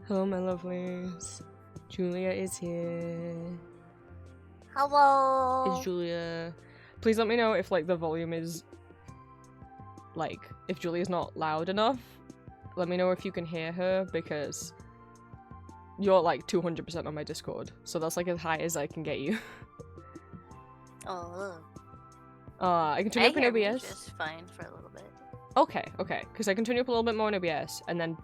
Hello, my lovelies. Julia is here. Hello. It's Julia. Please let me know if like the volume is like if Julia's not loud enough. Let me know if you can hear her because you're like 200% on my Discord, so that's like as high as I can get you. Oh. I can turn you up in OBS. Just fine for a little bit. Okay, because I can turn you up a little bit more in OBS, and then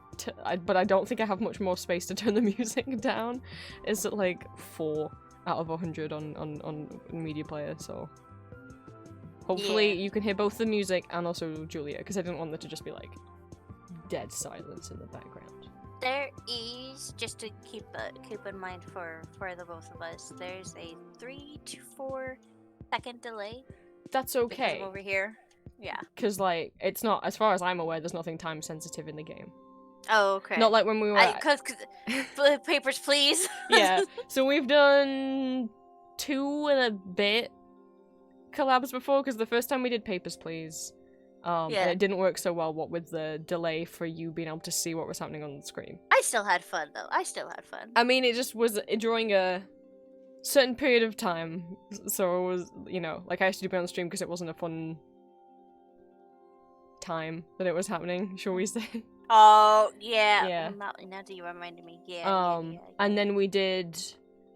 but I don't think I have much more space to turn the music down. It's at like 4 out of 100 on media player, so hopefully you can hear both the music and also Julia, because I didn't want there to just be like dead silence in the background. There is, just to keep in mind for the both of us, there's a 3 to 4 second delay. That's okay. Over here. Yeah. Because, like, it's not, as far as I'm aware, there's nothing time sensitive in the game. Oh, okay. Not like when we were Cause papers, please. Yeah. So we've done 2 and a bit collabs before, because the first time we did Papers, Please, and it didn't work so well, what with the delay for you being able to see what was happening on the screen. I still had fun, though. I mean, it just was during a certain period of time, so it was, you know, like I used to be on stream because it wasn't a fun time that it was happening, shall we say. Oh, yeah. Now that you reminded me, yeah. And then we did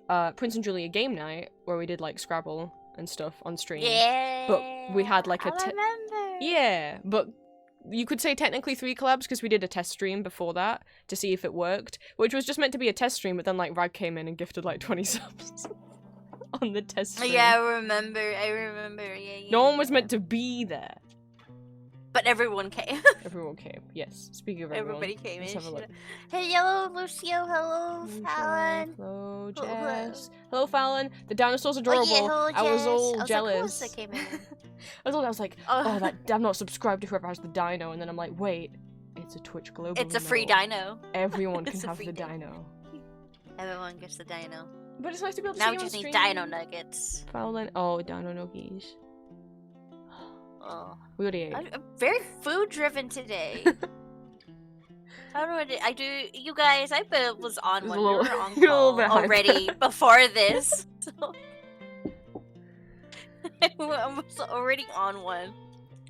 Prince and Julia game night, where we did like Scrabble and stuff on stream. Yeah. But we had like I remember. Yeah, but you could say technically 3 collabs because we did a test stream before that to see if it worked, which was just meant to be a test stream, but then like Rag came in and gifted like 20 subs on the test stream. Yeah, I remember. Yeah. No one was meant to be there. But everyone came. Everyone came, yes. Speaking of everyone. Everybody came let's in. have a look. Hello, Lucio. Hello, Fallon. Hello, Jess. Hello, Fallon. The dinosaur's adorable. Oh, yeah, hello, I was all Jess. jealous. Of course I came in. I was like, I'm not subscribed to whoever has the dino, and then I'm like, wait, it's a Twitch Global. It's a free dino. Everyone can have the dino. Everyone gets the dino. But it's nice to be able to now see we just on need stream. dino nuggets. Fallon. Oh, dino nuggies. Oh. We already ate. I'm very food driven today. I don't know what I do. You guys, I was on one. We were on call already before this. So I was already on one.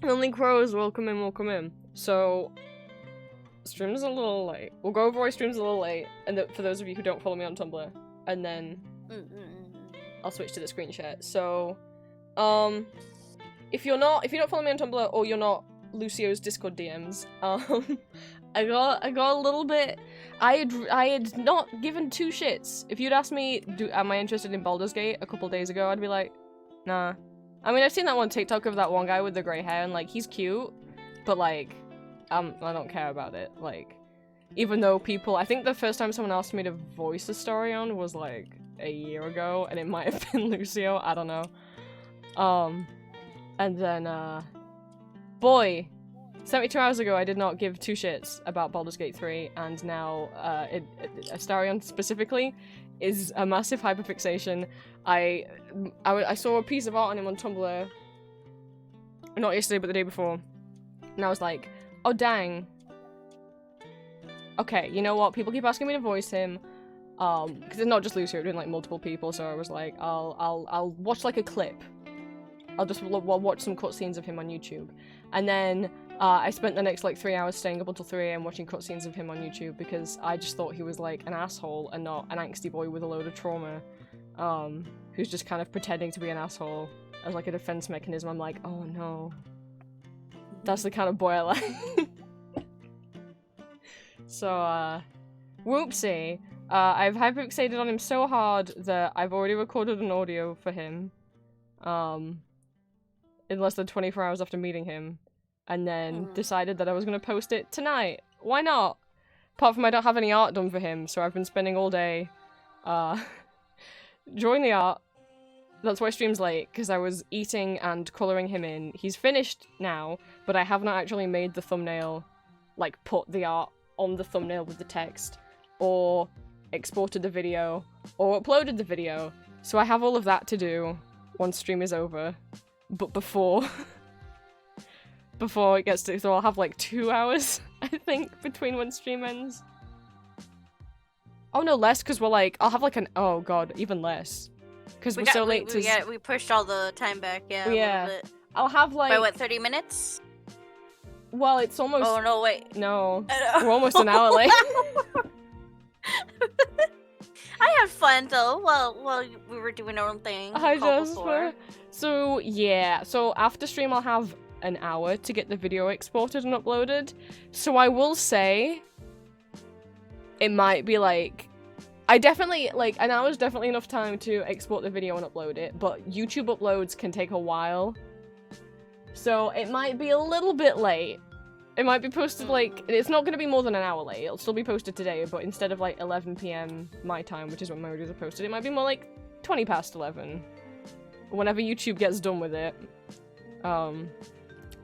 Only crows, welcome in. So, stream's a little late. We'll go over why stream's a little late, and for those of you who don't follow me on Tumblr, and then I'll switch to the screen share. So, if you don't follow me on Tumblr, or you're not Lucio's Discord DMs, I got a little bit. I had not given 2 shits. If you'd asked me, am I interested in Baldur's Gate a couple days ago, I'd be like, nah. I mean, I've seen that one TikTok of that one guy with the grey hair, and like, he's cute, but like, I don't care about it. Like, even though I think the first time someone asked me to voice a story on was like a year ago, and it might have been Lucio. I don't know. And then, boy, 72 hours ago I did not give 2 shits about Baldur's Gate 3, and now, Astarion specifically is a massive hyperfixation. I saw a piece of art on him on Tumblr, not yesterday, but the day before, and I was like, oh dang. Okay, you know what, people keep asking me to voice him, because it's not just Lucio, it's been like multiple people, so I was like, I'll watch like a clip. I'll just watch some cutscenes of him on YouTube. And then I spent the next like 3 hours staying up until 3 AM watching cutscenes of him on YouTube because I just thought he was like an asshole and not an angsty boy with a load of trauma, who's just kind of pretending to be an asshole as like a defense mechanism. I'm like, oh no. That's the kind of boy I like. So, whoopsie. I've hyperfixated on him so hard that I've already recorded an audio for him. In less than 24 hours after meeting him, and then decided that I was going to post it tonight. Why not? Apart from I don't have any art done for him, so I've been spending all day drawing the art. That's why stream's late, because I was eating and colouring him in. He's finished now, but I have not actually made the thumbnail, like put the art on the thumbnail with the text, or exported the video, or uploaded the video. So I have all of that to do once stream is over. But before it gets to, so I'll have like 2 hours, I think, between when stream ends. Oh no, less, because we're like, I'll have like an, oh god, even less. Because we're so late to... we pushed all the time back, yeah. Yeah. A little bit. I'll have like... By what, 30 minutes? Well, it's almost... Oh no, wait. No. We're almost an hour late. I had fun though, while we were doing our own thing. Hi, Jasper. So, yeah. So, after stream, I'll have an hour to get the video exported and uploaded. So, I will say... It might be like... I definitely, like, an hour is definitely enough time to export the video and upload it, but YouTube uploads can take a while. So it might be a little bit late. It might be posted, like, it's not going to be more than an hour late. It'll still be posted today, but instead of, like, 11 PM my time, which is when my videos are posted, it might be more like 20 past 11. Whenever YouTube gets done with it.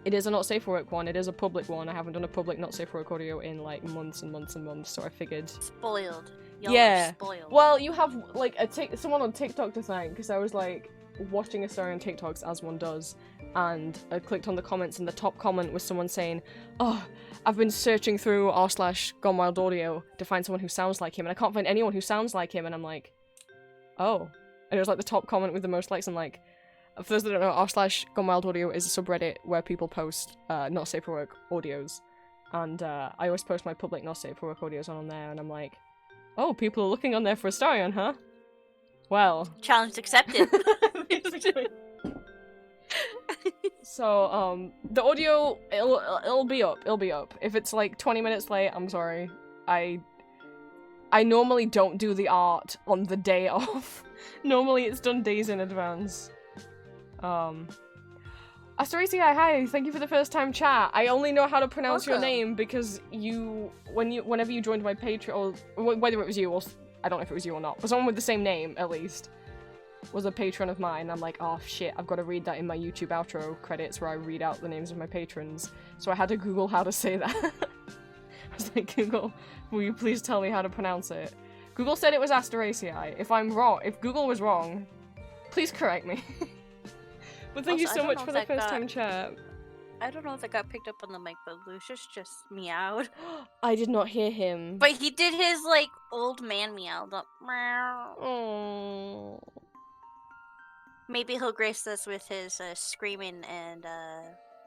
It is a not safe for work one. It is a public one. I haven't done a public not safe for work audio in, like, months and months and months, so I figured... Spoiled. Yeah. Spoiled. Well, you have like someone on TikTok to thank, because I was like watching a story on TikToks as one does, and I clicked on the comments, and the top comment was someone saying, "Oh, I've been searching through r/Gone Wild Audio to find someone who sounds like him, and I can't find anyone who sounds like him." And I'm like, "Oh," and it was like the top comment with the most likes. I'm like, for those that don't know, r/Gone Wild Audio is a subreddit where people post not safe for work audios, and I always post my public not safe for work audios on there, and I'm like, oh, people are looking on there for a Astarion, huh? Well. Challenge accepted. So, the audio, it'll be up. It'll be up. If it's like 20 minutes late, I'm sorry. I normally don't do the art on the day off. Normally it's done days in advance. Astorisi, hi, thank you for the first time chat. I only know how to pronounce your name because whenever you joined my Patreon, or whether it was you or, I don't know if it was you or not, but someone with the same name, at least, was a patron of mine. I'm like, oh shit, I've got to read that in my YouTube outro credits where I read out the names of my patrons. So I had to Google how to say that. I was like, Google, will you please tell me how to pronounce it? Google said it was Astoracii. If I'm wrong, if Google was wrong, please correct me. But thank you so much for the first time chat. I don't know if that got picked up on the mic, but Lucius just meowed. I did not hear him. But he did his, like, old man meow. Meow. Oh. Maybe he'll grace us with his screaming and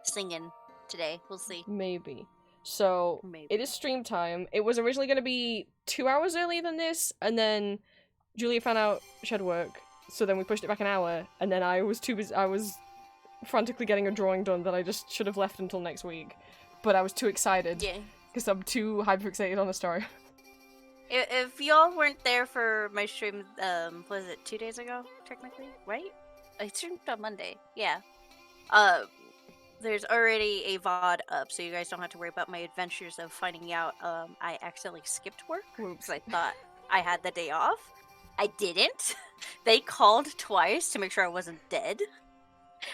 singing today. We'll see. Maybe. So, It is stream time. It was originally going to be 2 hours earlier than this, and then Julia found out she had work. So then we pushed it back an hour, and then I was too busy. I was frantically getting a drawing done that I just should have left until next week. But I was too excited. Yeah. Because I'm too hyperfixated on the story. If y'all weren't there for my stream, was it 2 days ago, technically? Right? I streamed on Monday. Yeah. There's already a VOD up, so you guys don't have to worry about my adventures of finding out I accidentally skipped work. Because I thought I had the day off. I didn't. They called twice to make sure I wasn't dead.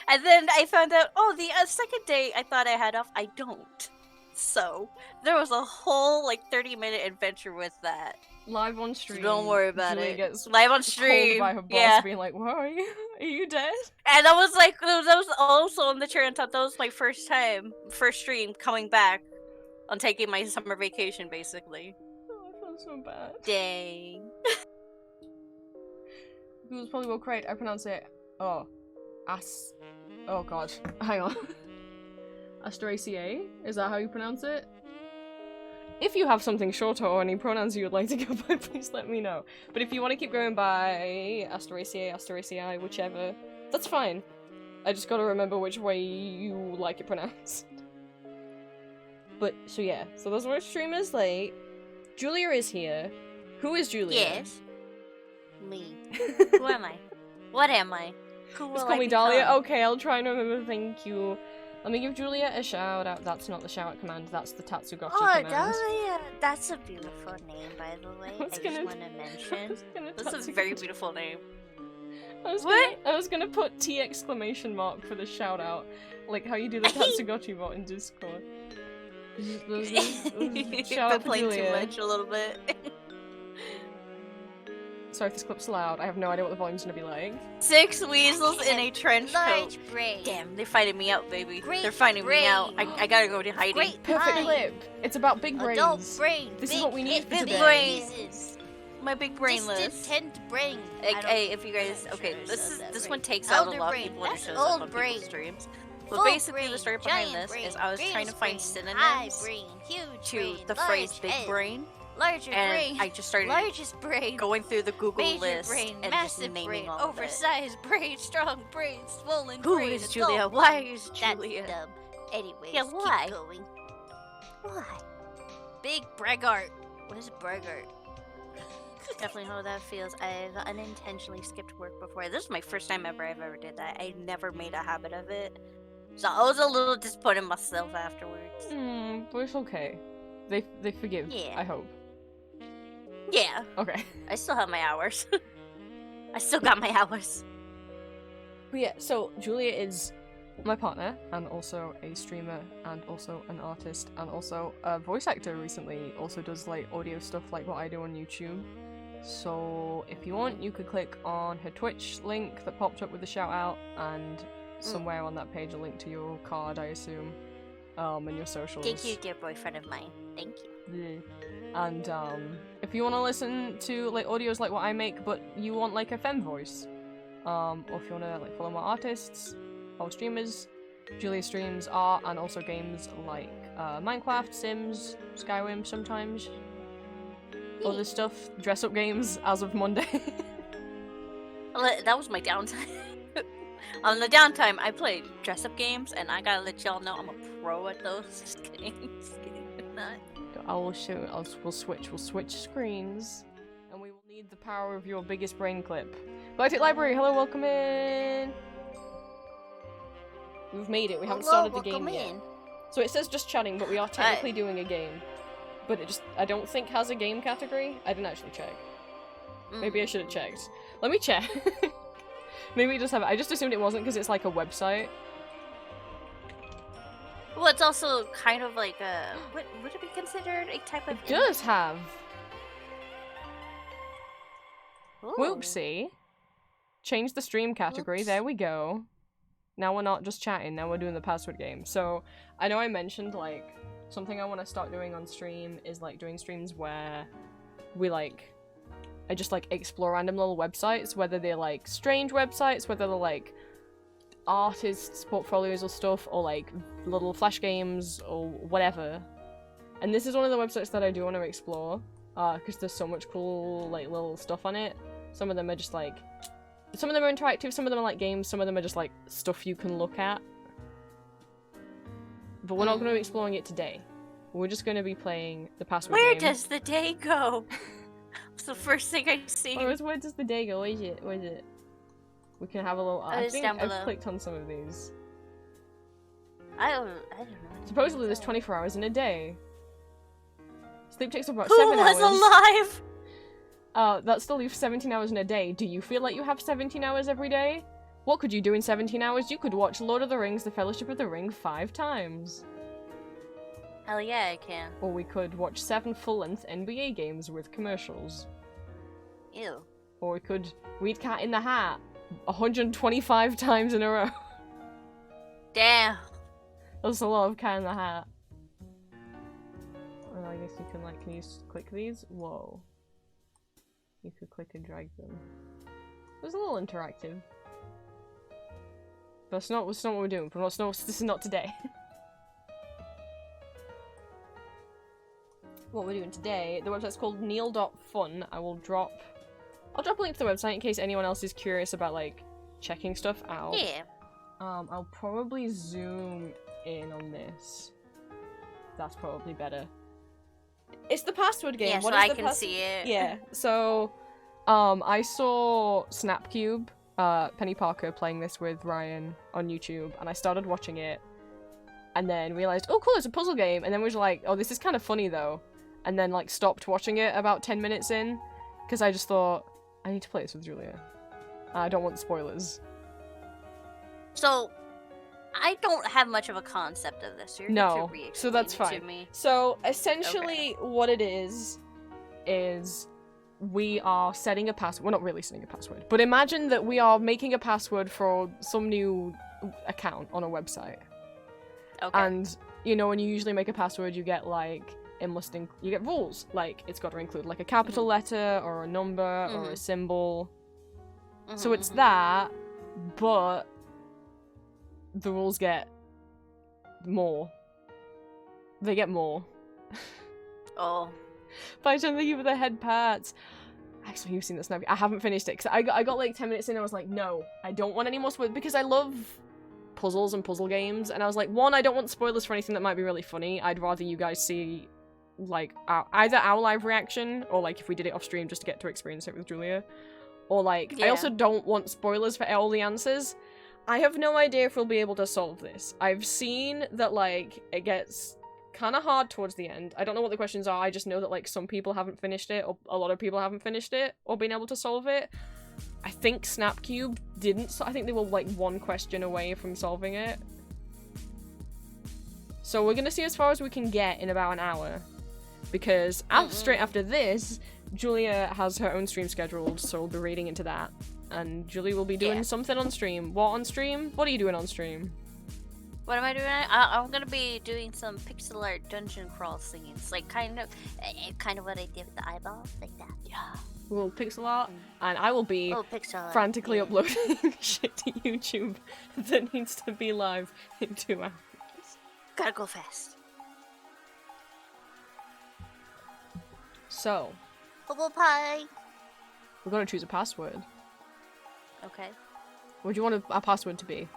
And then I found out, oh, the second day I thought I had off, I don't. So, there was a whole, like, 30-minute adventure with that. Live on stream. So don't worry about Julia it. Gets live on stream. By her boss being like, where are you? Are you dead? And I was like, that was also on the cherry on top. That was my first stream coming back on taking my summer vacation, basically. Oh, I feel so bad. Dang. Google's probably well correct. I pronounce it. Oh. Oh god. Hang on. Asteraceae? Is that how you pronounce it? If you have something shorter or any pronouns you would like to go by, please let me know. But if you want to keep going by Asteraceae, Asteraceae, whichever, that's fine. I just gotta remember which way you like it pronounced. But, so yeah. So those were streamers late. Julia is here. Who is Julia? Yes. Me. Who am I? What am I? Who will Just call me Dahlia. Okay, I'll try and remember. Thank you. Let me give Julia a shout out. That's not the shout out command. That's the Tatsugaki command. Dahlia. That's a beautiful name, by the way. I just want to mention. That's a very beautiful name. I was gonna put T exclamation mark for the shout out, like how you do the Tatsugaki bot in Discord. Shout out for Julia. Too much a little bit. Sorry if this clip's loud. I have no idea what the volume's gonna be like. 6 weasels in a trench coat. Damn, they're finding me out, baby. They're finding me out. I gotta go to hiding. Perfect clip. It's about big brains. Adult brain. This is what we need for today. Brains. my big brain list. Distant brain. Hey, if you guys, okay, this one takes out a lot of people when it shows up on people's streams. But Full basically, brain, the story behind giant this brain, is I was trying to find greatest brain, high synonyms brain, huge to brain, the large phrase "big head, brain," larger and brain, I just started largest brain, going through the Google major list brain, and just massive naming brain, all of it. oversized brain, strong brain, swollen Who brain. is adult Julia? brain. Why is That's Julia? dumb. Anyways, Yeah, why? keep going. Why? Big braggart. What is braggart? Definitely how that feels. I've unintentionally skipped work before. This is my first time I've ever did that. I never made a habit of it. So I was a little disappointed in myself afterwards. But it's okay. They forgive. Yeah. I hope. Yeah, Okay. I still have my hours. I still got my hours. But yeah, so Julia is my partner, and also a streamer, and also an artist, and also a voice actor recently. Also does like audio stuff like what I do on YouTube. So if you want, you could click on her Twitch link that popped up with the shout out, and somewhere on that page a link to your card, I assume, and your socials. Thank you, dear boyfriend of mine. Thank you. Yeah. And if you want to listen to like audios like what I make, but you want like a femme voice, or if you want to like follow my artists or streamers, Julia streams art and also games like Minecraft, Sims, Skyrim sometimes, other stuff, dress up games as of Monday. That was my downtime. On the downtime, I played dress up games, and I gotta let y'all know I'm a pro at those. Just kidding. Just kidding. Not. I will show. We'll switch screens, and we will need the power of your biggest brain clip. Galactic Library, hello, welcome in. We've made it. We haven't started the game yet. So it says just chatting, but we are technically doing a game. But it just, I don't think has a game category. I didn't actually check. Maybe I should have checked. Let me check. Maybe it does have it. I just assumed it wasn't because it's like a website. Well, it's also kind of like a... Would it be considered a type of... It does have. Ooh. Whoopsie. Change the stream category. Oops. There we go. Now we're not just chatting. Now we're doing the password game. So, I know I mentioned, like, something I want to start doing on stream is, like, doing streams where we, like... I just, like, explore random little websites, whether they're, like, strange websites, whether they're, like, artists' portfolios or stuff, or, like, little flash games, or whatever. And this is one of the websites that I do want to explore, because there's so much cool, like, little stuff on it. Some of them are just, like... Some of them are interactive, some of them are, like, games, some of them are just, like, stuff you can look at. But we're not going to be exploring it today. We're just going to be playing the password game. Where does the day go? It's the first thing I see. Oh, where does the day go? Where is it? Where is it? We can have a little... I think down I've below. clicked on some of these. I don't know. Supposedly there's 24 hours in a day. Sleep takes about Who 7 was hours. alive? That still leaves 17 hours in a day. Do you feel like you have 17 hours every day? What could you do in 17 hours? You could watch Lord of the Rings, The Fellowship of the Ring 5 times. Hell yeah, I can. Or we could watch 7 full-length NBA games with commercials. Ew. Or we could read Cat in the Hat 125 times in a row. Damn. That's a lot of Cat in the Hat. Well, I guess you can, like, can you click these? Whoa. You could click and drag them. It was a little interactive. But that's not what we're doing. This is not today. What we're doing today, the website's called neil.fun. I'll drop a link to the website in case anyone else is curious about, like, checking stuff out. Yeah. I'll probably zoom in on this. That's probably better. It's the password game. Yeah, What so is I the can see it. Yeah, so, I saw Snapcube, Penny Parker playing this with Ryan on YouTube, and I started watching it, and then realized, oh cool, it's a puzzle game, and then was like, oh, this is kind of funny though, and then, like, stopped watching it about 10 minutes in, because I just thought, I need to play this with Julia. I don't want spoilers. So, I don't have much of a concept of this. You're No, going to re-explain so that's it fine. to me. So, essentially, what it is we are setting a password. We're not really setting a password, but imagine that we are making a password for some new account on a website. Okay. And, you know, when you usually make a password, you get, like, you get rules. Like, it's got to include, like, a capital letter, or a number, or a symbol. So it's that, but the rules get more. They get more. Oh. But I don't think you for the head parts. Actually, you've seen this now. I haven't finished it, because I got like 10 minutes in and I was like, no, I don't want any more spoilers, because I love puzzles and puzzle games, and I was like, one, I don't want spoilers for anything that might be really funny. I'd rather you guys see, like, either our live reaction, or, like, if we did it off stream just to get to experience it with Julia. Or, like, I also don't want spoilers for all the answers. I have no idea if we'll be able to solve this. I've seen that, like, it gets kind of hard towards the end. I don't know what the questions are, I just know that, like, some people haven't finished it, or a lot of people haven't finished it, or been able to solve it. I think Snapcube didn't, I think they were, like, one question away from solving it. So we're gonna see as far as we can get in about an hour. Because straight after this, Julia has her own stream scheduled, so we'll be reading into that. And Julie will be doing something on stream. What on stream? What are you doing on stream? What am I doing? I'm gonna be doing some pixel art dungeon crawl scenes, like kind of what I did with the eyeballs, like that. Yeah. We'll pixel art, and I will be frantically uploading shit to YouTube that needs to be live in 2 hours. Gotta go fast. So, Bubble pie. we're gonna choose a password. Okay. What do you want our password to be?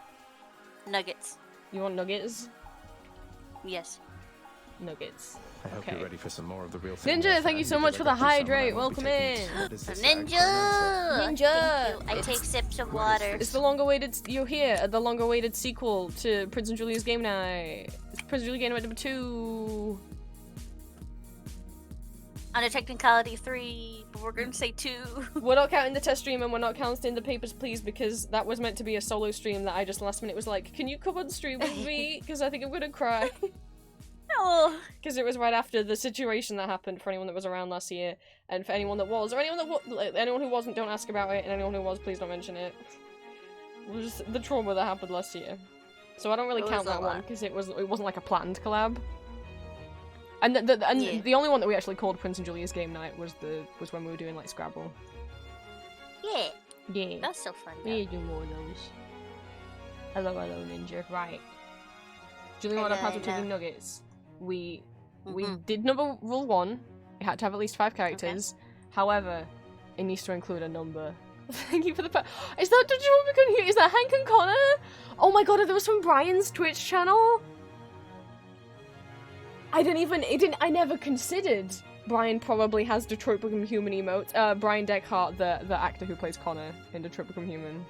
Nuggets. You want nuggets? Yes. Nuggets. I hope Okay. you're ready for some more of the real thing. Ninja, thank you so much for the hydrate. Welcome in. Ninja! Ninja! Thank you. I take sips of water. It's the long-awaited. You're here at the long-awaited sequel to Prince and Julia's Game Night. It's Prince and Julia Game Night number 2. On a technicality 3, but we're gonna say 2. We're not counting the test stream, and we're not counting the papers, please, because that was meant to be a solo stream that I just last minute was like, can you come on stream with me? Because I think I'm gonna cry. No. Because it was right after the situation that happened for anyone that was around last year, and for anyone that was, or anyone that anyone who wasn't, don't ask about it, and anyone who was, please don't mention it. It was just the trauma that happened last year. So I don't really count that one, because it wasn't like a planned collab. And the only one that we actually called Prince and Julia's Game Night was when we were doing like Scrabble. Yeah. Yeah. That's so fun. Yeah, do more of those. Hello, Ninja. Right. Julia wanted a password to the nuggets. We did rule 1. It had to have at least 5 characters. However, it needs to include a number. Thank you for the Is that Is that Hank and Connor? Oh my god, are those from Brian's Twitch channel? I never considered. Brian probably has Detroit Become Human emotes. Brian Deckhart, the actor who plays Connor in Detroit Become Human.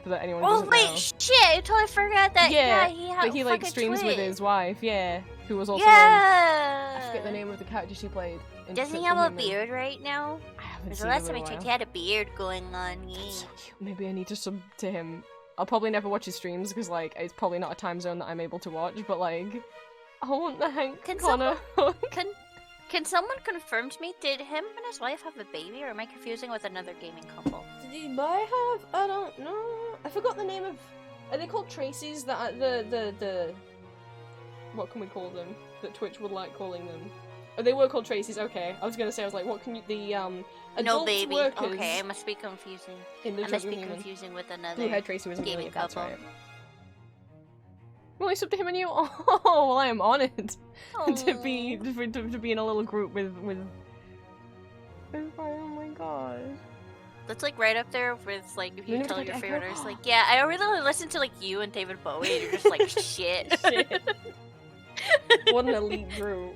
For that anyone who doesn't know. Shit! I totally forgot that. Yeah, he like streams with his wife. Yeah, who was also. I forget the name of the character she played. Doesn't he have a beard right now? I haven't Because seen the last him time in I a checked, while. he had a beard going on. Yeah. That's so cute. Maybe I need to sub to him. I'll probably never watch his streams because like it's probably not a time zone that I'm able to watch. But like, I want the Hank Connor. Can someone confirm to me, did him and his wife have a baby, or am I confusing with another gaming couple? Did I have? I don't know. I forgot the name of. Are they called Tracy's? The what can we call them? That Twitch would like calling them. Oh, they were called Tracy's. Okay, I was gonna say what can you adult no baby. workers? Okay, I must be confusing. I must be confusing with another Blue-haired Tracy was gaming that's couple. right. Well, it's up to him and you. Oh, well, I am honored to be in a little group with. Oh my god. That's like right up there with like if you You're tell like, your I favorite heard- artist, like, yeah, I really only listen to like you and David Bowie, and you're just like shit. What an elite group.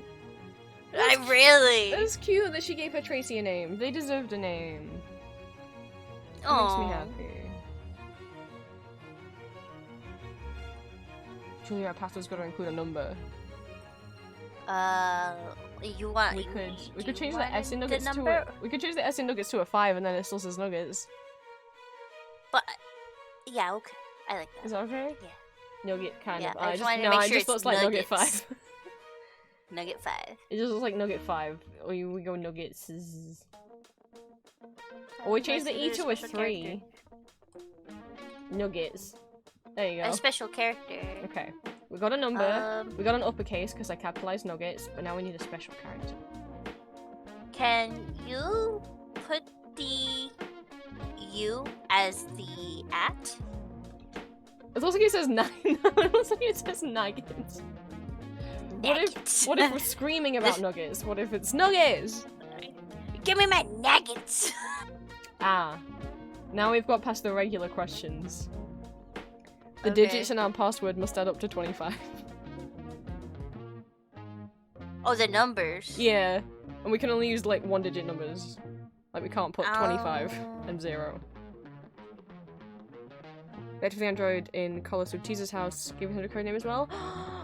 I really. That's cute that she gave her Tracy a name. They deserved a name. It makes me Aw. happy. Julia, our password's got to include a number. You want? We do could change you the want S in nuggets to number? we could change the S in nuggets to a 5, and then it still says nuggets. But yeah, okay, I like that. Is that okay? Yeah. Nugget kind Yeah, of. I just wanted to make sure it just it's looks like nugget nuggets. 5. Nugget 5. It just looks like nugget 5. Or we go nuggets. Or we change the E to a 3. Nuggets. There you go. A special character. Okay. We got a number. We got an uppercase because I capitalized nuggets, but now we need a special character. Can you put the U as the at? It looks like it says nine. It looks like it says nuggets. What if we're screaming about nuggets? What if it's nuggets? Give me my nuggets! Ah. Now we've got past the regular questions. The Okay. digits in our password must add up to 25. Oh, the numbers. Yeah. And we can only use like 1-digit numbers. Like we can't put 25 Oh. and 0. Active the android in Carlos Ortiz's house. Give him a code name as well.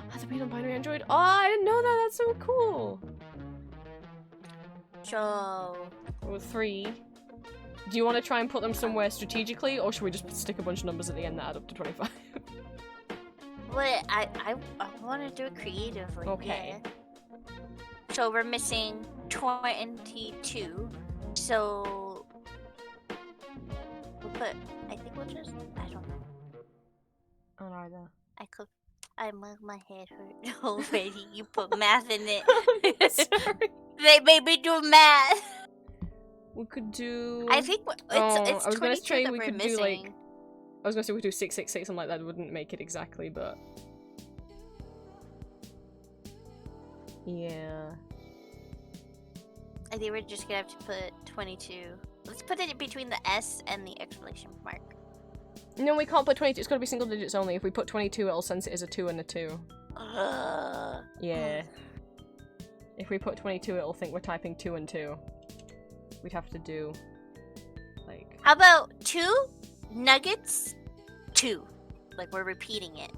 Has it been on binary android? Oh, I didn't know that. That's so cool. So... Or 3. Do you want to try and put them somewhere strategically, or should we just stick a bunch of numbers at the end that add up to 25? Wait, I want to do it creatively. Okay. Yeah. So we're missing 22. So... We'll put... I think we'll just... I don't know. Oh, either. I make my head hurt already. You put math in it. Sorry. They made me do math. We could do. I think it's I was gonna 22 say that we we're could missing. do like. I was gonna say we could do 666 and like that wouldn't make it exactly, but. Yeah. I think we're just gonna have to put 22. Let's put it between the S and the exclamation mark. No, we can't put 22. It's gotta be single digits only. If we put 22, it'll sense it as a 2 and a 2. Yeah. If we put 22, it'll think we're typing 2 and 2. We'd have to do, like... How about 2 nuggets? 2. Like we're repeating it.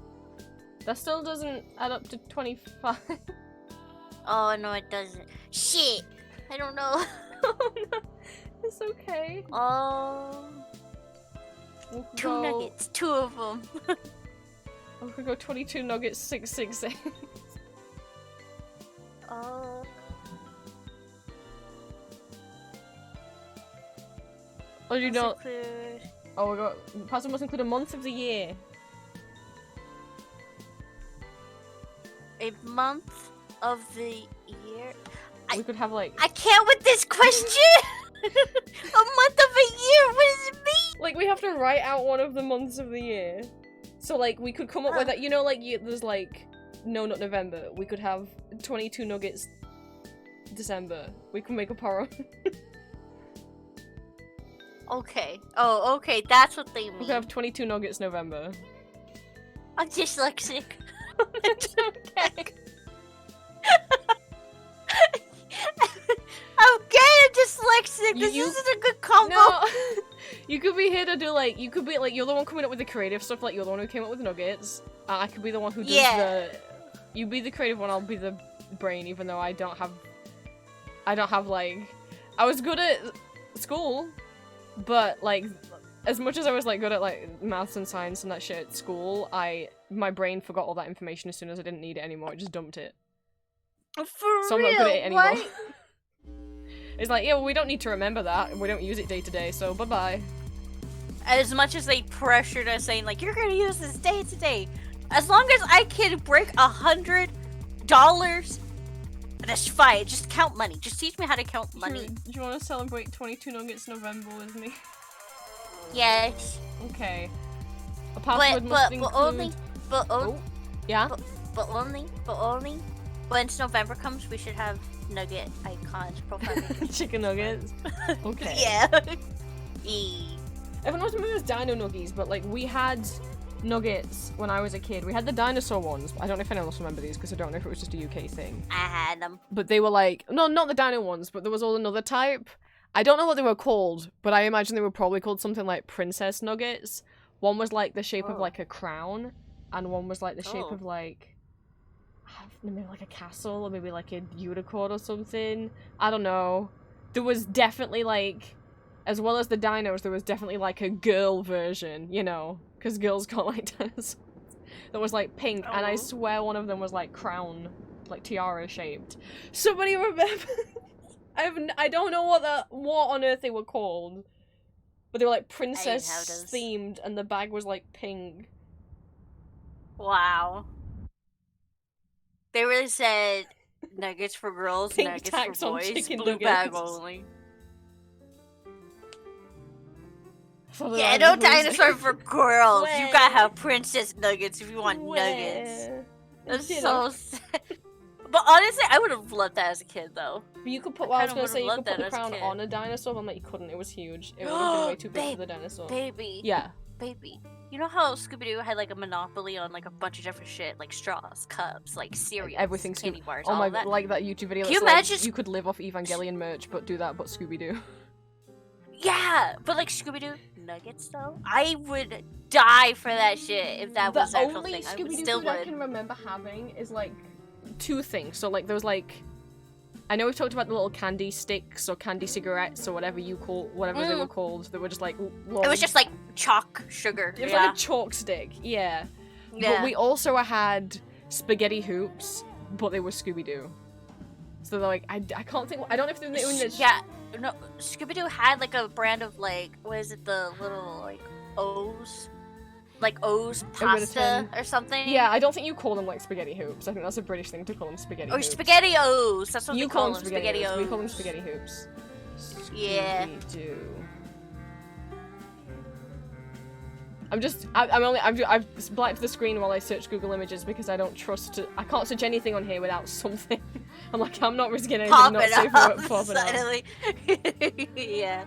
That still doesn't add up to 25. Oh no, it doesn't. Shit! I don't know. Oh no. It's okay. Oh. We could 2 go... nuggets. 2 of them. We could go 22 nuggets 666. Oh. Or do you not? Include... Oh, we got. Password must include a month of the year. A month of the year. We could have like. I can't with this question. A month of a year. What does it mean? Like we have to write out one of the months of the year. So like we could come up with that. You know, like there's like no, not November. We could have 22 nuggets. December. We can make up our own. Okay. Oh, okay. That's what they We mean. could have 22 nuggets November. I'm dyslexic. It's okay. I'm getting dyslexic. This You- isn't a good combo. No. You could be here to do like. You could be like. You're the one coming up with the creative stuff. Like you're the one who came up with the nuggets. I could be the one who does the. You be the creative one. I'll be the brain. Even though I don't have like. I was good at school, but like, as much as I was like good at like maths and science and that shit at school, my brain forgot all that information as soon as I didn't need it anymore. It just dumped it. For So I'm real. not good at it anymore. Why? It's like, yeah, well, we don't need to remember that, and we don't use it day to day, so bye bye. As much as they pressured us, saying like, "You're gonna use this day to day," as long as I can break $100, that's fine. Just count money. Just teach me how to count money. Do you want to celebrate 22 Nuggets November with me? Yes. Okay. A password must include... but Oh, yeah? only when November comes, we should have nugget icons, profile pictures. Chicken nuggets. Okay. Yeah. E. Everyone always remembers Dino Nuggies, but like we had nuggets when I was a kid. We had the dinosaur ones. I don't know if anyone else remember these because I don't know if it was just a UK thing. I had them. But they were like, no, not the dino ones, but there was all another type. I don't know what they were called, but I imagine they were probably called something like princess nuggets. One was like the shape of like a crown, and one was like the shape of like maybe like a castle or maybe like a unicorn or something. I don't know. There was definitely like, as well as the dinos, there was definitely like a girl version, you know, because girls can't like dinosaurs. That was like pink, and I swear one of them was like crown, like tiara shaped. Somebody remember? I don't know what on earth they were called, but they were like princess themed, and the bag was like pink. Wow. They really said nuggets for girls, Pink nuggets tax for on boys, chicken blue bag nuggets. only. For the Yeah, no dinosaurs. dinosaur for girls. You gotta Wah. have princess nuggets if you want nuggets. Wah. That's Ditto. so sad. But honestly, I would have loved that as a kid, though. But you could put. I Well, I was kinda gonna say you would've could loved put the that as a crown kid. on a dinosaur, but like you couldn't. It was huge. It would have been way too big for the dinosaur. Baby. Yeah. Baby. You know how Scooby-Doo had like a monopoly on like a bunch of different shit, like straws, cups, like cereals, Everything candy bars, Oh all my, of that. like that YouTube video. Can you that's imagine like, you could live off Evangelion merch, but do that, but Scooby Doo. Yeah, but like Scooby-Doo nuggets though, I would die for that shit if that was The an actual only thing. I would Scooby Doo still food I would. can remember having is like two things. So like there was like, I know we've talked about the little candy sticks or candy cigarettes or whatever they were called. They were just like long. It was just like chalk sugar. It was Yeah. like a chalk stick. Yeah. Yeah. But we also had spaghetti hoops, but they were Scooby Doo. So they're like, I can't think. I don't know if they're in the Yeah, no, Scooby-Doo had like a brand of like, what is it, the little like O's? Like O's pasta or something? Yeah, I don't think you call them like spaghetti hoops. I think that's a British thing to call them spaghetti Or hoops. spaghetti O's, that's what You we call them, spaghetti spaghetti hoops. O's. We call them spaghetti hoops. Yeah. Scooby-Doo. I've blacked the screen while I search Google Images because I don't trust I can't search anything on here without something. I'm like, I'm not risking anything Pop not it safe up for popping up. suddenly. Yeah.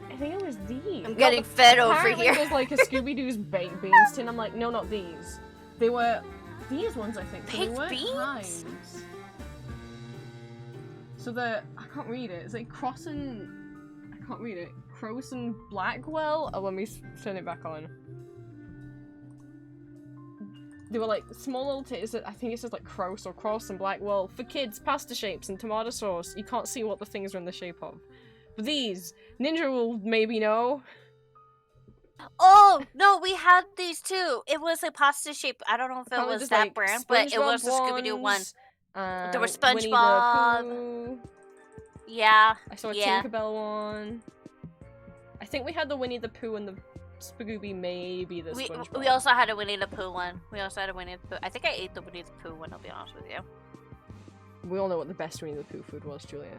I think it was these. I'm getting fed over Apparently here. There's like a Scooby-Doo's baked beans tin. I'm like, no, not these. They were these ones, I think. So they Baked weren't beans? Heinz. So I can't read it. It's like I can't read it. Cross and Blackwell. Oh, let me turn it back on. They were like small little I think it says like Cross or Cross and Blackwell for kids, pasta shapes and tomato sauce. You can't see what the things are in the shape of. But these, Ninja will maybe know. Oh, no, we had these too. It was a pasta shape. I don't know if it Probably was just, that like, brand, but it was the SpongeBob Scooby-Doo one. ones, There were Winnie the SpongeBob. Pooh. Yeah. I saw a Yeah. Tinkerbell one. I think we had the Winnie the Pooh and the Spagooby, maybe the SpongeBob. We also had a Winnie the Pooh one. I think I ate the Winnie the Pooh one, I'll be honest with you. We all know what the best Winnie the Pooh food was, Julia.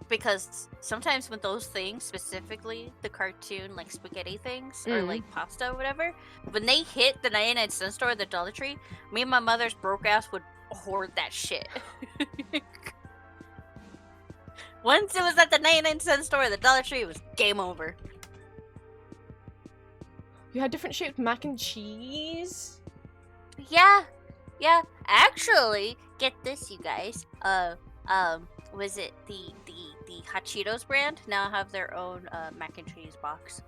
Because sometimes with those things, specifically the cartoon like spaghetti things or like pasta or whatever, when they hit the 99-cent store or the Dollar Tree, me and my mother's broke ass would hoard that shit. Once it was at the 99-cent store or the Dollar Tree, it was game over. You had different shaped mac and cheese? Yeah. Actually, get this, you guys. Was it the Hot Cheetos brand now have their own mac and cheese box.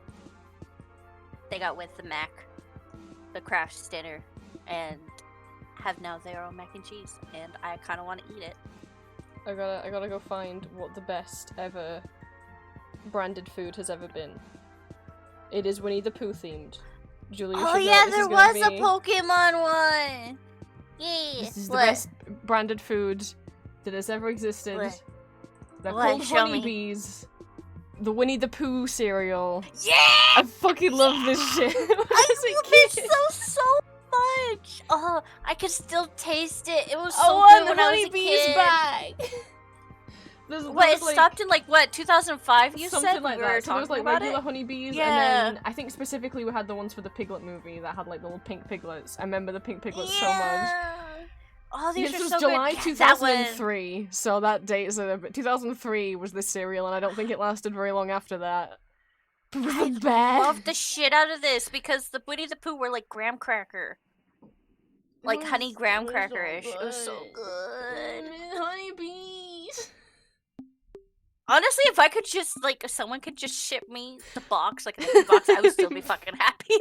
They got with the mac, the Kraft dinner, and have now their own mac and cheese, and I kind of want to eat it. I gotta go find what the best ever branded food has ever been. It is Winnie the Pooh themed. Julia, Oh should know yeah, this there is gonna was a be- Pokemon one. Yeah. This is the best branded food that has ever existed. What? They're What? called Show me. honeybees. The Winnie the Pooh cereal. Yeah. I fucking love this shit. I love it so much. Oh, I can still taste it. It was so good when I was a kid. back. What, it stopped in like what, 2005 you something said? like We were that. So there was talking like about regular it? honeybees, Yeah. and then I think specifically we had the ones for the Piglet movie that had like little pink piglets. I remember the pink piglets so much. Yeah. Oh, these This are was so July good. Yeah, that one- 2003, so that date is a bit. 2003 was this cereal, and I don't think it lasted very long after that. It was the best. Love the shit out of this because the Winnie the Pooh were like graham cracker. Like honey graham cracker-ish. It was so good. Honeybees. Honestly, if I could just, like, if someone could just ship me the box, like an empty box, I would still be fucking happy.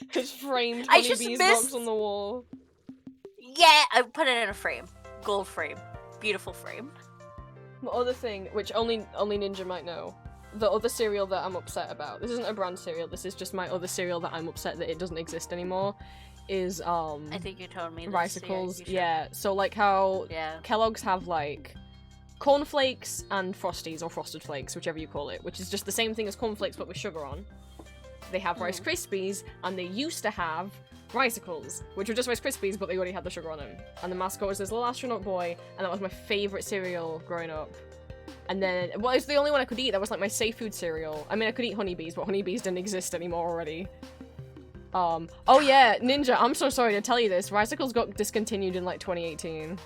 Just framed I just honeybees missed- box on the wall. Yeah, I put it in a frame. Gold frame. Beautiful frame. The other thing, which only Ninja might know, the other cereal that I'm upset about, this isn't a brand cereal, this is just my other cereal that I'm upset that it doesn't exist anymore, is, I think you told me this. Ricicles. you should- Yeah, so like how Yeah. Kellogg's have like cornflakes and Frosties, or Frosted Flakes, whichever you call it, which is just the same thing as cornflakes but with sugar on. they have Rice Krispies, and they used to have Ricicles, which were just Rice Krispies, but they already had the sugar on them. And the mascot was this little astronaut boy, and that was my favorite cereal growing up. And then, well, it's the only one I could eat. That was like my safe food cereal. I mean, I could eat honeybees, but honeybees didn't exist anymore already. Oh yeah, Ninja, I'm so sorry to tell you this. Ricicles got discontinued in like 2018.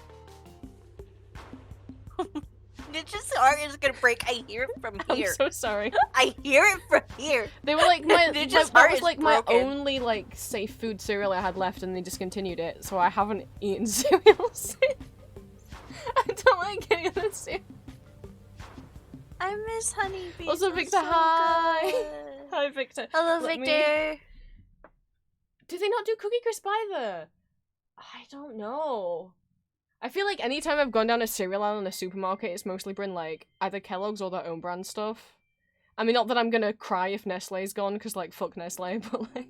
Ninja's heart is gonna break. I hear it from here. I'm so sorry. I hear it from here. They were like my, Ninja's that heart was is like my broken. only like safe food cereal I had left, and they discontinued it, so I haven't eaten cereal since. I don't like any of this cereal. I miss honeybees. Also, They're Victor, so hi. good. Hi, Victor. Hello, Let Victor. Do they not do Cookie Crisp either? I don't know. I feel like anytime I've gone down a cereal aisle in a supermarket, it's mostly been like either Kellogg's or their own brand stuff. I mean, not that I'm gonna cry if Nestle's gone, because like, fuck Nestle, but like...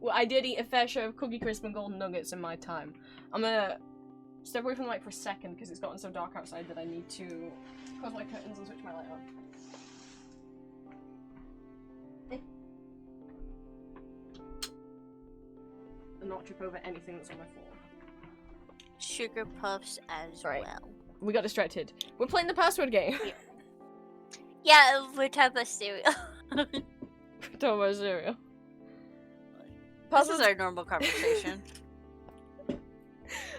Well, I did eat a fair share of Cookie Crisp and Golden Nuggets in my time. I'm gonna step away from the mic for a second, because it's gotten so dark outside that I need to close my curtains and switch my light on. And not trip over anything that's on my floor. Sugar puffs as Right. well. We got distracted. We're playing the password game. Yeah, we're talking about cereal. Talking about cereal. This is our normal conversation.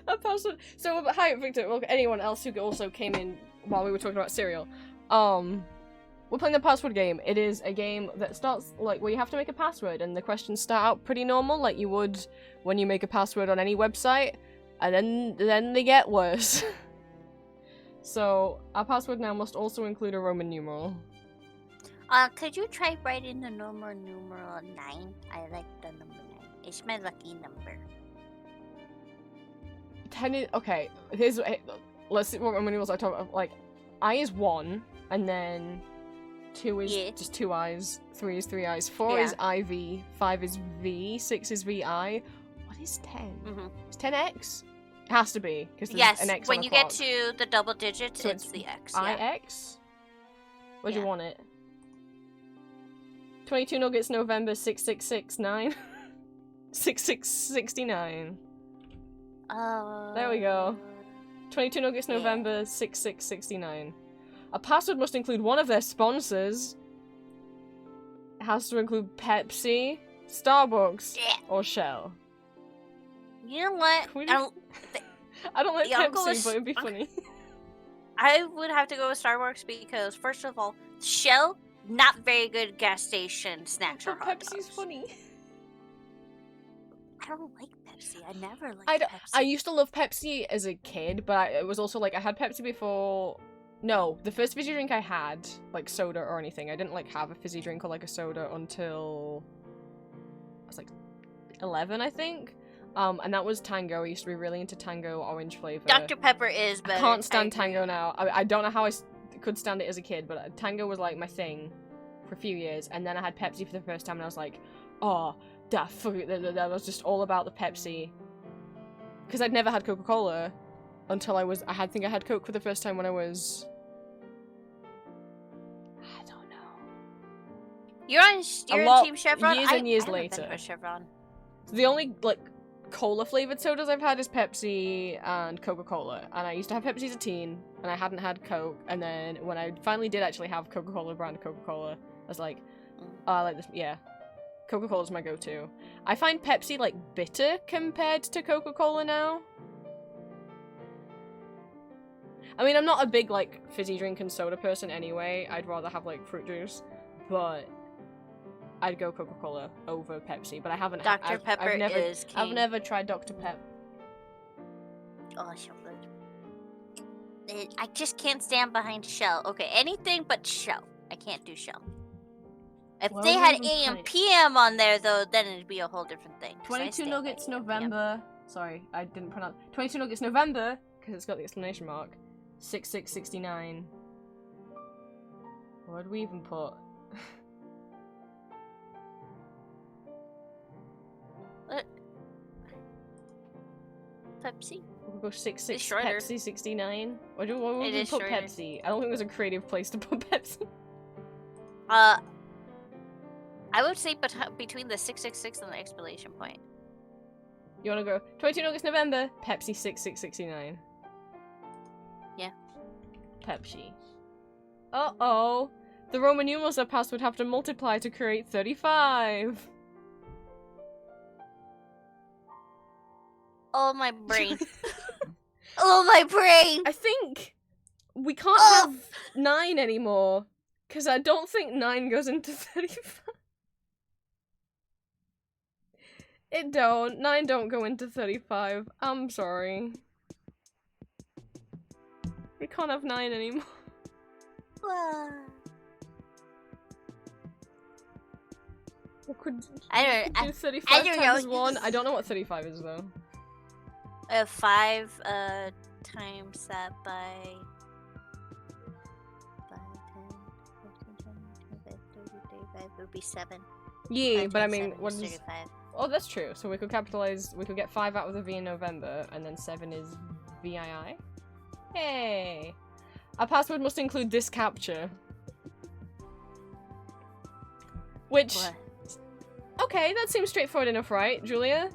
A password. So, hi, Victor. Well, anyone else who also came in while we were talking about cereal. We're playing the password game. It is a game that starts, like, where you have to make a password, and the questions start out pretty normal, like you would when you make a password on any website, and then they get worse. So, our password now must also include a Roman numeral. Could you try writing the numeral 9? I like the number 9. It's my lucky number. Okay, let's see what Roman numerals I talk about. Like, I is 1, and then 2 is just 2 I's, 3 is 3 I's, 4 is IV, 5 is V, 6 is VI. What is 10? Is 10X? It has to be, because there's an X on when the you clock. get to the double digits, So it's the X. Yeah. IX? Where'd you Yeah. want it? 22 Nuggets November 6669. 6669. There we go. 22 Nuggets Yeah. November 6669. A password must include one of their sponsors. It has to include Pepsi, Starbucks, Yeah. or Shell. You know what? Can we I don't. I don't like Yeah, I'll go Pepsi, with- but it'd be funny. I would have to go with Starbucks because, first of all, Shell, not very good gas station snacks or But hot Pepsi's dogs. funny. I don't like Pepsi. I never liked I Pepsi. used to love Pepsi as a kid, but it was also like I had Pepsi before. No, the first fizzy drink I had, like soda or anything, I didn't like have a fizzy drink or like a soda until I was like 11, I think. And that was Tango. I used to be really into Tango orange flavor. Dr. Pepper is better. I can't stand agree. Tango now. I don't know how I could stand it as a kid, but Tango was like my thing for a few years, and then I had Pepsi for the first time, and I was like, oh, that was just all about the Pepsi. Because I'd never had Coca-Cola until I think I had Coke for the first time when I was... I don't know. You're on Team Chevron? Years and years I haven't been later. for Chevron. The only, like, cola-flavored sodas I've had is Pepsi and Coca-Cola. And I used to have Pepsi as a teen, and I hadn't had Coke. And then when I finally did actually have Coca-Cola brand Coca-Cola, I was like, oh, I like this, yeah. Coca-Cola's my go-to. I find Pepsi, like, bitter compared to Coca-Cola now. I mean, I'm not a big, like, fizzy drink and soda person anyway. I'd rather have, like, fruit juice. But I'd go Coca-Cola over Pepsi. But I haven't... Dr. Pepper I've never, is king. I've never tried Dr. Pep. Oh, so good. I just can't stand behind Shell. Okay, anything but Shell. I can't do Shell. If Well, they we had haven't AM played. PM on there, though, then it'd be a whole different thing. 'cause I 22 stand by Nuggets AM, PM. November... Sorry, I didn't pronounce... 22 Nuggets November, because it's got the exclamation mark. 6669. What did we even put? Pepsi? We'll go 66 It's shorter. Pepsi 69. What would It we is put shorter. Pepsi? I don't think there's a creative place to put Pepsi. I would say between the 666 and the exclamation point. You wanna go 22 August, November, Pepsi 6669. Yeah. Pepsi. Uh-oh. The Roman numerals that passed would have to multiply to create 35. Oh, my brain. Oh, my brain! I think we can't have 9 anymore, because I don't think 9 goes into 35. It don't. 9 don't go into 35. I'm sorry. We can't have 9 anymore. We could do 35 times 1. I don't know what 35 is, though. 5 times that by 5, 10, 15, 20, 25, 30, 35 would be 7. Yeah, 5 but I times mean, 7 what is is... 35. Oh, that's true. So we could capitalize, we could get 5 out of the V in November, and then 7 is VII. Hey! Our password must include this captcha. Which... What? Okay, that seems straightforward enough, right, Julia?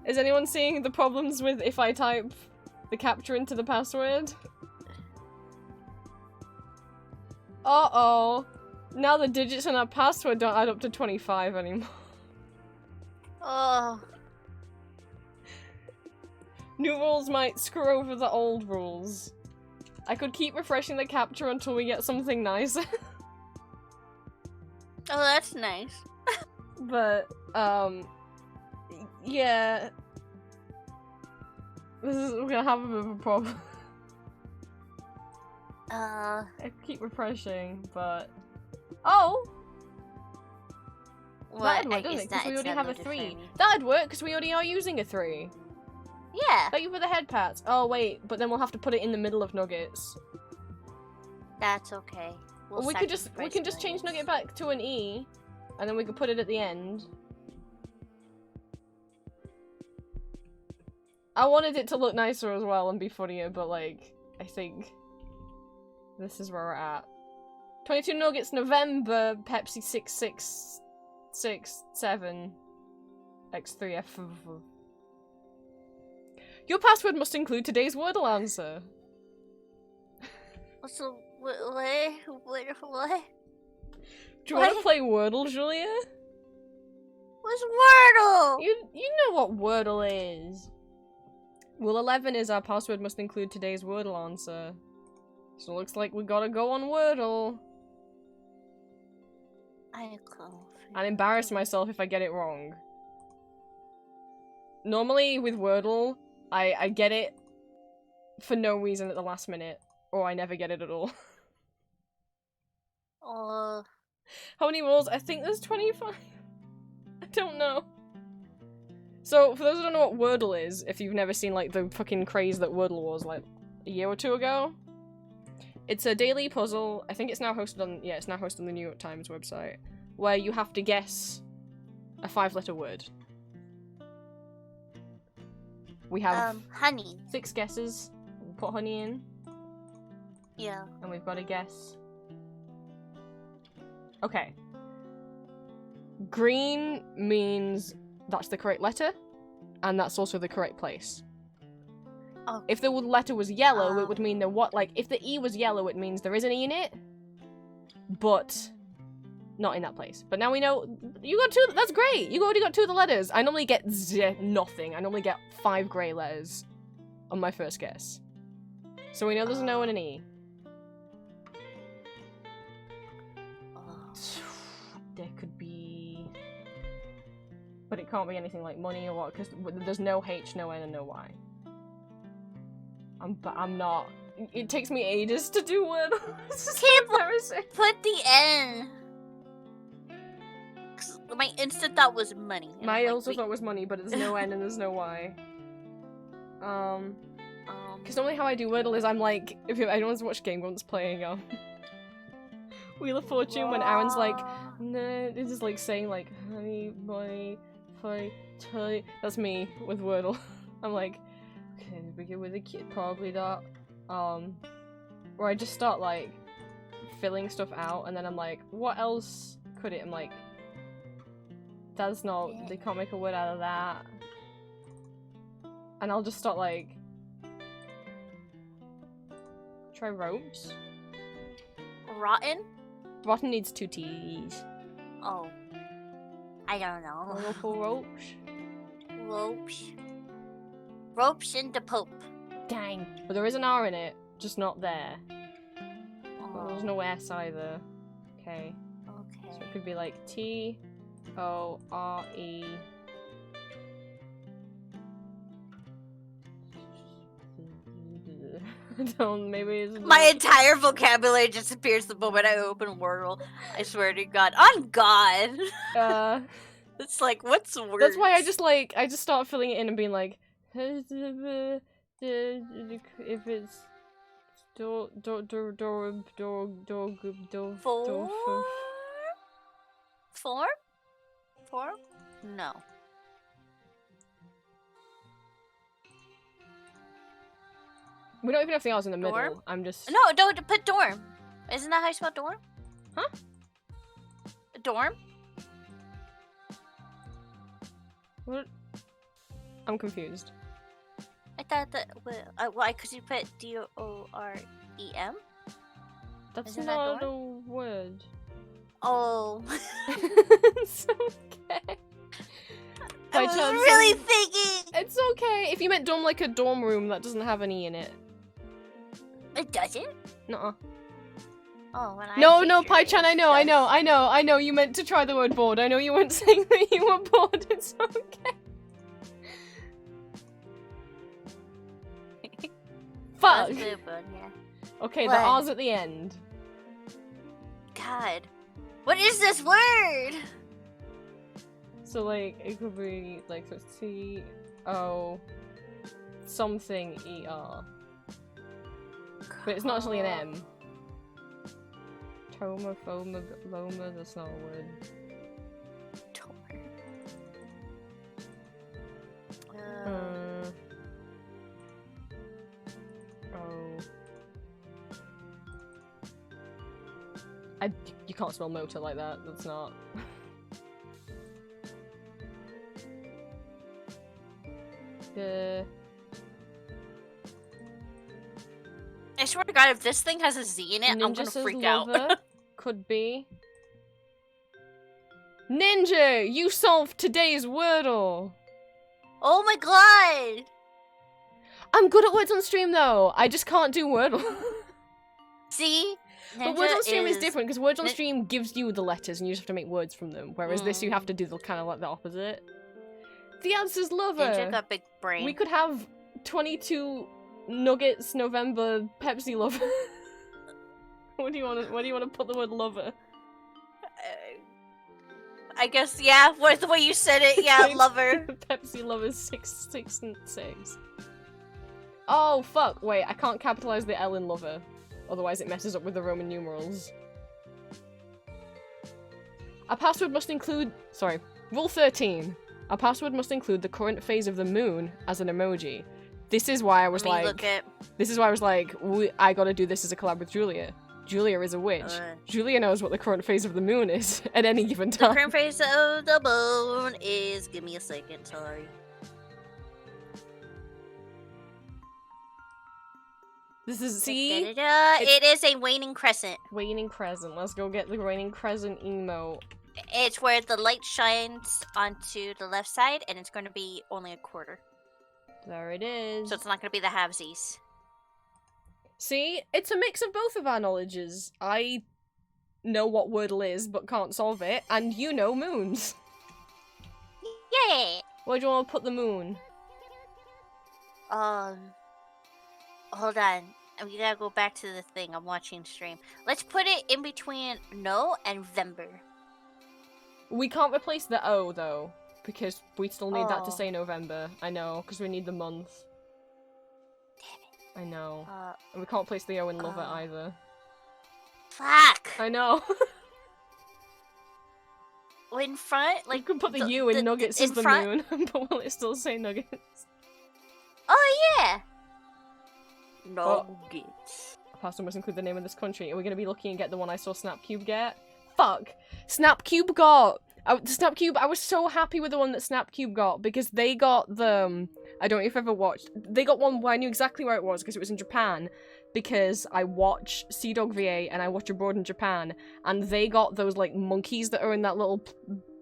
Is anyone seeing the problems with if I type the captcha into the password? Uh-oh. Now the digits in our password don't add up to 25 anymore. Oh. New rules might screw over the old rules. I could keep refreshing the captcha until we get something nicer. Oh, that's nice. But, yeah. We're gonna have a bit of a problem. I keep refreshing, but... Oh! What? That'd work, doesn't it? Because we already have a 3. for me. That'd work, because we already are using a 3. Yeah. Thank you for the head pats. Oh, wait, but then we'll have to put it in the middle of Nuggets. That's okay. We'll we can just sacrifice change millions. Nugget back to an E, and then we could put it at the end. I wanted it to look nicer as well and be funnier, but like, I think this is where we're at. 22 Nuggets, November, Pepsi 6667 X3F. Your password must include today's Wordle answer. So, what? Do you want to play Wordle, Julia? What's Wordle? You know what Wordle is. Rule 11 is our password must include today's Wordle answer. So it looks like we gotta go on Wordle. I'll embarrass myself if I get it wrong. Normally with Wordle, I get it for no reason at the last minute, or I never get it at all. How many rules? I think there's 25. I don't know. So, for those who don't know what Wordle is, if you've never seen, like, the fucking craze that Wordle was, like, a year or 2 ago, it's a daily puzzle. I think it's now hosted on, yeah, it's now hosted on the New York Times website, where you have to guess a 5-letter word. We have honey. 6 guesses. We'll put honey in. Yeah. And we've got to guess. Okay. Green means that's the correct letter, and that's also the correct place. Oh. If the letter was yellow, it would mean that if the E was yellow, it means there is an E in it, but not in that place. But now we know, you got 2, that's great! You already got 2 of the letters. I normally get nothing. I normally get 5 grey letters on my first guess. So we know there's an O and an E. There could be... But it can't be anything like money or what, because there's no H, no N, and no Y. I'm not... It takes me ages to do Word. Can't put the N. My instant thought was money. My also thought was money, but there's no N and there's no Y. Because normally how I do Wordle is I'm like, if anyone's watched Game Grumps playing Wheel of Fortune, when Aaron's like, no, it's just like saying like, honey, money, fight, toy. That's me with Wordle. I'm like, okay, begin with a kid, probably that. Where I just start like filling stuff out, and then I'm like, what else could it? I'm like, That's not. They can't make a word out of that. And I'll just start like. Try ropes. Rotten? Rotten needs 2 T's. Oh. I don't know. Local ropes. Ropes. Ropes in the Pope. Dang. But there is an R in it, just not there. Well, there's Oh, no S either. Okay. okay. So it could be like T-O-R-E. Don't, maybe it's My entire vocabulary disappears the moment I open Wordle. I swear to God. On God! It's like, what's words? That's why I just start filling it in and being like, if it's Form? Form? No. We don't even have the R's in the Dorm? middle. I'm just No, don't put dorm. Isn't that how you spell dorm? Huh? Dorm? What? I'm confused. I thought that. Why? Because you put D-O-R-E-M? That's Isn't that not a word. Oh. It's okay. I By was chance, really thinking. It's okay. If you meant dorm like a dorm room that doesn't have an E in it. It doesn't? Nuh-uh. Oh, when I No, picture Pai-chan, it I know. You meant to try the word bored. I know you weren't saying that you were bored. It's okay. Fuck. That's a good one, yeah. Okay, What? the R's at the end. God. What is this word? So, like, it could be, like, so it's T-O... something E-R. But it's not actually an M. Toma, Foma, Loma, that's not a word. Oh. You can't spell motor like that, that's not. I swear to God, if this thing has a Z in it, I'm Ninja gonna says freak lover. out. Could be. Ninja! You solved today's Wordle! Oh my God! I'm good at words on stream though! I just can't do Wordle. See? But words on stream is different because words on stream gives you the letters and you just have to make words from them. Whereas this you have to do the kind of like the opposite. The answer's lover! Ninja got big brain. We could have 22 Nuggets November Pepsi lover. What do you want to put the word lover? I guess, yeah, what the way you said it, yeah, lover. Pepsi lovers 666. Oh fuck, wait, I can't capitalize the L in lover. Otherwise it messes up with the Roman numerals. A password must include... Sorry. Rule 13. A password must include the current phase of the moon as an emoji. This is why I was This is why I was like, I gotta do this as a collab with Julia. Julia is a witch. Julia knows what the current phase of the moon is at any given time. The current phase of the moon is... Give me a second, sorry. This is... See? It is a waning crescent. Waning crescent. Let's go get the waning crescent emote. It's where the light shines onto the left side, and it's going to be only a quarter. There it is. So it's not going to be the halvesies. See? It's a mix of both of our knowledges. I know what Wordle is, but can't solve it, and you know moons. Yay! Where do you want to put the moon? Hold on. We gotta go back to the thing. I'm watching stream. Let's put it in between no and Vember. We can't replace the O, though, because we still need that to say November. I know, because we need the month. Damn it. I know. And we can't place the O in lover either. Fuck! I know. In front? Like, you can put the U in nuggets as the front? moon, but will it still say nuggets? Oh, yeah! Nuggets. A password must include the name of this country. Are we gonna be lucky and get the one I saw Snapcube get? Fuck! Snapcube got Snapcube, I was so happy with the one that Snapcube got, because they got the, I don't know if you've ever watched, they got one where I knew exactly where it was, because it was in Japan, because I watch Sea Dog VA, and I watch Abroad in Japan, and they got those, like, monkeys that are in that little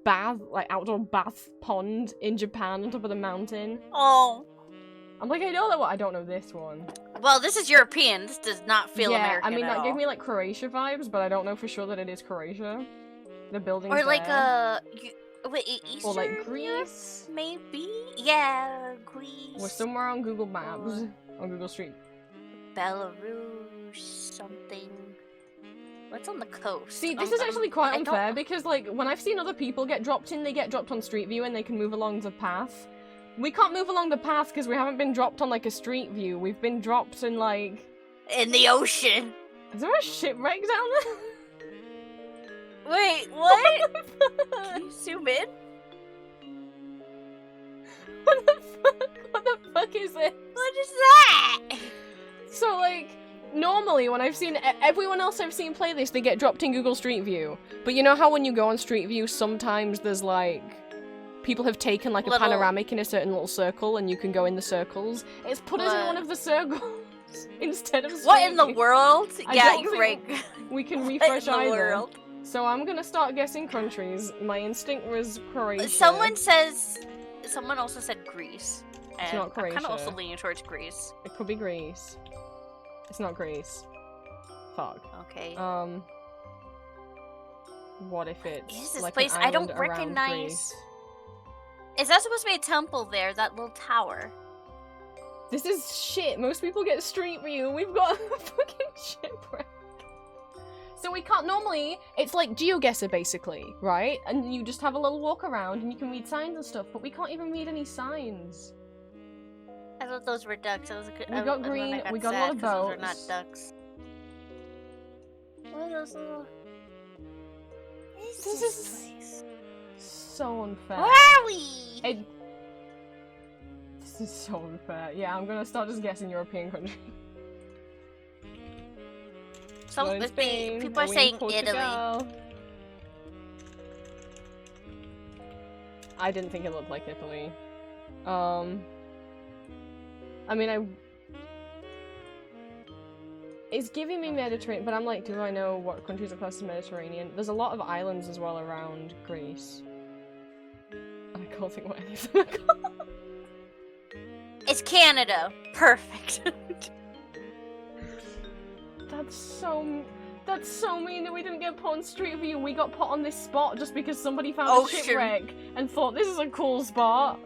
bath, like, outdoor bath pond in Japan on top of the mountain. Oh. I'm like, I know that one, I don't know this one. Well, this is European. This does not feel Yeah, American I mean, at that gave all. me, like, Croatia vibes, but I don't know for sure that it is Croatia. The buildings Or like there. wait, Eastern Or, like, Europe, Greece? maybe? Yeah, Greece. We're somewhere on Google Maps. On Google Street. Belarus, something. What's on the coast? See, this is actually quite I don't- unfair, because, like, when I've seen other people get dropped in, they get dropped on Street View and they can move along the path. We can't move along the path because we haven't been dropped on, like, a Street View. We've been dropped in, like... In the ocean. Is there a shipwreck down there? Wait, what? Can you zoom in? What the fuck? What the fuck is it? What is that? So, like, normally when I've seen everyone else I've seen play this, they get dropped in Google Street View. But you know how when you go on Street View, sometimes there's, like... People have taken, like, a panoramic in a certain little circle, and you can go in the circles. It's put us in one of the circles instead of Street What in the View. world? I Yeah, don't you're think right. We can What refresh in the either. world? So I'm gonna start guessing countries. My instinct was Croatia. Someone also said Greece. And not I'm kind Croatia. of also leaning towards Greece. It could be Greece. It's not Greece. Fuck. Okay. What if it's Is this like place? an I don't island around recognize. Greece? Is that supposed to be a temple there? That little tower? This is shit. Most people get Street View. We've got a fucking shipwreck. So we can't normally. It's like GeoGuessr basically, right? And you just have a little walk around and you can read signs and stuff. But we can't even read any signs. I thought those were ducks. I was We got green. We got a lot of boats. Those are not ducks. What are those little? This is so unfair. Where are we? This is so unfair. Yeah, I'm gonna start just guessing European country. Some We're in Spain, people are we're in saying Portugal. Italy. I didn't think it looked like Italy. I mean, it's giving me Mediterranean, but I'm like, do I know what countries are close to Mediterranean? There's a lot of islands as well around Greece. I can't think what any of them are called. It's Canada. Perfect. That's so mean that we didn't get put on Street View. We got put on this spot just because somebody found a Ocean. shipwreck and thought this is a cool spot.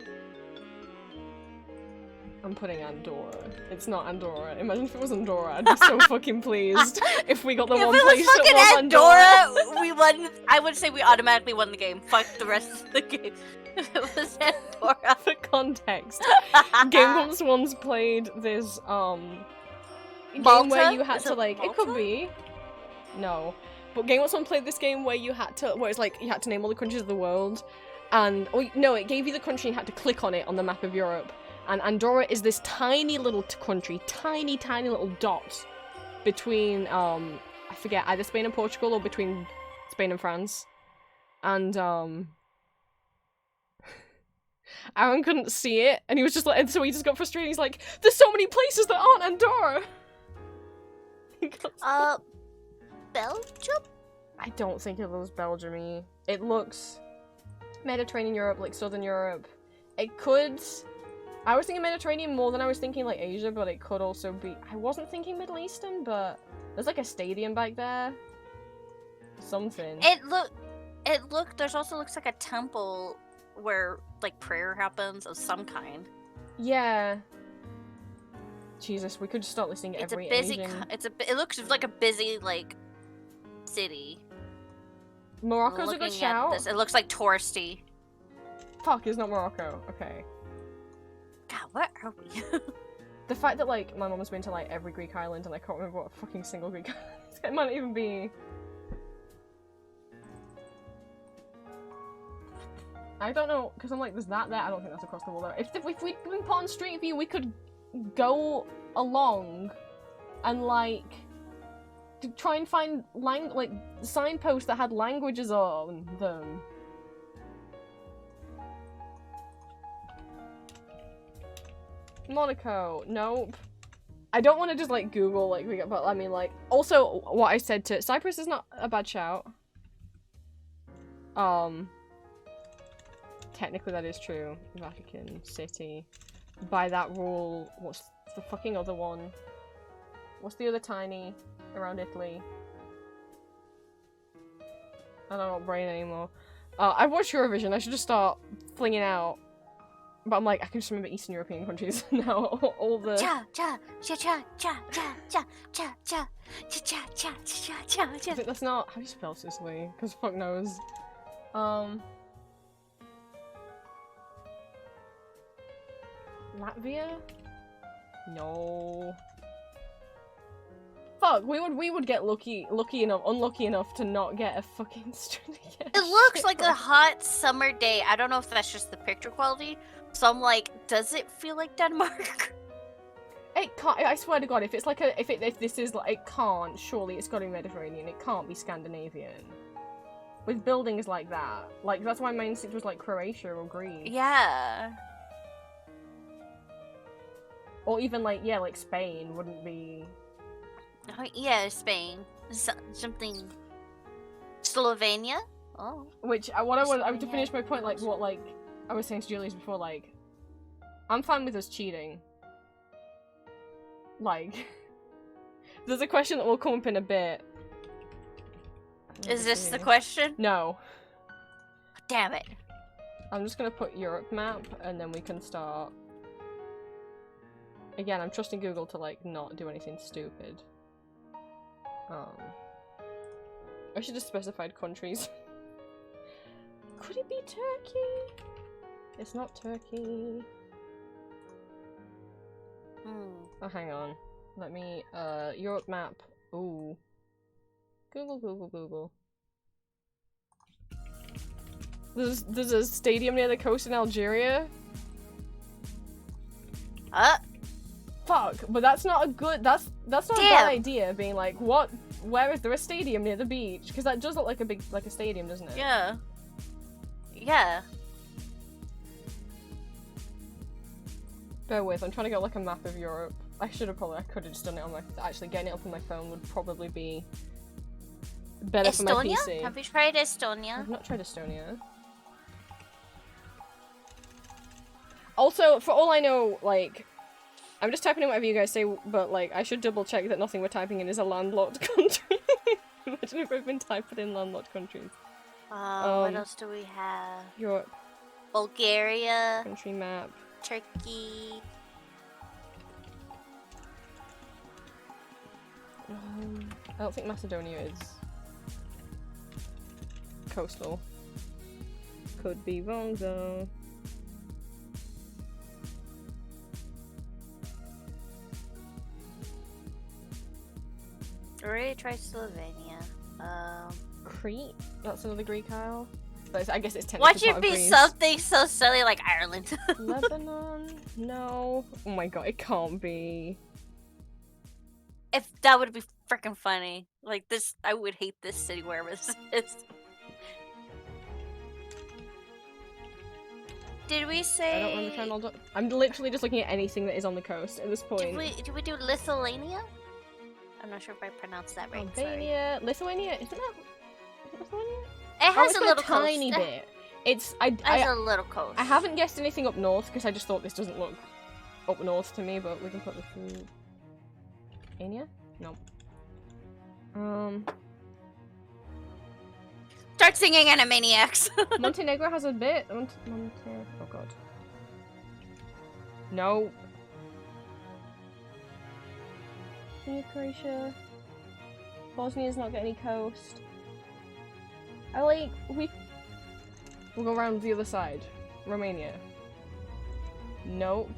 I'm putting Andorra. It's not Andorra. Imagine if it was Andorra. I'd be so fucking pleased if we got the If one it was place that fucking was Andorra, we won. I would say we automatically won the game. Fuck the rest of the game. If it was Andorra. For context, Game Grumps once played this game where you had Is to it like it could be no, but Game Grumps once played this game where you had to where it's like you had to name all the countries of the world, and no, it gave you the country and you had to click on it on the map of Europe. And Andorra is this tiny little country, tiny little dot between, I forget, either Spain and Portugal or between Spain and France. And, Aaron couldn't see it, and he was just like, and so he just got frustrated. He's like, there's so many places that aren't Andorra! Belgium? I don't think it looks Belgium-y. It looks Mediterranean Europe, like Southern Europe. It could... I was thinking Mediterranean more than I was thinking like Asia, but it could also be... I wasn't thinking Middle Eastern, but there's like a stadium back there. Something. There's also looks like a temple where like prayer happens of some kind. Yeah. Jesus, we could just start listing It's every a busy. Asian... It looks like a busy like city. Morocco's a Looking good at shout. this, it looks like touristy. Fuck, it's not Morocco. Okay. God, where are we? The fact that like my mum's been to like every Greek island and I can't remember what a fucking single Greek island it might not even be. I don't know, because I'm like, there's that there. I don't think that's across the wall though. If we'd been put on Street View, we could go along and like to try and find like signposts that had languages on them. Monaco. Nope. I don't want to just like Google like but I mean like also what I said to Cyprus is not a bad shout. Technically that is true. Vatican City. By that rule, what's the fucking other one? What's the other tiny around Italy? I don't know brain anymore. I've watched Eurovision, I should just start flinging out. But I'm like, I can just remember Eastern European countries now. All the Cha cha cha cha cha cha cha cha cha cha cha cha cha cha. That's not how do you spell Sicily? Because fuck knows. Latvia? No. Fuck, we would get unlucky enough to not get a fucking It looks like a hot summer day. I don't know if that's just the picture quality. So I'm like, does it feel like Denmark? It can't. I swear to God, if it's like if this is like, it can't. Surely it's got to be Mediterranean. It can't be Scandinavian. With buildings like that, like that's why my instinct was like Croatia or Greece. Yeah. Or even like like Spain wouldn't be. Oh, yeah, Spain. Something. Slovenia. Oh. Which I would to finish my point, like what like I was saying to Julius before, like I'm fine with us cheating. Like there's a question that will come up in a bit. Is this the question? No. Damn it. I'm just gonna put Europe map and then we can start. Again, I'm trusting Google to like not do anything stupid. I should have specified countries. Could it be Turkey? It's not Turkey. Oh, hang on. Let me, Europe map. Ooh. Google. There's a stadium near the coast in Algeria? Fuck, but that's not a good, that's not a bad idea, being like, what, where is there a stadium near the beach? Because that does look like a stadium, doesn't it? Yeah. Yeah. Bear with, I'm trying to get like a map of Europe. I could have just done it on my, actually getting it up on my phone would probably be better for my PC. Have you tried Estonia? I've not tried Estonia. Also, for all I know, like, I'm just typing in whatever you guys say, but like, I should double check that nothing we're typing in is a landlocked country. Imagine if we've been typing in landlocked countries. What else do we have? Europe. Bulgaria. Country map. Turkey. I don't think Macedonia is coastal. Could be wrong though. Already tried Slovenia. Crete? That's another Greek isle. But I guess it's technically Watch part it of be Greece. something so silly like Ireland. Lebanon? No. Oh my god, it can't be. If that would be freaking funny. Like this, I would hate this city wherever this is. Did we say? I don't remember trying all the. I'm literally just looking at anything that is on the coast at this point. Did we do Lithuania? I'm not sure if I pronounced that right. Albania, Lithuania, isn't that? Is it Lithuania? It has it's a little tiny coast. bit. It's It has a little coast. I haven't guessed anything up north because I just thought this doesn't look up north to me, but we can put Lithuania? No. Start singing Animaniacs. Montenegro has a bit. Oh god. No. Croatia. Bosnia's not got any coast. We'll go around the other side. Romania. Nope.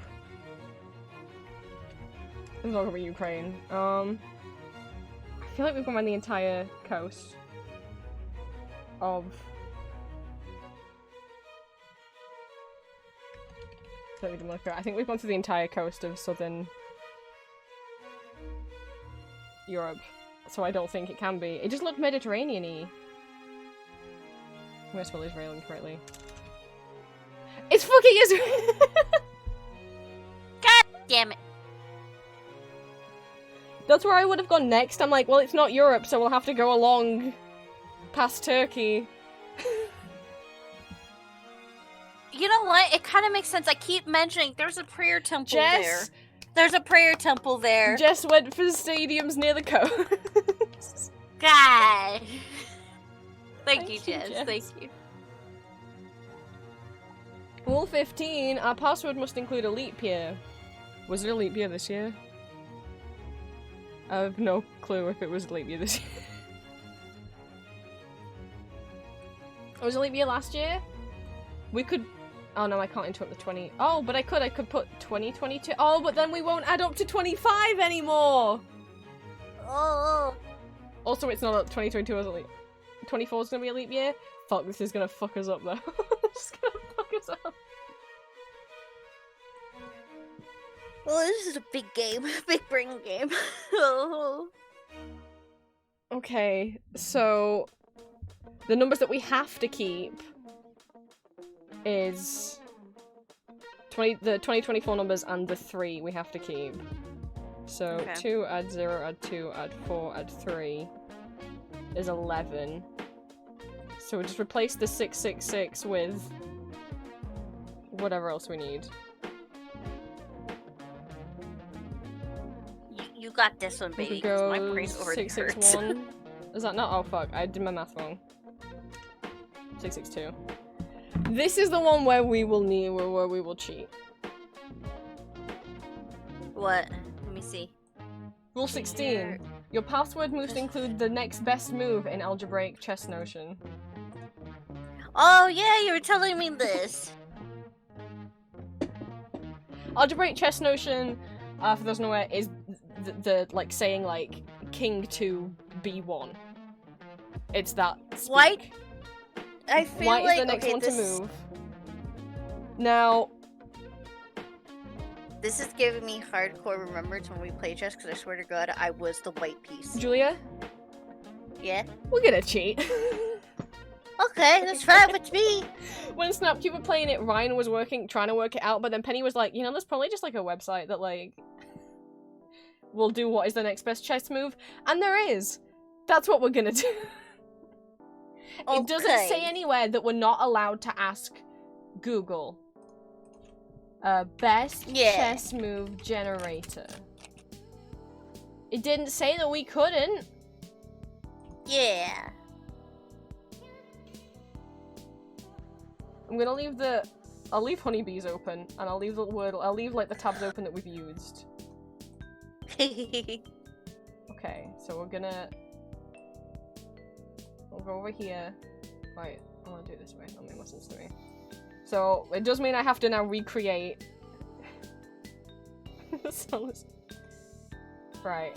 It's not gonna be Ukraine. I feel like we've gone around the entire coast of. I think we've gone through the entire coast of southern Europe, so I don't think it can be. It just looked Mediterranean-y. I'm gonna spell Israel incorrectly. It's fucking Israel! Damn it. That's where I would have gone next. I'm like, well, it's not Europe, so we'll have to go along past Turkey. You know what? It kind of makes sense. I keep mentioning there's a prayer temple there. Jess! There's a prayer temple there. Jess went for stadiums near the coast. God. Thank you, Jess. Jess. Thank you. Rule 15, our password must include a leap year. Was it a leap year this year? I have no clue if it was a leap year this year. Was it a leap year last year? We could... Oh no, I can't interrupt the 20... Oh, but I could put 2022. Oh, but then we won't add up to 25 anymore! Oh. Also, it's not 2022 as a leap. 24 is gonna be a leap year? Fuck, this is gonna fuck us up though. It's gonna fuck us up. Well, this is a big game. Big brain game. Okay, so... The numbers that we have to keep is... the 2024 numbers and the 3 we have to keep. So, Okay. 2, add 0, add 2, add 4, add 3 is 11. So we just replace the 666 with whatever else we need. You got this one, We baby. could 'Cause my go brain already hurts. 661. Is that not? Oh fuck, I did my math wrong. 662. This is the one where we will need, where we will cheat. What? Let me see. Rule 16. Your password must include the next best move in algebraic chess notion. Oh yeah, you were telling me this. Algebraic chess notion, for those who know it, is the like saying like king to b1. It's that speak. White. I feel White like is the next okay, one this, to move. Now, this is giving me hardcore remembrance when we play chess, because I swear to God, I was the white piece. Julia, Yeah. we're gonna cheat. Okay, that's fine with me. When Snapcube were playing it, Ryan was trying to work it out, but then Penny was like, you know, there's probably just like a website that like will do what is the next best chess move, and there is. That's what we're gonna do. It doesn't say Okay. anywhere that we're not allowed to ask Google. Best Yeah. chess move generator. It didn't say that we couldn't. Yeah. I'm gonna leave I'll leave honeybees open, and I'll leave like the tabs open that we've used. Okay, so we'll go over here. Right, I wanna do it this way, that'll make more sense to me. So, it does mean I have to now recreate. Right.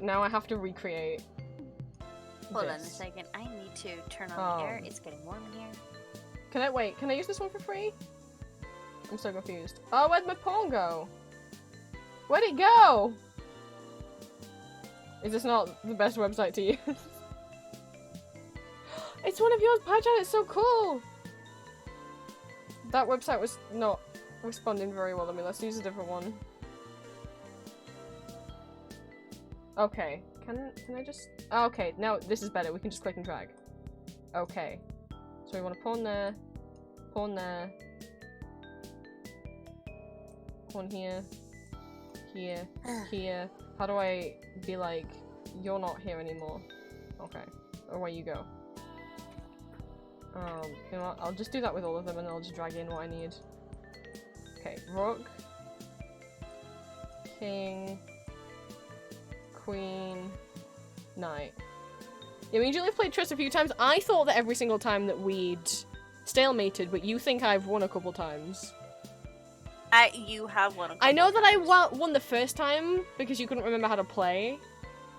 Now I have to recreate. Hold on a this. second. I need to turn on the air. Um, It's getting warm in here. Can I use this one for free? I'm so confused. Oh, where'd my pawn go? Where'd it go? Is this not the best website to use? It's one of yours, Paichan, it's so cool! That website was not responding very well to me. Let's use a different one. Okay. Can I just... Oh, okay, now this is better. We can just click and drag. Okay. So we want to pawn there, pawn here, here, here. How do I be like, you're not here anymore? Okay. Away you go. You know what? I'll just do that with all of them and I'll just drag in what I need. Okay, rook, king, queen, knight. Yeah, me and Julie have played chess a few times. I thought that every single time that we'd stalemated, but you think I've won a couple times. You have one. I know that I won the first time because you couldn't remember how to play,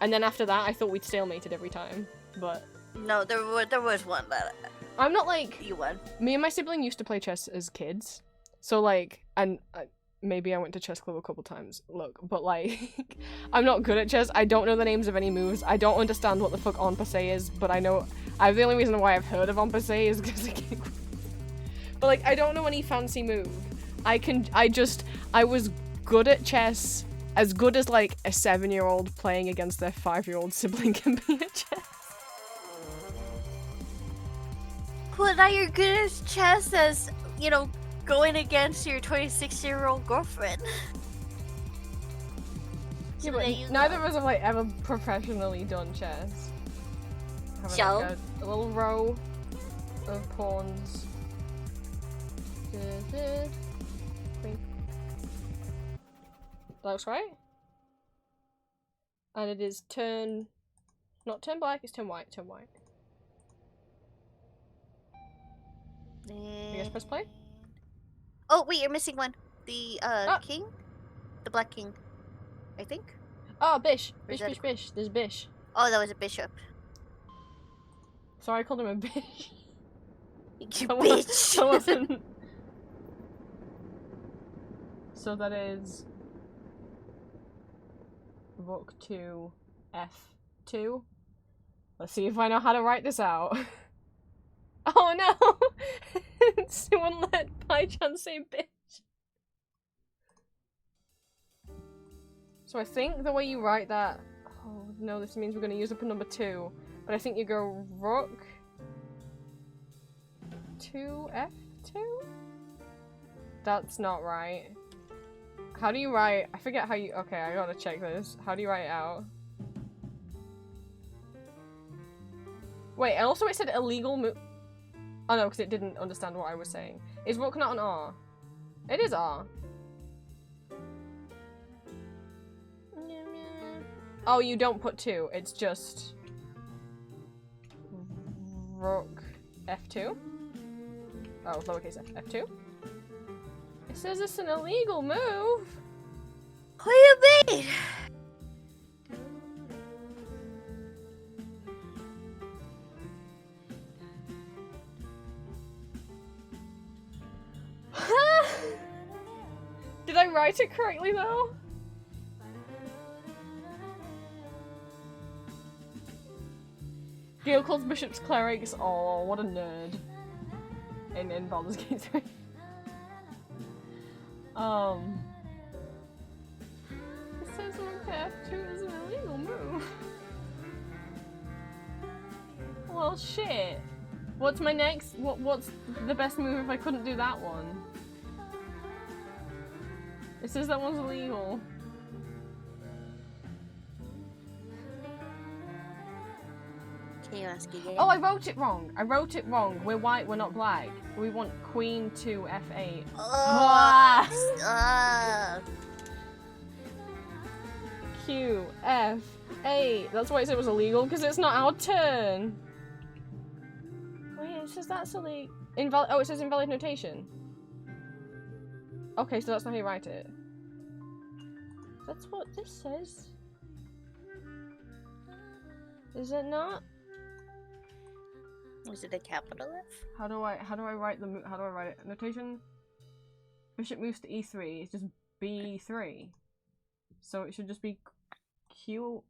and then after that I thought we'd stalemated every time, but... No, there was one, but I'm not like... you won. Me and my sibling used to play chess as kids, so like, and maybe I went to chess club a couple times, look, but like, I'm not good at chess, I don't know the names of any moves, I don't understand what the fuck en passé is, but I know, the only reason why I've heard of en passé is because But like, I don't know any fancy move. I was good at chess, as good as like a 7-year-old playing against their 5-year-old sibling can be at chess. Well, now you're good at chess as, you know, going against your 26-year-old girlfriend. Yeah, So there but you neither go. of us have like ever professionally done chess. Having So? like a little row of pawns. Queen. That looks right. And it is turn, not turn black, it's turn white, turn white. You guys press play? Oh, wait, you're missing one. The, Ah. king? The black king, I think? Oh, bish. Or is Bish, that bish, bish. There's bish. Oh, that was a bishop. Sorry, I called him a bish. You That bitch! wasn't. So that is rook to f2. Let's see if I know how to write this out. Oh no! It wouldn't let by chance say bitch. So I think the way you write that. Oh no, this means we're going to use up a number 2. But I think you go rook to f2? That's not right. How do you write? I forget how you. Okay, I gotta check this. How do you write it out? Wait, also it said illegal move. Oh no, because it didn't understand what I was saying. Is rook not an R? It is R. Oh, you don't put 2. It's just rook f2. Oh, lowercase f. F2. It says it's an illegal move. What do you mean? Did I write it correctly though? Gale calls bishops clerics. Oh, what a nerd. In Baldur's Gate 3. It says rook to f2 is an illegal move. Well, shit. What's my next? What's the best move if I couldn't do that one? It says that one's illegal. Can you ask again? Oh, I wrote it wrong. I wrote it wrong. We're white, we're not black. We want queen to f8. Ah! Q, F, 8. That's why it said it was illegal, because it's not our turn. Wait, it says that's illegal. Invalid. Oh, it says invalid notation. Okay, so that's not how you write it. That's what this says. Is it not? Was it a capital F? How do I write the how do I write it? Notation. Bishop moves to e3. It's just b3. So it should just be Q.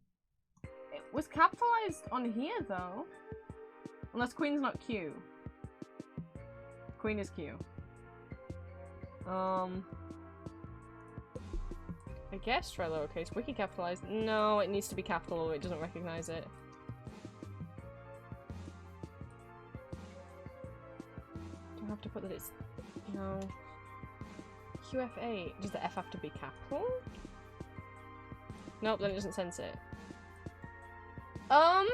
It was capitalized on here though. Unless queen's not Q. Queen is Q. I guess try lowercase. Wiki capitalized. No, it needs to be capital. It doesn't recognize it. Do I have to put that it's no. QF8. Does the F have to be capital? Nope, then it doesn't sense it. I'm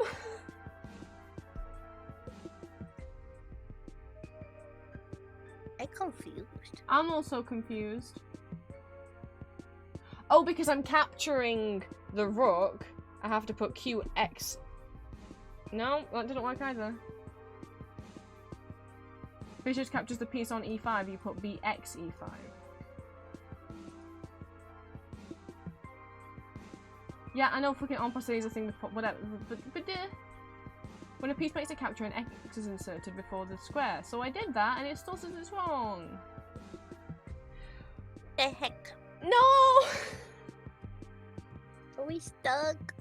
confused. I'm also confused. Oh, because I'm capturing the rook, I have to put QX. No, that didn't work either. Bishop captures the piece on E5, you put BX E5. Yeah, I know fucking en passé is a thing to put whatever, but when a piece makes a capture, an X is inserted before the square. So I did that, and it still says it's wrong. The heck? No! Are we stuck?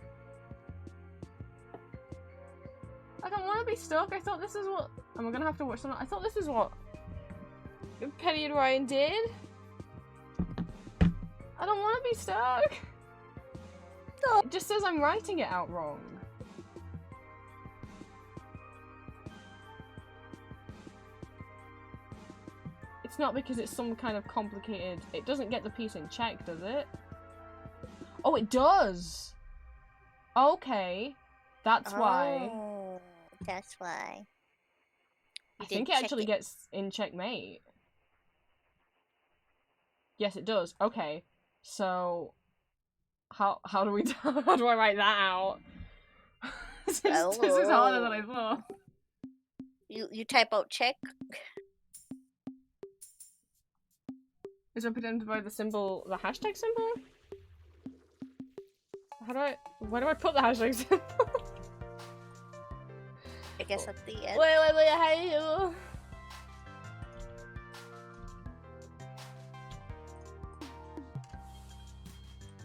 I don't want to be stuck. I thought this is what... Am I gonna have to watch something? I thought this is what... Penny and Ryan did. I don't want to be stuck. It just says I'm writing it out wrong. It's not because it's some kind of complicated... It doesn't get the piece in check, does it? Oh, it does! Okay. That's why. Oh, that's why. I think it actually gets in checkmate. Yes, it does. Okay. So... How do we... How do I write that out? This is harder than I thought. You type out check. Is represented by the symbol, the hashtag symbol? Where do I put the hashtag symbol? I guess at the end. Wait, how do you...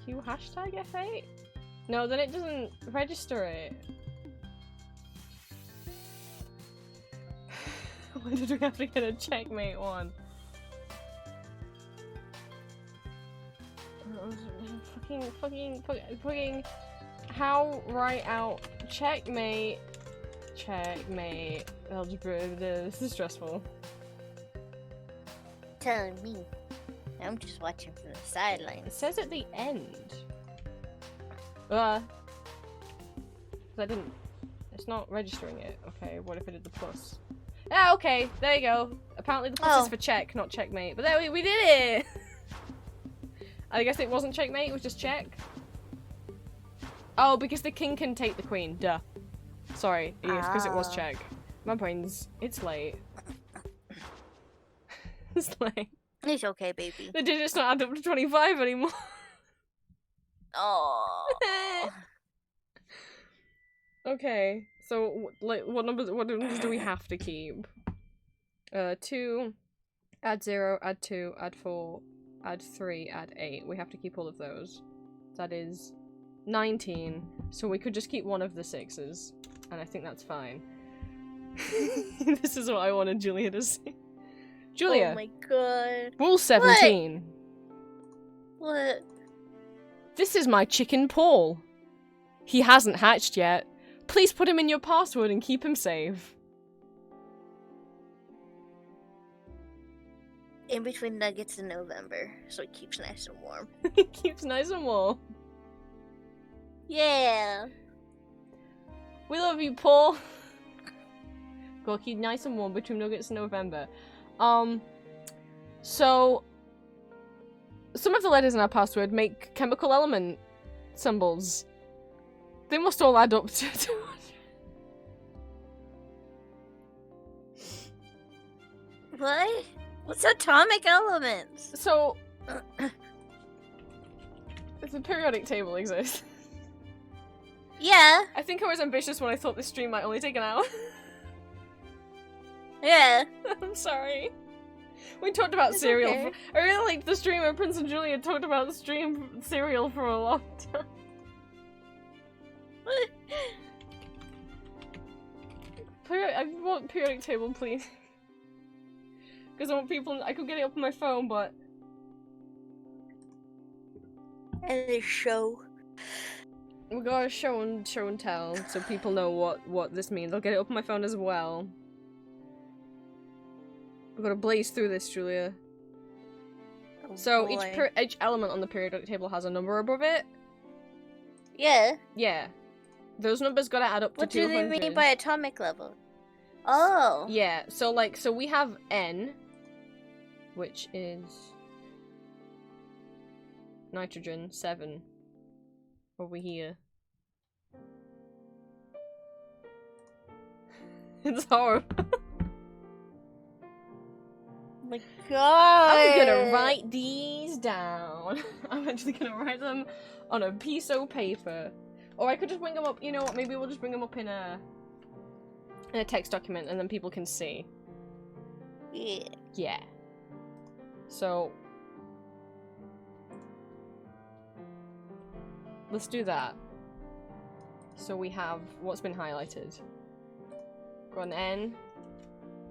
Q hashtag F8? No, then it doesn't register it. Why did we have to get a checkmate one? Fucking how write out checkmate algebra. This is stressful. Telling me. I'm just watching from the It sidelines. says at the end. I didn't. It's not registering it. Okay, what if I did the plus? Ah, okay, there you go. Apparently the plus is for check, not checkmate. But there we did it! I guess it wasn't checkmate, it was just check. Oh, because the king can take the queen. Duh. Sorry, yes, because it was check. My brain's... It's late. It's late. It's okay, baby. The digits not add up to 25 anymore. Oh. Okay, so what numbers do we have to keep? 2, add 0, add 2, add 4, add 3, add 8. We have to keep all of those. That is 19. So we could just keep one of the 6s, and I think that's fine. This is what I wanted Julia to see. Julia. Oh my god. Rule 17. What? This is my chicken Paul. He hasn't hatched yet. Please put him in your password and keep him safe. In between nuggets in November, so it keeps nice and warm. He keeps nice and warm. Yeah. We love you, Paul. Gotta keep nice and warm between nuggets in November. So some of the letters in our password make chemical element symbols. They must all add up to 200. What? What's atomic elements? So the periodic table exists. Yeah. I think I was ambitious when I thought this stream might only take an hour. Yeah. I'm sorry. We talked about It's cereal. okay. I really liked the stream where Prince and Julia talked about cereal for a long time. I want periodic table, please. Because I want people. I could get it up on my phone, but And the show. we gotta show and tell so people know what this means. I'll get it up on my phone as well. We've got to blaze through this, Julia. Oh, So boy. each element on the periodic table has a number above it. Yeah. Yeah. Those numbers gotta add up to What do 200. they mean by atomic level? Oh. Yeah, so like, so we have N, which is nitrogen 7 over here. It's horrible. Oh my god. I'm gonna write these down. I'm actually gonna write them on a piece of paper. Or I could just bring them up, you know what, maybe we'll just bring them up in a text document and then people can see. Yeah. Yeah. So let's do that. So we have what's been highlighted. We've got an N,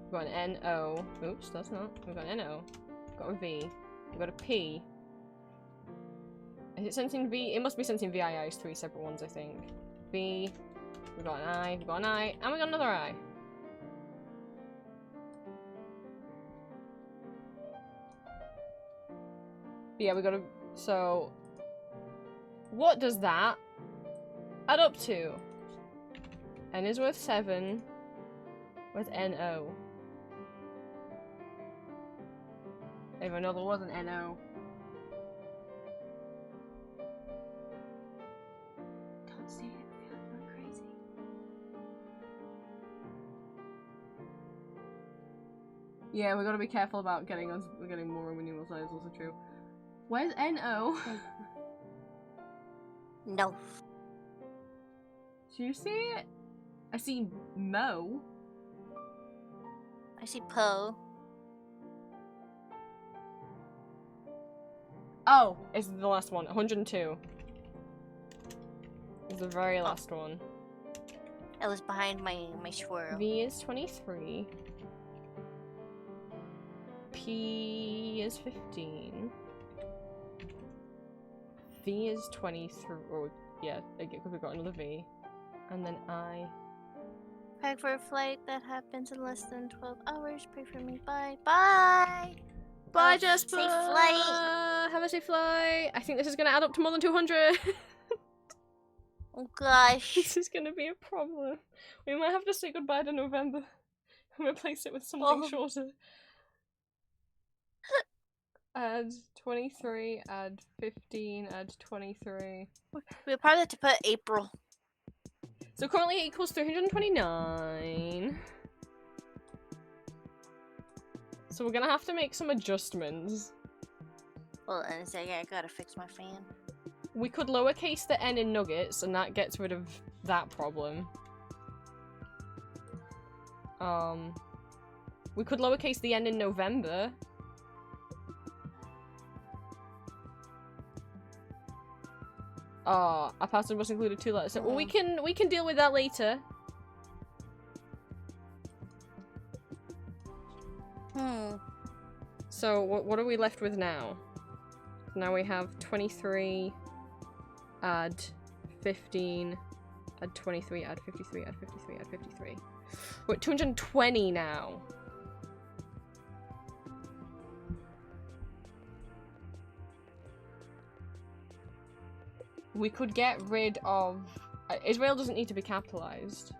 we've got an N-O. Oops, that's not. We've got an N-O. We've got a V. We've got a P. Is it sensing V? It must be sensing VII. It's 3 separate ones, I think. V. We've got an I. We've got an I. And we got another I. Yeah, we got a... So... What does that add up to? N is worth 7. With N-O. Even though there was an N-O. Don't say it, I'm crazy. Yeah, we gotta be careful about getting more Roman numerals, that is also true. Where's N-O? No. Do you see it? I see Mo. I see Poe. Oh, it's the last one. 102. It's the very last one. I was behind my swirl. V is 23. P is 15. V is 23. Oh, yeah, because we've got another V. And then I. Pack for a flight that happens in less than 12 hours. Pray for me. Bye. Bye! Bye, Jasper! Safe flight! Have a safe flight! I think this is gonna add up to more than 200! Oh gosh. This is gonna be a problem. We might have to say goodbye to November and replace it with something shorter. Add 23, add 15, add 23. We'll probably have to put April. So currently it equals 329. So we're gonna have to make some adjustments. Well, and it's like, I gotta fix my fan. We could lowercase the N in nuggets, and that gets rid of that problem. We could lowercase the N in November. Oh, our password must include 2 letters. So, well, we can deal with that later. So what are we left with now? Now we have 23, add 15, add 23, add 53, add 53, add 53. We're at 220 now. We could get rid of... Israel doesn't need to be capitalized.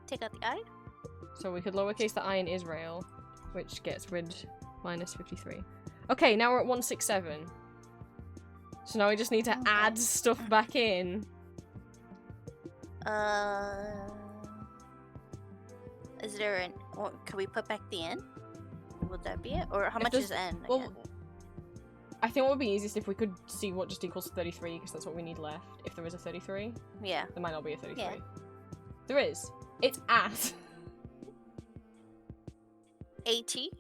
Take out the I? So we could lowercase the I in Israel, which gets rid minus 53. Okay, now we're at 167. So now we just need to add stuff back in. Is there an... Can we put back the N? Would that be it? Or how much is N again? Well, I think what would be easiest if we could see what just equals 33, because that's what we need left. If there is a 33. Yeah. There might not be a 33. Yeah. There is. It's at. A-T?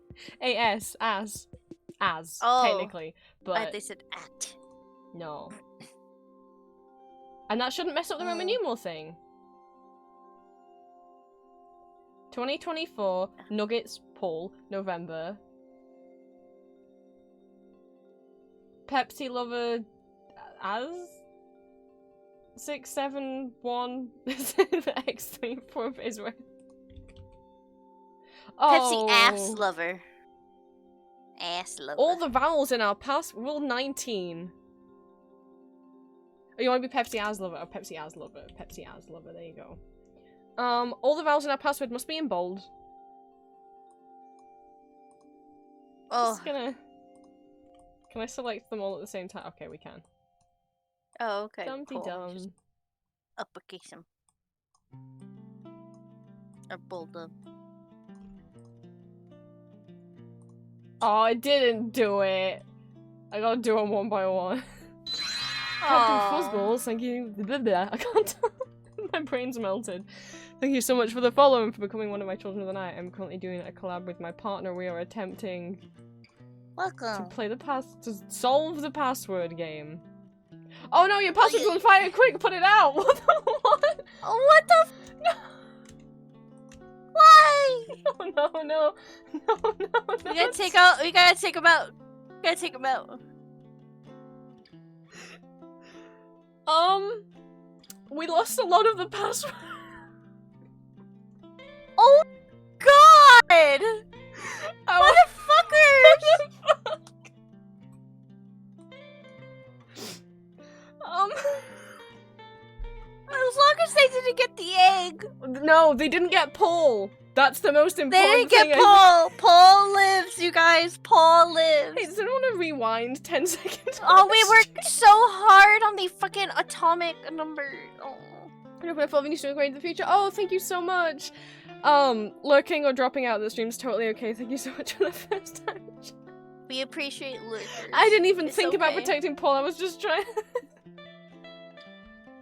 A-S. As. As. Oh. Technically. But... they said at. No. And that shouldn't mess up the Roman numeral thing. 2024, Nuggets, Paul, November. Pepsi lover, as? 671 X34 of Israel. Oh. Pepsi ass lover. Ass lover. All the vowels in our past, rule 19. Oh, you want to be Pepsi as lover? Oh, Pepsi as lover. Pepsi as lover, there you go. All the vowels in our password must be in bold. Oh. Just gonna... Can I select them all at the same time? Okay, we can. Oh, okay. Dumpty Cool. dum. Just uppercase them. Or bold them. Oh, I didn't do it. I gotta do them one by one. Captain Fuzzballs, thank you. Blah, blah. I can't. My brain's melted. Thank you so much for the follow and for becoming one of my children of the night. I'm currently doing a collab with my partner. We are attempting to Welcome. play to solve the password game. Oh no, your password's on fire! Quick, put it out! What the what? What the? Why? No. We gotta take out. We gotta take him out. We lost a lot of the password. Oh God! Motherfuckers! As long as they didn't get the egg. No, they didn't get Paul. That's the most They important didn't thing. get Paul. Paul lives, you guys. Paul lives. Hey, does anyone want to rewind 10 seconds? Oh, we worked so hard on the fucking atomic number. Oh. Following you still going into the future. Oh, thank you so much. Lurking or dropping out of the stream's totally okay. Thank you so much for the first time. We appreciate lurkers. I didn't even It's think about okay. protecting Paul. I was just trying.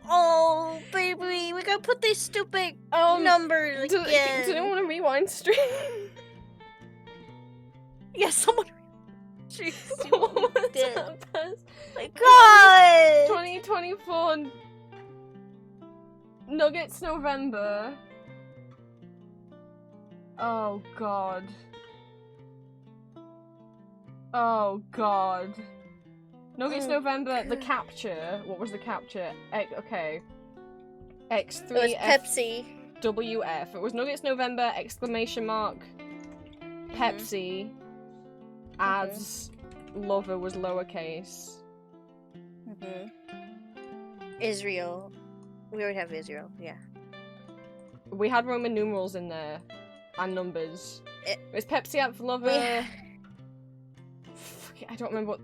Oh, baby, we gotta put these stupid Um, numbers Do again. anyone want to rewind stream? Yeah, someone. What was did. that pass? My God. 2024 Nuggets November. Oh God. Oh God. Nuggets Oh, November, the God. capture. What was the capture? Okay. X3 It was Pepsi. FWF. It was Nuggets November, exclamation mark, Pepsi, ads, lover was lowercase. Israel. We already have Israel, yeah. We had Roman numerals in there. And numbers. It- It's Pepsi app for lover. Fuck it, I don't remember what.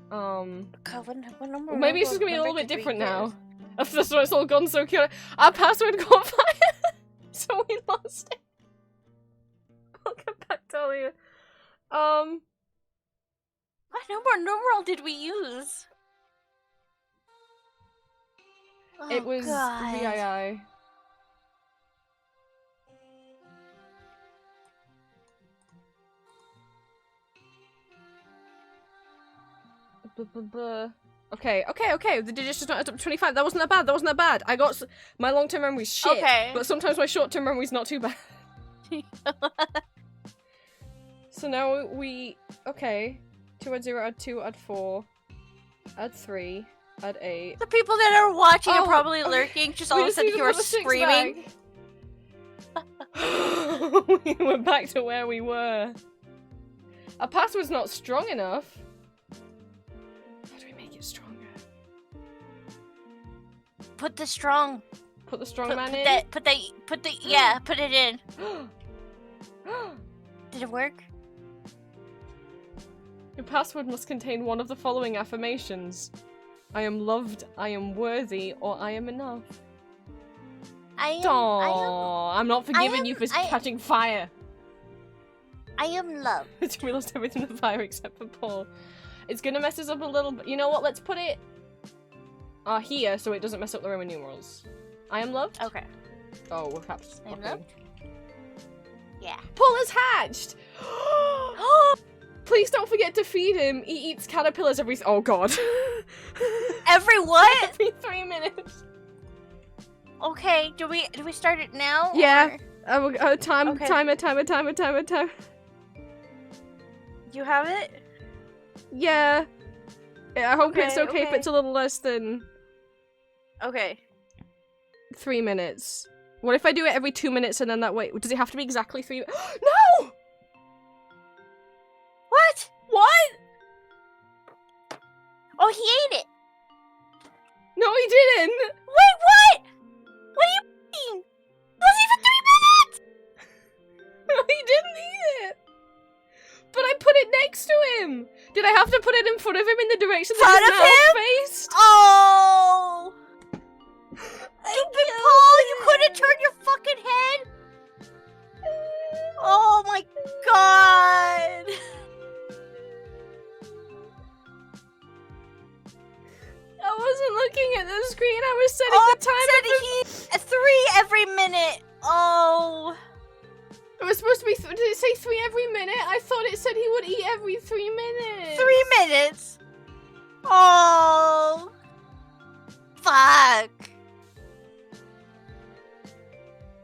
God, what number? Well, maybe it's just gonna be a number little bit did we different get? now. That's why it's all gone so cute. Our password got fired, so we lost it. Welcome back, Talia. What numeral did we use? It Oh, was God. VII. Okay. The digits just not add up to 25. That wasn't that bad. I got my long-term memory's shit. Okay. But sometimes my short-term memory's not too bad. So now okay. 2 add 0, add 2, add 4, add 3, add 8. The people that are watching Oh, are probably lurking, just all We of a just sudden need you are another 6 screaming. back. We were back to where we were. Our password's not strong enough. How do we make it stronger? Put the strong. Put the strong Put man in. yeah, put it in. Did it work? Your password must contain one of the following affirmations. I am loved, I am worthy, or I am enough. I'm not forgiving you for catching fire. I am love. We lost everything in the fire except for Paul. It's gonna mess us up a little bit. You know what? Let's put it here so it doesn't mess up the Roman numerals. I am loved? Okay. Oh, we're perhaps. I am loved? Yeah. Paul has hatched! Please don't forget to feed him. He eats caterpillars every. Oh god. Every what? Every 3 minutes. Okay. Do we start it now? Yeah. or- Okay. Timer. You have it? Yeah. I hope it's okay if okay. it's a little less than Okay. 3 minutes. What if I do it every 2 minutes and then that way? Does it have to be exactly 3 No! What? What? Oh, he ate it. No, he didn't! Wait, what? What do you mean? It wasn't even 3 minutes. No, he didn't eat it! But I put it next to him! Did I have to put it in front of him in the direction that Front he's of now him? faced? Oh. Stupid Paul, you couldn't turn your fucking head. Oh my god. I wasn't looking at the screen, I was setting Oh, the timer. said he 3 every minute. Oh. It was supposed to be. Did it say 3 every minute? I thought it said he would eat every 3 minutes. 3 minutes. Oh. fuck?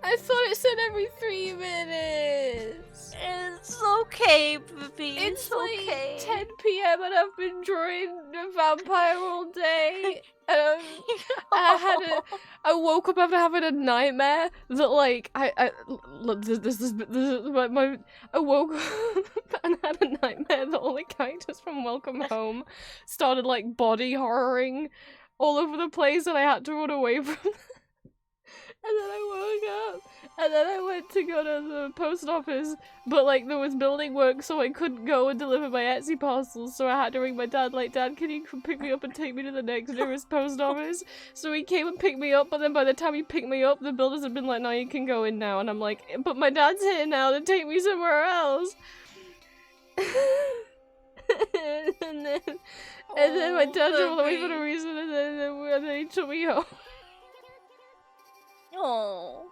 I thought it said every 3 minutes. It's okay, baby. It's okay. like 10 p.m. and I've been drawing a vampire all day. I woke up after having a nightmare that like I woke up and had a nightmare that all the characters from Welcome Home started like body horroring all over the place and I had to run away from them. And then I woke up, and then I went to go to the post office, but like there was building work, so I couldn't go and deliver my Etsy parcels, so I had to ring my dad, like, Dad, can you come pick me up and take me to the next nearest post office? So he came and picked me up, but then by the time he picked me up, the builders had been like, no, you can go in now, and I'm like, but my dad's here now to take me somewhere else. and then my dad drove all the way for no reason, and then he took me home. Oh.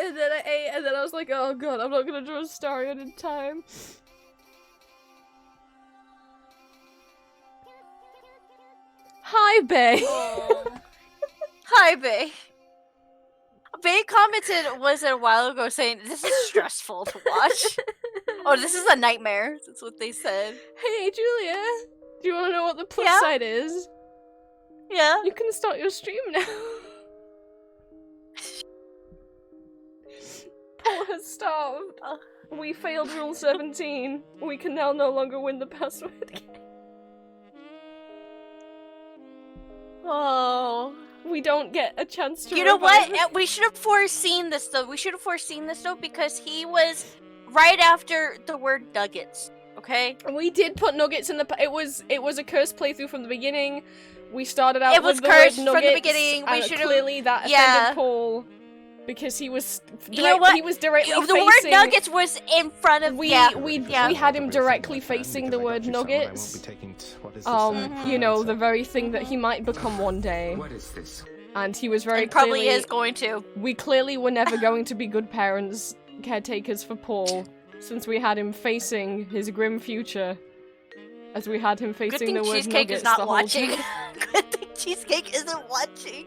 And then I ate, and then I was like, oh god, I'm not gonna draw a Starion in time. Hi, Bae! Oh. Hi, Bae. Bae commented, was it a while ago, saying, this is stressful to watch. Oh, this is a nightmare. That's what they said. Hey, Julia! Do you wanna know what the plus Yeah? side is? Yeah? You can start your stream now. Paul has starved. We failed rule 17. We can now no longer win the password game. Oh. We don't get a chance to You know revive what? We should have foreseen this, though. Because he was right after the word nuggets. Okay? We did put nuggets in the. It was a cursed playthrough from the beginning. We started out It was with the cursed word from the nuggets, beginning. We and should've- clearly that offended yeah. Paul because he was. You know what? He was directly The facing. word nuggets was in front of We yeah. had him directly facing the word nuggets. You know, the very thing that he might become one day. What is this? And he was very And probably clearly, is going to. we clearly were never going to be good parents, caretakers for Paul, since we had him facing his grim future. As we had him Good facing thing the word Cheesecake nuggets is not the whole watching. time. Good thing Cheesecake isn't watching.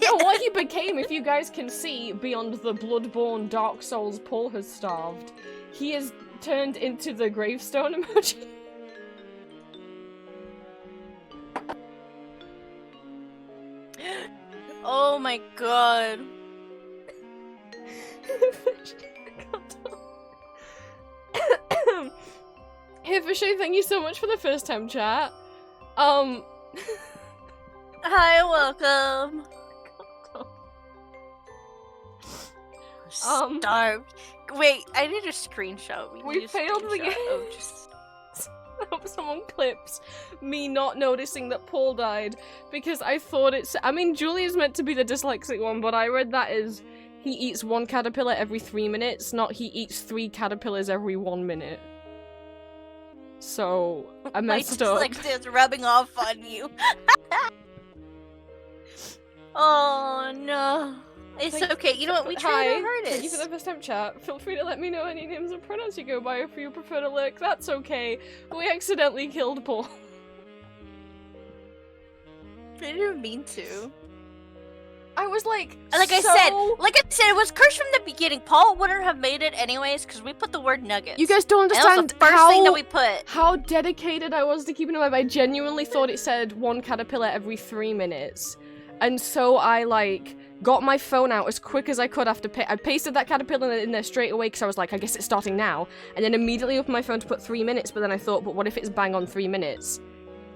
No, what he became, if you guys can see, beyond the Bloodborne Dark Souls Paul has starved, he is turned into the gravestone emoji. Oh my god. Hey, Fishay, thank you so much for the first time chat. Hi, welcome. Um, Starved. Wait, I need a screenshot. We need a failed the screenshot game. of just- I hope someone clips me not noticing that Paul died because I thought it's. I mean, Julia's meant to be the dyslexic one, but I read that as he eats 1 caterpillar every 3 minutes, not he eats 3 caterpillars every 1 minute. So I messed up. My dyslexia is rubbing off on you. Oh no. It's Thank- okay. You know what? We tried Hi, our hardest. thank you for the first time chat. Feel free to let me know any names or pronouns you go by if you prefer to lurk. That's okay. We accidentally killed Paul. I didn't mean to. I was like, Like I said, it was cursed from the beginning. Paul wouldn't have made it anyways because we put the word nuggets. you guys don't And that was understand the first how thing that we put. how dedicated I was to keeping it alive. I genuinely thought it said 1 caterpillar every 3 minutes. And so I, like, got my phone out as quick as I could after I pasted that caterpillar in there straight away because I was like, I guess it's starting now. And then immediately opened my phone to put 3 minutes, but then I thought, but what if it's bang on 3 minutes?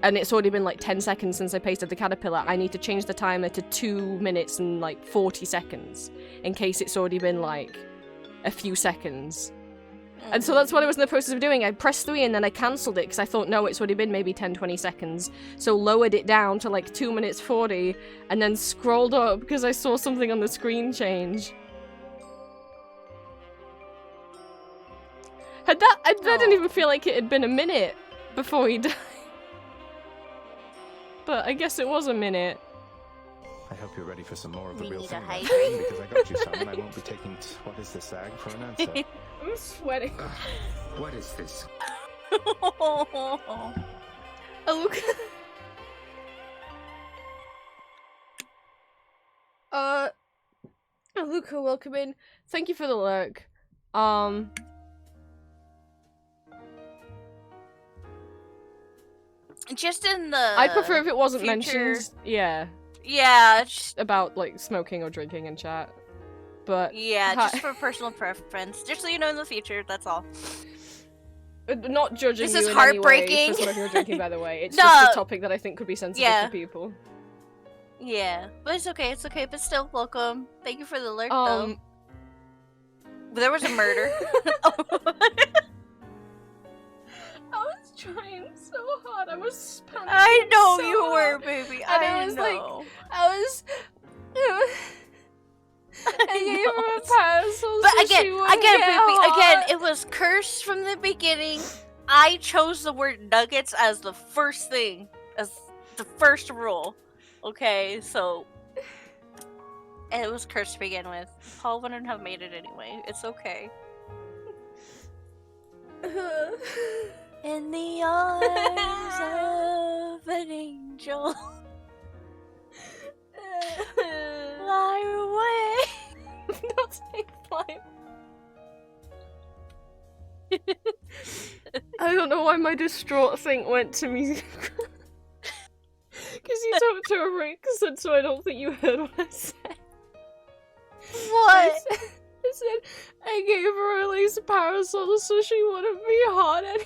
And it's already been, like, 10 seconds since I pasted the caterpillar. I need to change the timer to 2 minutes and, like, 40 seconds in case it's already been, like, a few seconds. And so that's what I was in the process of doing. I pressed 3 and then I cancelled it because I thought, no, it's already been maybe 10-20 seconds. So lowered it down to like 2 minutes 40 and then scrolled up because I saw something on the screen change. I didn't even feel like it had been a minute before he died. But I guess it was a minute. I hope you're ready for some more of the We real need a thing. hydrate. Because I got you some and I won't be taking what is this ag for an answer. I'm sweating. What is this? Oh, look. Luca, welcome in. Thank you for the lurk. Just in the I'd prefer if it wasn't future... mentioned. Yeah. Yeah, just... About, like, smoking or drinking in chat. But... Yeah, just for personal preference. Just so you know in the future, that's all. Not judging This you is in heartbreaking. any way for smoking or drinking, by the way. It's No. just a topic that I think could be sensitive Yeah. for people. Yeah, but it's okay, but still, welcome. Thank you for the alert, though. There was a murder. I was trying so hard. I was panicking I know so you hard. were, baby. And I was know. like, I gave her a parcel. But so again, she wouldn't get baby, hot. it was cursed from the beginning. I chose the word nuggets as the first thing, as the first rule. Okay, so and it was cursed to begin with. Paul wouldn't have made it anyway. It's okay. In the arms of an angel, fly away. Not take flight. I don't know why my distraught thing went to me. Because you talked to a Rickson, so I don't think you heard what I said. What? I said I gave her a lace parasol so she wouldn't be hot anymore.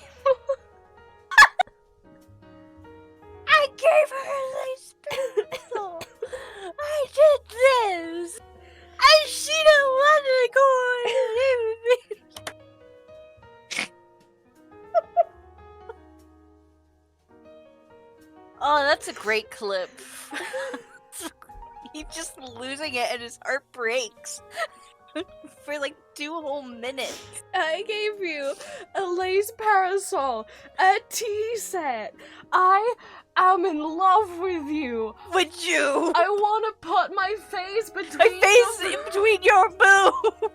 I gave her a lace parasol. I did this. And she don't want to go on with me. Oh, that's a great clip. He's just losing it and his heart breaks. For like 2 whole minutes. I gave you a lace parasol, a tea set. I am in love with you. Would you? I want to put my face between Between your boob.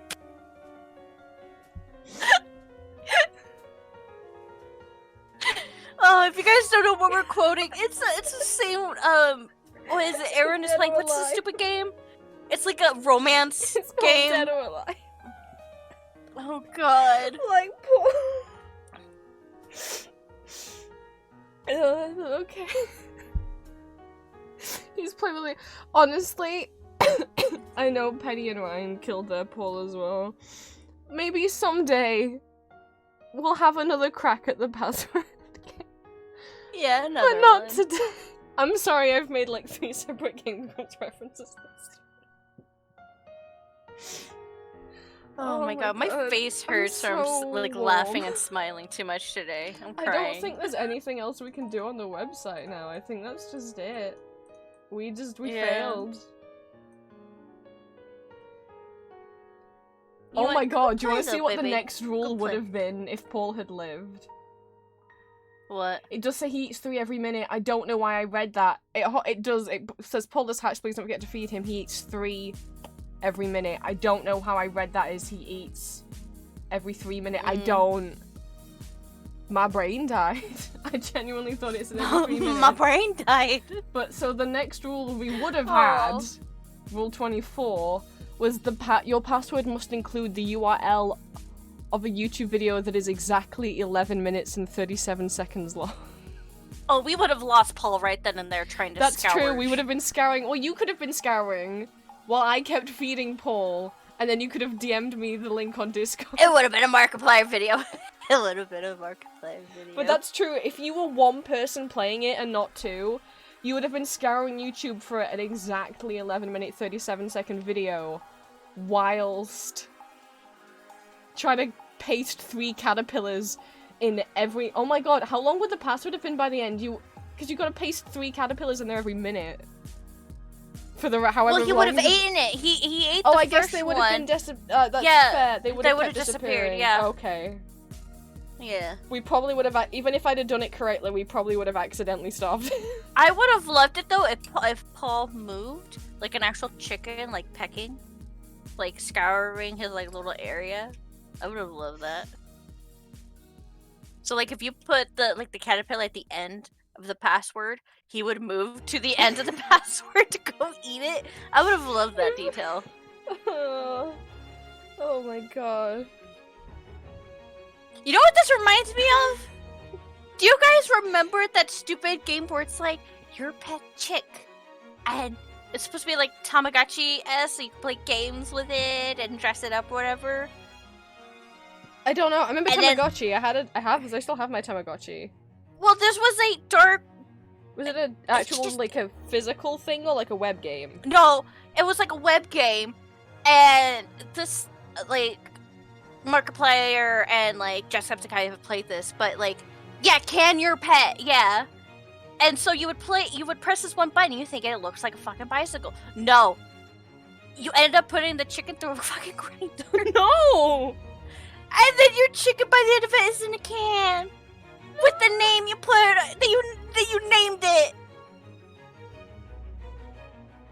Oh, if you guys don't know what we're quoting, it's the same. What is it? Aaron is playing. What's the stupid game? It's like a romance It's called game. Dead or Alive. Oh God. Like poor. Okay. He's playing with me. Honestly, I know Penny and Ryan killed their Paul as well. Maybe someday we'll have another crack at the password. Yeah, another But not one. today. I'm sorry, I've made like 3 separate Game of Thrones references. Oh my God, my face hurts from so like warm. laughing and smiling too much today. I'm I crying. don't think there's anything else we can do on the website now. I think that's just it. We Yeah. failed. You Oh want- my God, do you play want to see though, what the baby. next rule Go would play. have been if Paul had lived? What? It does say he eats 3 every minute. I don't know why I read that. It says Paul this hatch, please don't forget to feed him. He eats 3 every minute. I don't know how I read that as he eats every 3 minutes. I don't. My brain died. I genuinely thought it's an every 3 minutes. My brain died. But so the next rule we would have Aw. had, rule 24, was your password must include the URL of a YouTube video that is exactly 11 minutes and 37 seconds long. Oh, we would have lost Paul right then and there trying to That's scour. true, we would have been scouring, or you could have been scouring, while I kept feeding Paul, and then you could have DM'd me the link on Discord. It would have been a Markiplier video. It would have been a Markiplier video. But that's true, if you were one person playing it and not 2, you would have been scouring YouTube for an exactly 11 minute 37 second video, whilst trying to paste 3 caterpillars in every— oh my God, how long would the password have been by the end? Because you gotta paste 3 caterpillars in there every minute. For the however well, he long would have eaten it. He ate Oh, the I guess first they would one. have been that's Yeah, fair. They would they have would've kept disappeared, disappearing. yeah. Okay. Yeah. We probably would have, even if I'd have done it correctly, we probably would have accidentally starved. I would have loved it though if Paul moved, like an actual chicken, like pecking, like scouring his like little area. I would have loved that. So like if you put the caterpillar at the end of the password, he would move to the end of the password to go eat it. I would have loved that detail. Oh my god. You know what this reminds me of? Do you guys remember that stupid game where it's like, your pet chick? And it's supposed to be like Tamagotchi-esque, so you can play games with it and dress it up or whatever. I don't know. I remember And then- Tamagotchi. I still have my Tamagotchi. Well, this was a dark... Was it an actual, just- like, a physical thing or like a web game? No, it was like a web game. And this, like, Markiplier and, like, Jacksepticeye have played this. But, like, yeah, can your pet, yeah. And so you would press this one button and you think it looks like a fucking bicycle. No. You ended up putting the chicken through a fucking grinder. No! And then your chicken by the end of it is in a can. With the name you put, that you named it.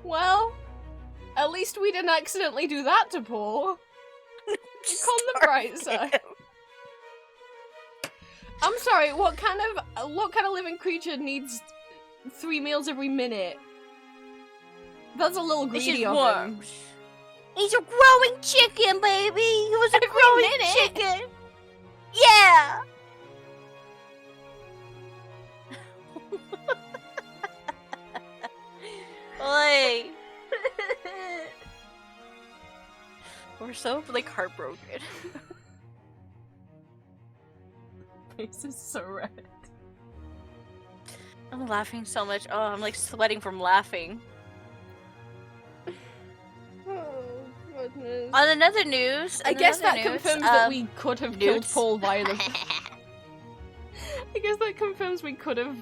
Well, at least we didn't accidentally do that to Paul. Just on the bright side. I'm sorry, what kind of living creature needs 3 meals every minute? That's a little greedy of him. He's a growing chicken, baby. He was a Every growing minute? chicken. Yeah. Oi. We're so like heartbroken. Face is so red. I'm laughing so much. Oh, I'm like sweating from laughing. Oh, goodness. On another news, I guess that confirms that we could have killed nudes. Paul via the... I guess that confirms we could have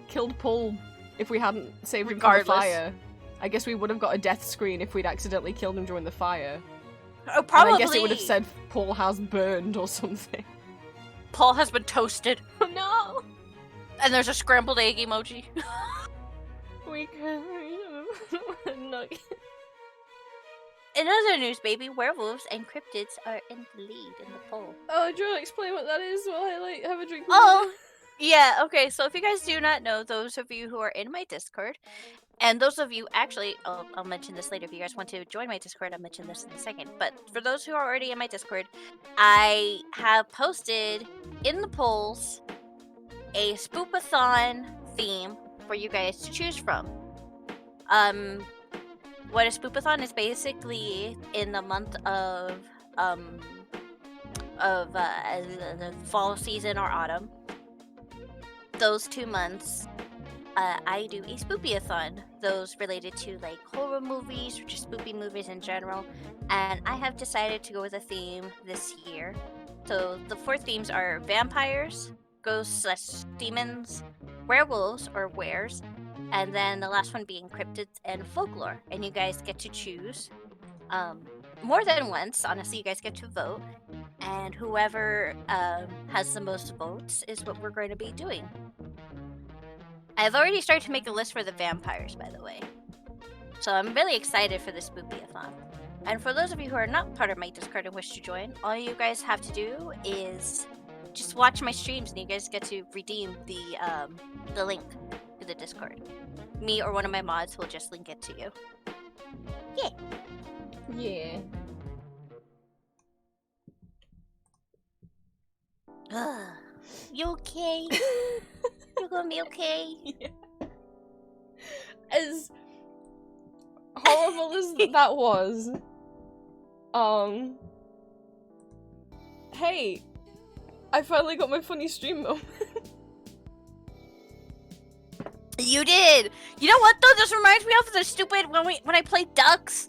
killed Paul if we hadn't saved him from the Regardless. fire. I guess we would have got a death screen if we'd accidentally killed him during the fire. Oh, probably. And I guess it would have said Paul has burned or something. Paul has been toasted. Oh no! And there's a scrambled egg emoji. We can nugget. In other news, baby, werewolves and cryptids are in the lead in the poll. Oh, do you want to explain what that is while I like have a drink? of Oh, water? yeah, okay, so if you guys do not know, those of you who are in my Discord, and those of you actually, I'll mention this later. If you guys want to join my Discord, I'll mention this in a second. But for those who are already in my Discord, I have posted in the polls a spoopathon theme for you guys to choose from. What a spoopathon is basically in the month of the fall season or autumn. Those 2 months, I do a spoopy-a-thon, those related to like horror movies or just spoopy movies in general, and I have decided to go with a theme this year. So the 4 themes are vampires, ghosts/demons, werewolves or wares, and then the last one being cryptids and folklore. And you guys get to choose more than once. Honestly, you guys get to vote, and whoever has the most votes is what we're going to be doing. I've already started to make a list for the vampires, by the way. So I'm really excited for this spoopy-a-thon. And for those of you who are not part of my Discord and wish to join, all you guys have to do is just watch my streams and you guys get to redeem the link to the Discord. Me or one of my mods will just link it to you. Yeah. You okay? You gonna be okay? Yeah. As horrible as that was, hey, I finally got my funny stream moment. You did. You know what though? This reminds me of the stupid when I played ducks.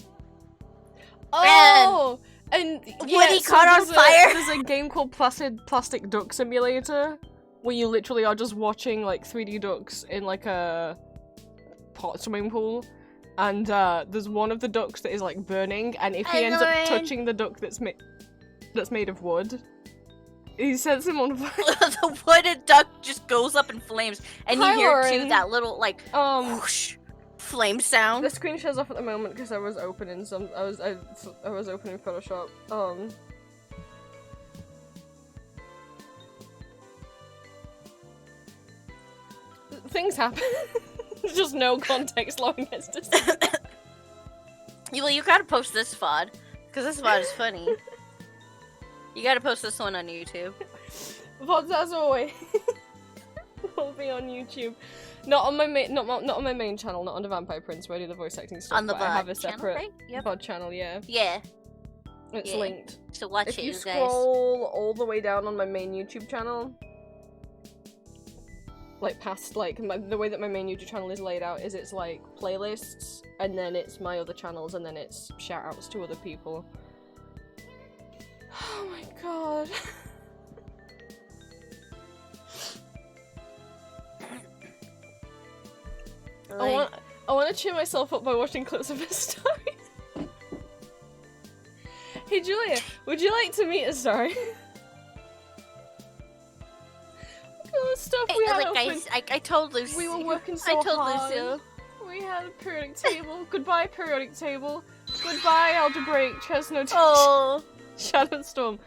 Oh, and Woody caught on fire. There's a game called Plastic Duck Simulator, where you literally are just watching like 3D ducks in like a pot swimming pool, and there's one of the ducks that is like burning, and if he ends up touching the duck that's made of wood, he sets him on fire. The wooden duck just goes up in flames, and Hi, you hear Lauren. too that little like whoosh flame sound. The screen shares off at the moment because I was opening I was opening Photoshop. things happen. Just no context Lauren gets to say. Well, you gotta post this VOD, because this VOD is funny. You gotta post this one on YouTube. VODs as always will be on YouTube. Not on my main, not on my main channel, not on the Vampire Prince where I do the voice acting stuff. On the but I have a VOD channel, separate right? Yep. VOD channel, yeah. Yeah. It's Yeah. linked. So watch If it, you you guys. scroll all the way down on my main YouTube channel, like past like the way that my main YouTube channel is laid out is it's like playlists, and then it's my other channels, and then it's shout outs to other people. Oh my god. I want to cheer myself up by watching clips of his story. Hey Julia, would you like to meet a story? Look at all the stuff we had open. I told Lucy. We were working so I told hard. Lucy. We had a periodic table. Goodbye, periodic table. Goodbye, algebraic chess notation. Oh. Shadow Storm.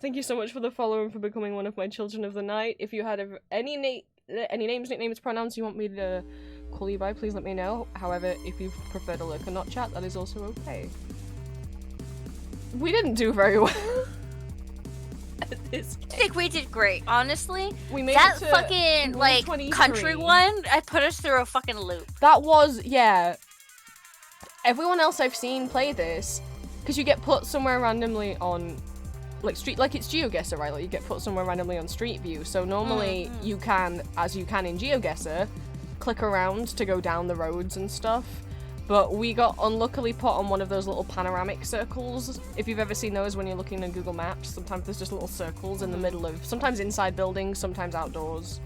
Thank you so much for the follow and for becoming one of my children of the night. If you had any names, nicknames, pronouns you want me to call you by, please let me know. However, if you prefer to lurk and not chat, that is also okay. We didn't do very well at this game. I think we did great, honestly. We made That it to fucking, Rule like, 23. country one, I put us through a fucking loop. That was, yeah. Everyone else I've seen play this, because you get put somewhere randomly on, like, street, like it's GeoGuessr, right? Like, you get put somewhere randomly on Street View. So normally you can, as you can in GeoGuessr, click around to go down the roads and stuff. But we got unluckily put on one of those little panoramic circles. If you've ever seen those when you're looking at Google Maps, sometimes there's just little circles in the middle of, sometimes inside buildings, sometimes outdoors.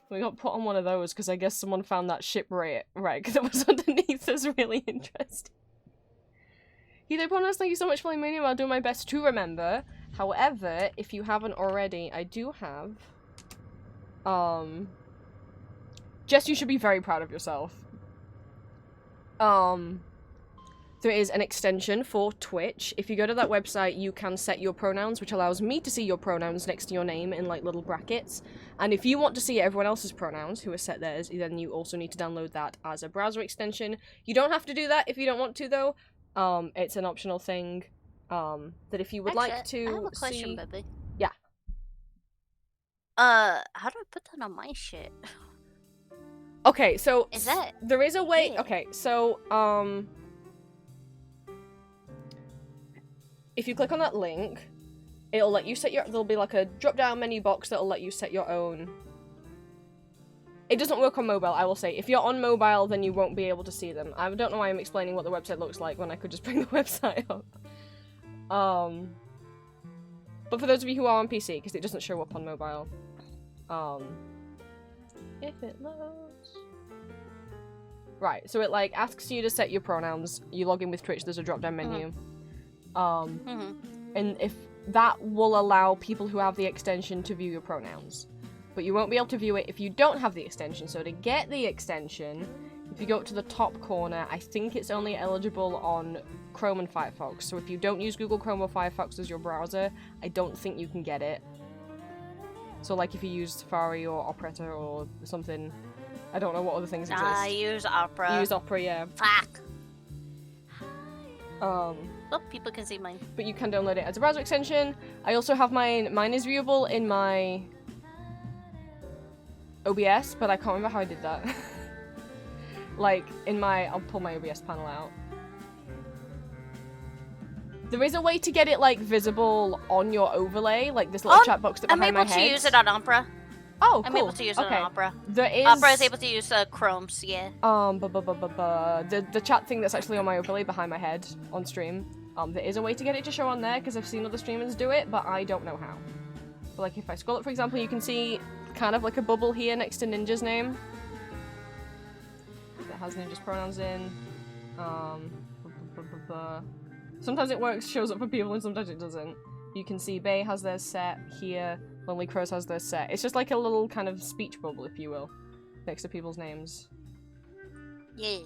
We got put on one of those because I guess someone found that shipwreck that was underneath us really interesting. Either Pronos, thank you so much for letting me know. I'll do my best to remember. However, if you haven't already, I do have... Jess, you should be very proud of yourself. There is an extension for Twitch. If you go to that website, you can set your pronouns, which allows me to see your pronouns next to your name in, like, little brackets. And if you want to see everyone else's pronouns, who are set theirs, then you also need to download that as a browser extension. You don't have to do that if you don't want to, though. It's an optional thing, that if you would like to I have a question, see... baby. Yeah. How do I put that on my shit? Okay, so... Is that... There is a way... Yeah. Okay, so, if you click on that link, it'll let you set your... There'll be like a drop-down menu box that'll let you set your own... It doesn't work on mobile, I will say. If you're on mobile, then you won't be able to see them. I don't know why I'm explaining what the website looks like when I could just bring the website up. But for those of you who are on PC, because it doesn't show up on mobile, if it loads... Right, so it, like, asks you to set your pronouns. You log in with Twitch, there's a drop-down menu. And if that will allow people who have the extension to view your pronouns. But you won't be able to view it if you don't have the extension. So to get the extension, if you go up to the top corner, I think it's only eligible on Chrome and Firefox. So if you don't use Google Chrome or Firefox as your browser, I don't think you can get it. So like if you use Safari or Opera or something, I don't know what other things exist. I use Opera. You use Opera, yeah. Fuck. Oh, people can see mine. But you can download it as a browser extension. I also have mine. Mine is viewable in my OBS, but I can't remember how I did that. Like, in my... I'll pull my OBS panel out. There is a way to get it, like, visible on your overlay, like this little chat box that behind my head. I'm able to use it on Opera. Oh, cool. I'm able to use it on Opera. There is... Opera is able to use Chrome's, yeah. The chat thing that's actually on my overlay behind my head on stream. There is a way to get it to show on there, because I've seen other streamers do it, but I don't know how. But, like, if I scroll up, for example, you can see kind of like a bubble here next to Ninja's name. That has Ninja's pronouns in. Sometimes it works, shows up for people, and sometimes it doesn't. You can see Bay has theirs set here, Lonely Crows has theirs set. It's just like a little kind of speech bubble, if you will, next to people's names. Yeah.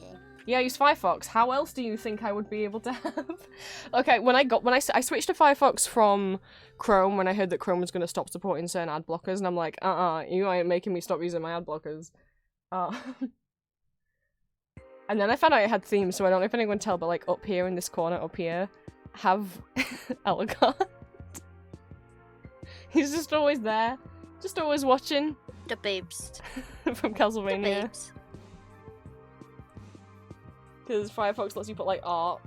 Yeah, I use Firefox. How else do you think I would be able to have? Okay, I switched to Firefox from Chrome when I heard that Chrome was going to stop supporting certain ad blockers, and I'm like, you ain't making me stop using my ad blockers. Uh, and then I found out it had themes, so I don't know if anyone can tell, but like up here in this corner up here, have Elgar. He's just always there, just always watching. The babes. From The Castlevania. babes. Because Firefox lets you put like art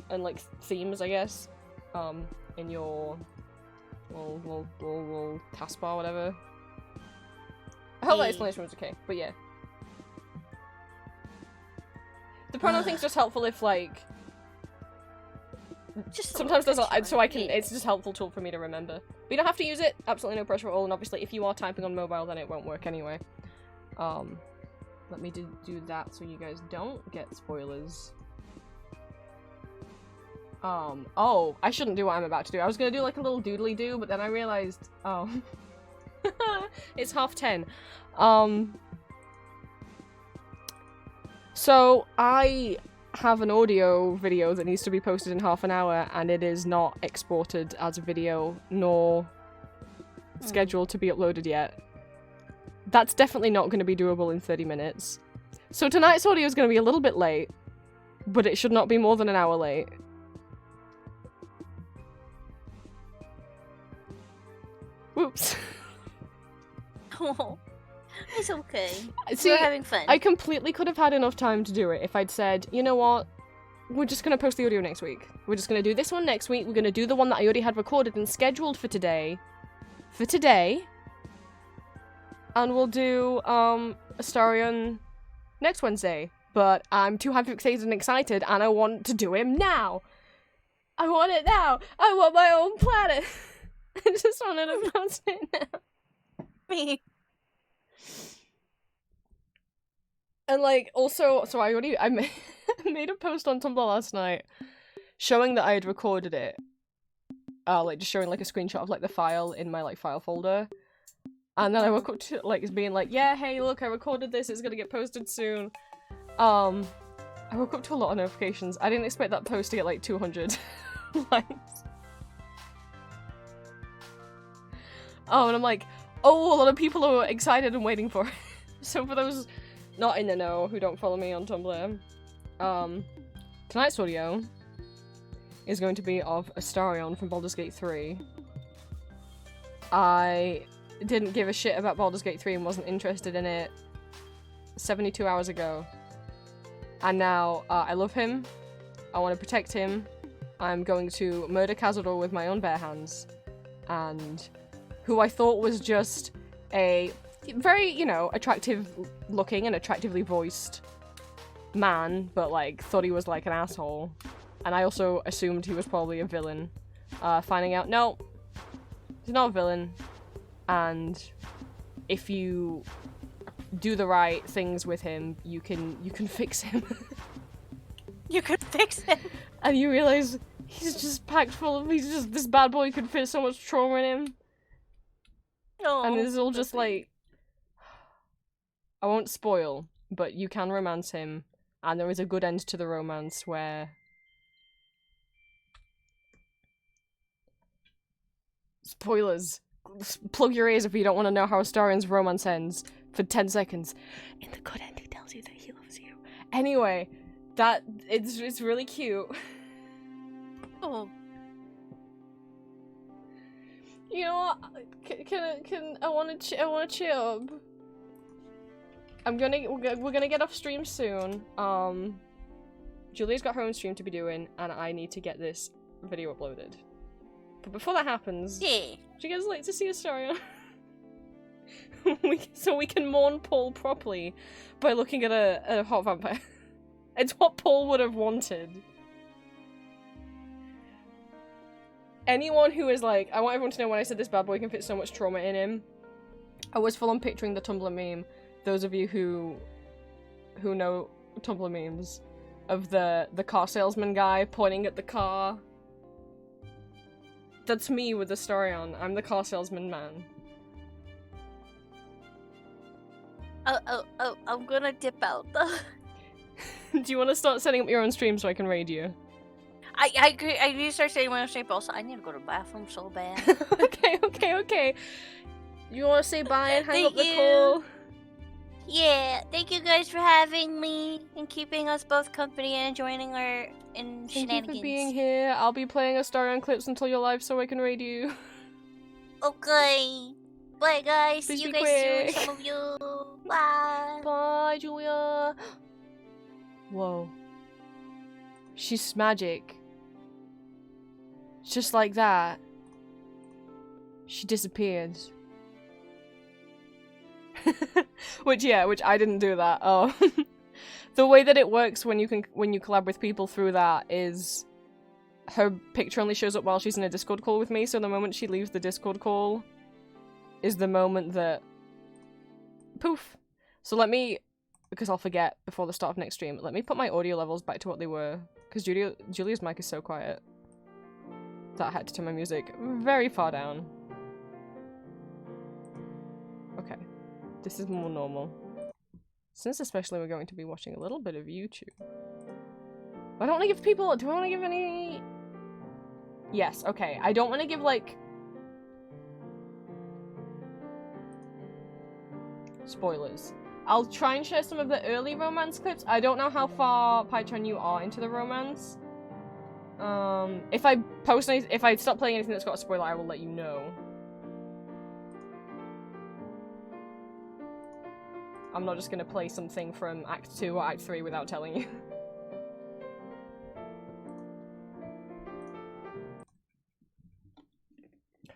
and like themes, I guess, in your little taskbar, whatever. I hope that Hey. explanation was okay, but yeah. The pronoun thing's just helpful if like Just a sometimes there's little a, so I can. extra. It's just a helpful tool for me to remember. But you don't have to use it. Absolutely no pressure at all. And obviously, if you are typing on mobile, then it won't work anyway. Let me do that so you guys don't get spoilers. Oh, I shouldn't do what I'm about to do. I was gonna do like a little doodly do, but then I realized, oh, it's 10:30. So I have an audio video that needs to be posted in half an hour, and it is not exported as a video, nor scheduled to be uploaded yet. That's definitely not going to be doable in 30 minutes. So tonight's audio is going to be a little bit late, but it should not be more than an hour late. Whoops. Oh, it's okay. See, We're having fun. I completely could have had enough time to do it if I'd said, you know what, we're just going to post the audio next week. We're just going to do this one next week. We're going to do the one that I already had recorded and scheduled for today. And we'll do, Astarion next Wednesday. But I'm too hyper-fixated and excited, and I want to do him now. I want it now. I want my own planet. I just wanted to post it now. Me. And like, also, so I made a post on Tumblr last night showing that I had recorded it. Like just showing like a screenshot of like the file in my like file folder. And then I woke up to like being like, yeah, hey, look, I recorded this, it's gonna get posted soon. I woke up to a lot of notifications. I didn't expect that post to get like 200 likes. Oh, and I'm like, oh, a lot of people are excited and waiting for it. So for those not in the know who don't follow me on Tumblr, tonight's audio is going to be of Astarion from Baldur's Gate 3. I didn't give a shit about Baldur's Gate 3 and wasn't interested in it 72 hours ago. And now, I love him. I want to protect him. I'm going to murder Cazador with my own bare hands. And who I thought was just a very, you know, attractive looking and attractively voiced man, but like thought he was like an asshole. And I also assumed he was probably a villain. Finding out, no, he's not a villain. And if you do the right things with him, you can fix him. You could fix him. And you realize he's just packed full of, he's just, this bad boy could fit so much trauma in him. No. And it's all just like, I won't spoil, but you can romance him, and there is a good end to the romance where spoilers. Plug your ears if you don't want to know how Astarion's romance ends for 10 seconds. In the good end, he tells you that he loves you. Anyway, that it's really cute. Oh. You know what? Can I want to chub. We're gonna get off stream soon. Julia's got her own stream to be doing, and I need to get this video uploaded. But before that happens, Yeah. would you guys like to see Astarion? So we can mourn Paul properly by looking at a hot vampire. It's what Paul would have wanted. Anyone who is like, I want everyone to know when I said this bad boy can fit so much trauma in him, I was full on picturing the Tumblr meme. Those of you who know Tumblr memes, of the car salesman guy pointing at the car. That's me with Astarion. I'm the car salesman man. Oh, I'm gonna dip out though. Do you want to start setting up your own stream so I can raid you? I need to start saying my own shape also. I need to go to the bathroom so bad. Okay. You want to say bye and hang Thank up the you. call? Yeah, thank you guys for having me and keeping us both company and joining our Thank shenanigans. you for being here. I'll be playing a Star on Clips until you're live so I can raid you. Okay. Bye, guys. Please See you be guys soon. quick. Some of you. Bye. Bye, Julia. Whoa. She's magic. Just like that. She disappeared. which I didn't do that. Oh. The way that it works when you collab with people through that is her picture only shows up while she's in a Discord call with me, so the moment she leaves the Discord call is the moment that poof. So let me, because I'll forget before the start of next stream, let me put my audio levels back to what they were, because Julia's mic is so quiet that I had to turn my music very far down. Okay. This is more normal. Since especially we're going to be watching a little bit of YouTube. I don't want to give people- do I want to give any- Yes, okay. I don't want to give, like... spoilers. I'll try and share some of the early romance clips. I don't know how far, Python, you are into the romance. If I stop playing anything that's got a spoiler, I will let you know. I'm not just gonna play something from Act 2 or Act 3 without telling you.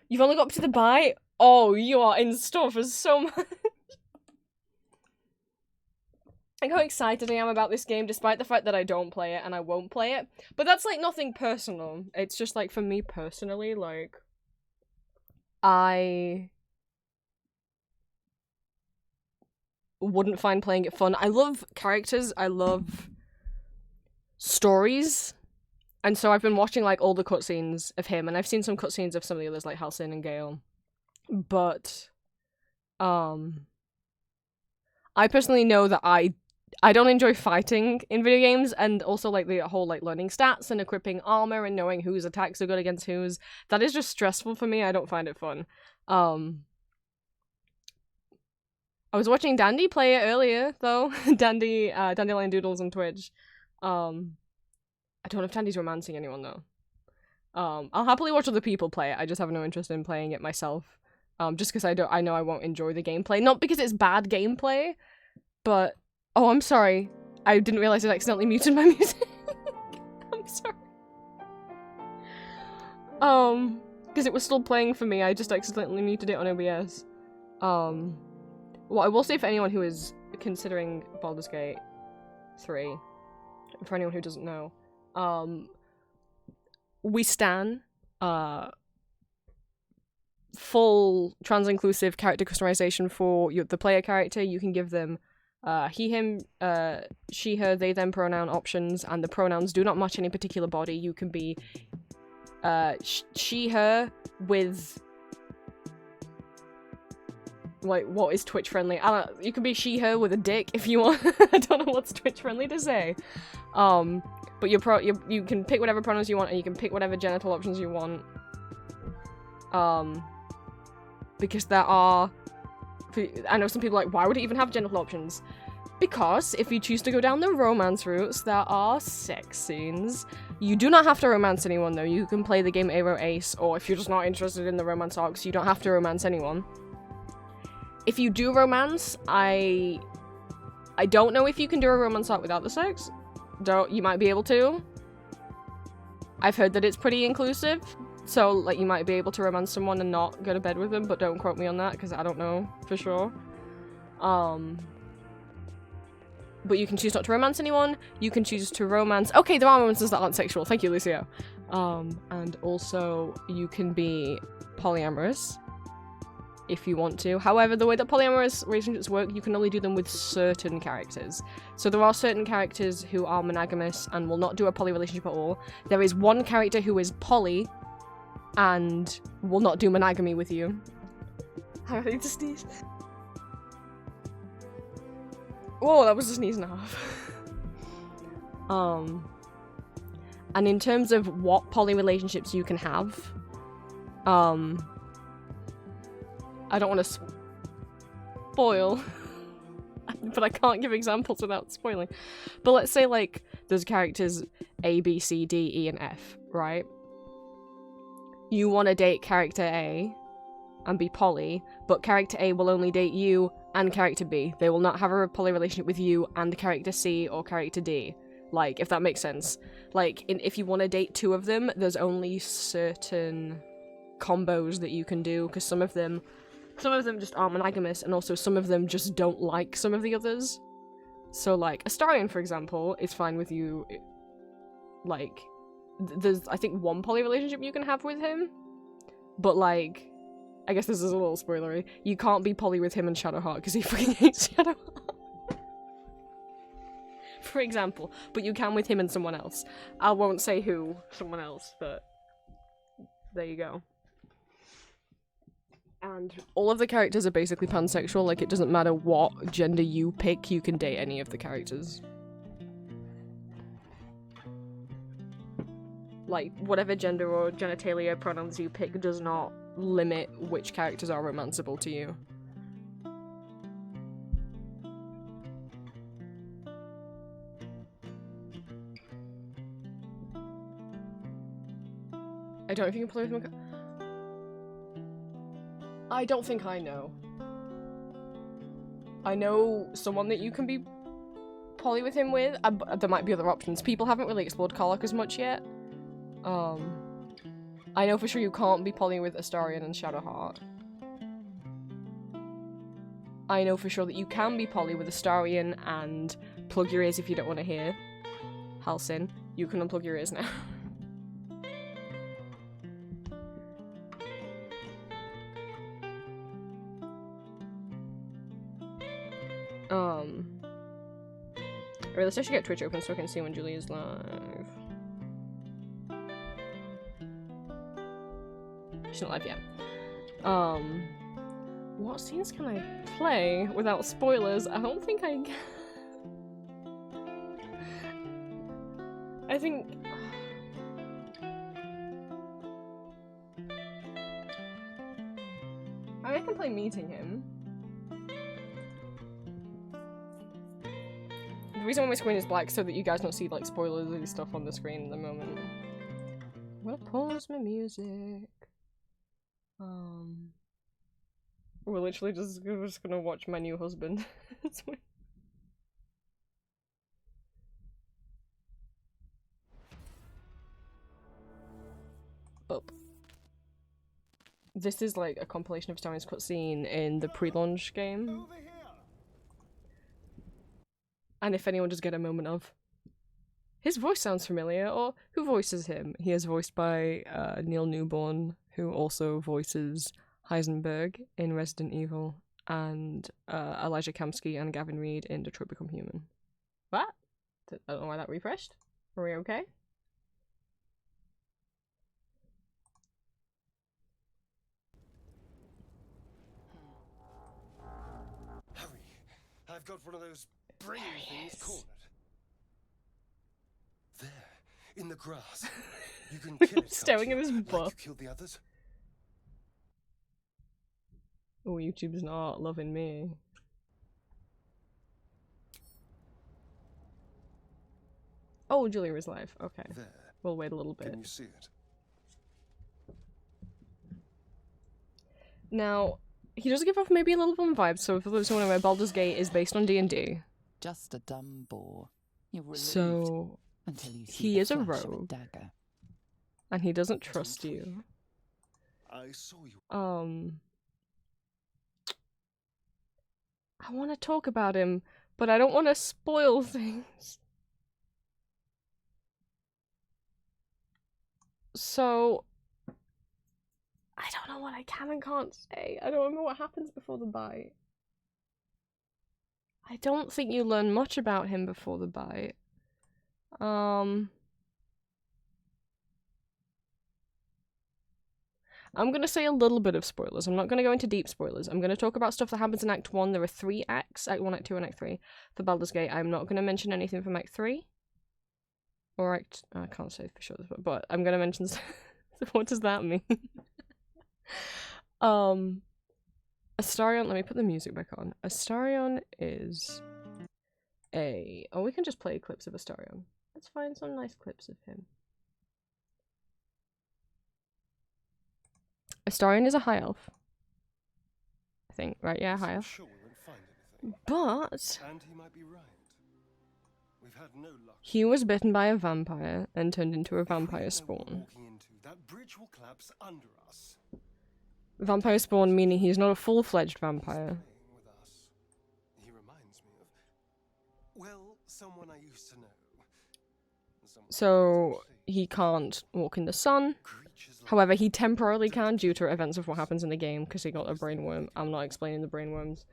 You've only got up to the bite? Oh, you are in store for so much. Like how excited I am about this game, despite the fact that I don't play it and I won't play it. But that's like nothing personal. It's just like for me personally, like I wouldn't find playing it fun. I love characters, I love stories. And so I've been watching like all the cutscenes of him, and I've seen some cutscenes of some of the others like Halcyon and Gale. But I personally know that I don't enjoy fighting in video games, and also like the whole like learning stats and equipping armor and knowing whose attacks are good against whose. That is just stressful for me. I don't find it fun. I was watching Dandy play it earlier though. Dandelion Doodles on Twitch. I don't know if Dandy's romancing anyone though. I'll happily watch other people play it. I just have no interest in playing it myself. Just because I know I won't enjoy the gameplay. Not because it's bad gameplay, but oh, I'm sorry. I didn't realize I accidentally muted my music. I'm sorry. Because it was still playing for me. I just accidentally muted it on OBS. Well, I will say for anyone who is considering Baldur's Gate 3, for anyone who doesn't know, we stan full trans-inclusive character customization for the player character. You can give them he, him, she, her, they, them pronoun options, and the pronouns do not match any particular body. You can be she, her with like what is Twitch friendly. You can be she, her with a dick if you want. I don't know what's Twitch friendly to say. But you can pick whatever pronouns you want, and you can pick whatever genital options you want. Because there are... I know some people are like, why would it even have genital options? Because if you choose to go down the romance routes, there are sex scenes. You do not have to romance anyone, though. You can play the game Aero Ace, or if you're just not interested in the romance arcs, you don't have to romance anyone. If you do romance, I don't know if you can do a romance arc without the sex. You might be able to. I've heard that it's pretty inclusive, so like you might be able to romance someone and not go to bed with them, but don't quote me on that because I don't know for sure. But you can choose not to romance anyone. You can choose to romance. Okay, there are romances that aren't sexual. Thank you, Lucio. And also you can be polyamorous if you want to. However, the way that polyamorous relationships work, you can only do them with certain characters. So there are certain characters who are monogamous and will not do a poly relationship at all. There is one character who is poly and will not do monogamy with you. I need to sneeze. Whoa, that was a sneeze and a half. And in terms of what poly relationships you can have, I don't want to spoil. but I can't give examples without spoiling. But let's say, like, there's characters A, B, C, D, E, and F, right? You want to date character A and be poly, but character A will only date you and character B. They will not have a poly relationship with you and character C or character D. Like, if that makes sense. Like, if you want to date two of them, there's only certain combos that you can do, because some of them just aren't monogamous, and also some of them just don't like some of the others. So, like, Astarion, for example, is fine with you. Like, there's, I think, one poly relationship you can have with him, but, like, I guess this is a little spoilery. You can't be poly with him and Shadowheart, because he fucking hates Shadowheart. For example, but you can with him and someone else. I won't say who, someone else, but there you go. And all of the characters are basically pansexual, like it doesn't matter what gender you pick, you can date any of the characters. Like, whatever gender or genitalia pronouns you pick does not limit which characters are romanceable to you. I don't know if you can play with him. I don't think I know. I know someone that you can be poly with him with. There might be other options. People haven't really explored Karlach as much yet. I know for sure you can't be poly with Astarion and Shadowheart. I know for sure that you can be poly with Astarion and plug your ears if you don't want to hear. Halsin, you can unplug your ears now. Alright, let's actually get Twitch open so I can see when Julia's live. She's not live yet. What scenes can I play without spoilers? I don't think I can. I think... I can play meeting him. The reason why my screen is black is so that you guys don't see like spoilers and stuff on the screen at the moment. I'm gonna pause my music. We're literally just gonna watch my new husband. Up. This is like a compilation of Starion's cutscene in the pre-launch game. And if anyone does get a moment of, his voice sounds familiar, or who voices him? He is voiced by Neil Newborn, who also voices Heisenberg in Resident Evil, and Elijah Kamsky and Gavin Reed in Detroit Become Human. What? I don't know why that refreshed. Are we okay? Hurry! I've got one of those brain things cornered. There, in the grass. You can kill it. Staring at his butt. Like you killed the others. Oh, YouTube's not loving me. Oh, Julia is live. Okay. There. We'll wait a little bit. Can you see it? Now, he does give off maybe a little fun vibe, so for those who want to know, Baldur's Gate is based on D&D. Just a dumb bore. You're relieved So, until you see he the is a flash of rogue. dagger. And he doesn't trust you. I saw you. I want to talk about him, but I don't want to spoil things. So, I don't know what I can and can't say. I don't remember what happens before the bite. I don't think you learn much about him before the bite. I'm gonna say a little bit of spoilers. I'm not gonna go into deep spoilers. I'm gonna talk about stuff that happens in Act 1. There are 3 acts, Act 1, Act 2, and Act 3 for Baldur's Gate. I'm not gonna mention anything from Act 3. Or Act... I can't say for sure, but I'm gonna mention... What does that mean? Astarion, let me put the music back on. Astarion is a... Oh, we can just play clips of Astarion. Let's find some nice clips of him. Astarion is a high elf. I think, right? Yeah, high elf. Sure we won't find anything. But And he might be right. We've had no luck. he was bitten by a vampire and turned into a If we vampire don't know what we're spawn. walking into, that bridge will collapse under us. Vampire spawn meaning he's not a full-fledged vampire. Playing with us. He reminds me of, well, someone I used to know. Someone So I used he can't walk in the sun. to see. Creatures like However, he temporarily can due to events of what happens in the game because he got a brainworm. I'm not explaining the brainworms.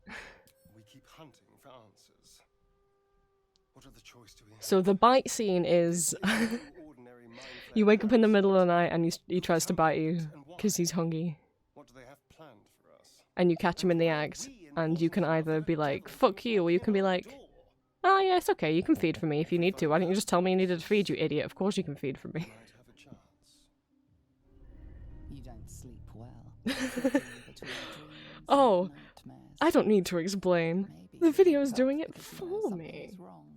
we keep hunting for answers. What other choice do we have? So the bite scene is It's no ordinary mind you flayer wake up in the house. middle of the night and he Who tries to comes bite you and why? because he's hungry. What do they have planned for us? And you catch him in the act and you can either be like, fuck you, or you can be like, oh yeah, it's okay, you can feed for me if you need to. Why didn't you just tell me you needed to feed, you idiot? Of course you can feed for me. Might have a chance. You don't sleep well. Between dreams Oh, and nightmares. I don't need to explain. Maybe The video you is doing wake it up because you for know something me. is wrong.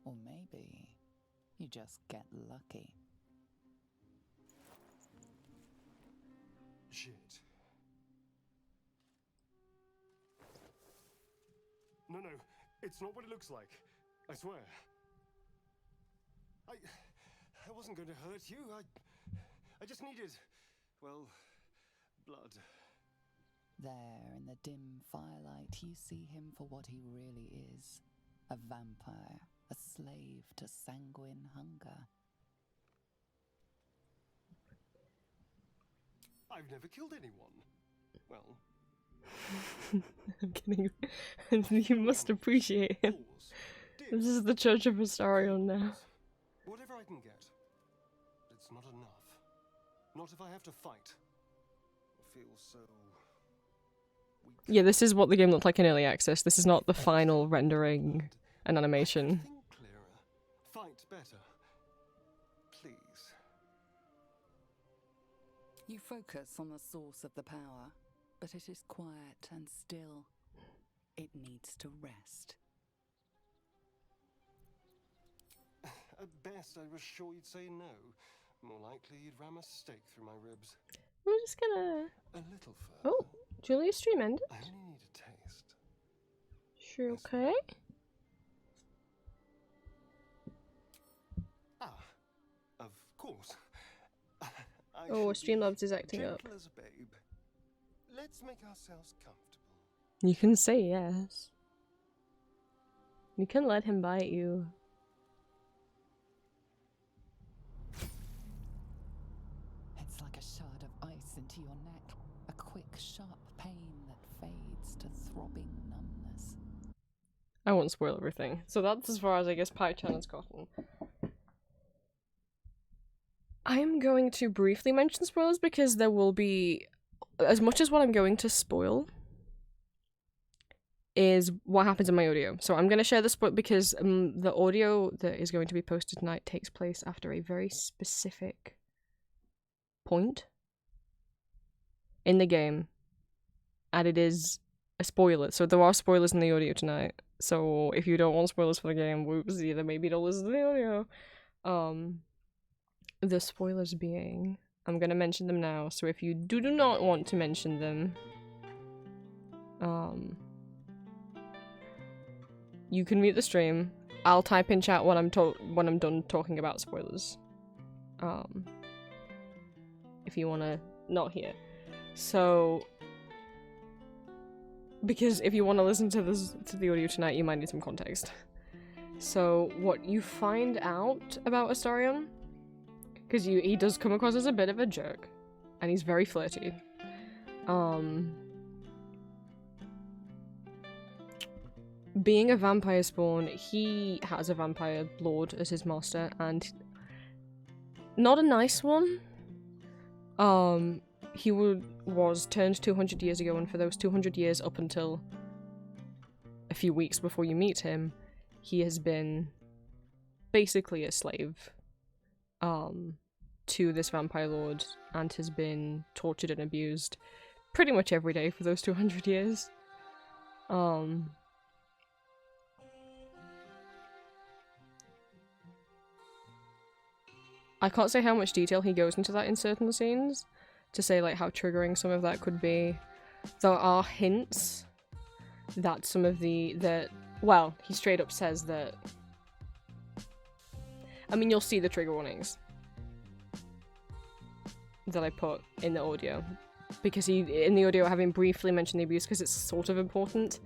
Or maybe you just get lucky. Shit. No, it's not what it looks like. I swear. I wasn't going to hurt you. I just needed, well, blood. There, in the dim firelight, you see him for what he really is. A vampire, a slave to sanguine hunger. I've never killed anyone. Well, I'm kidding. You must appreciate him. balls, This dibs, is the Church of Astarion now. balls. Whatever I can get. But it's not enough. Not if I have to fight. I feel so weak. Yeah, this is what the game looked like in early access. This is not the final rendering and animation. Think clearer. Fight better. Please. You focus on the source of the power, but it is quiet and still. It needs to rest. At best, I was sure you'd say no. More likely, you'd ram a stake through my ribs. We're just gonna... A little further. Oh, Julia's stream ended? I only need a taste. Sure, okay. Ah, of course. I Oh, should be Streamlabs is acting up. gentle as a babe. Let's make ourselves comfortable. You can say yes. You can let him bite you. It's like a shard of ice into your neck, a quick, sharp pain that fades to throbbing numbness. I won't spoil everything. So that's as far as I guess PyChan has gotten. I am going to briefly mention spoilers because there will be, as much as what I'm going to spoil is what happens in my audio. So I'm going to share the spoil because the audio that is going to be posted tonight takes place after a very specific point in the game, and it is a spoiler. So there are spoilers in the audio tonight. So if you don't want spoilers for the game, whoops, either maybe don't listen to the audio. The spoilers being, I'm gonna mention them now, so if you do not want to mention them, you can mute the stream. I'll type in chat when I'm done talking about spoilers. If you wanna not hear. So, because if you want to listen to the audio tonight, you might need some context. So, what you find out about Astarion, because he does come across as a bit of a jerk, and he's very flirty. Being a vampire spawn, he has a vampire lord as his master, and not a nice one. He was turned 200 years ago, and for those 200 years up until a few weeks before you meet him, he has been basically a slave to this vampire lord and has been tortured and abused pretty much every day for those 200 years. I can't say how much detail he goes into that in certain scenes, to say like how triggering some of that could be. There are hints that some of well, he straight up says that, I mean, you'll see the trigger warnings that I put in the audio, because in the audio having briefly mentioned the abuse because it's sort of important.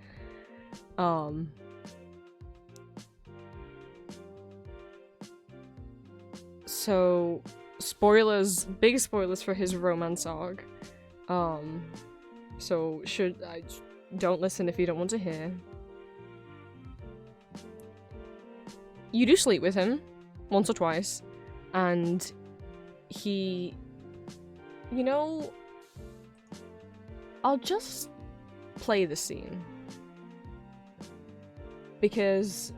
So, big spoilers for his romance arc. So don't listen if you don't want to hear. You do sleep with him once or twice, and he, you know, I'll just play the scene because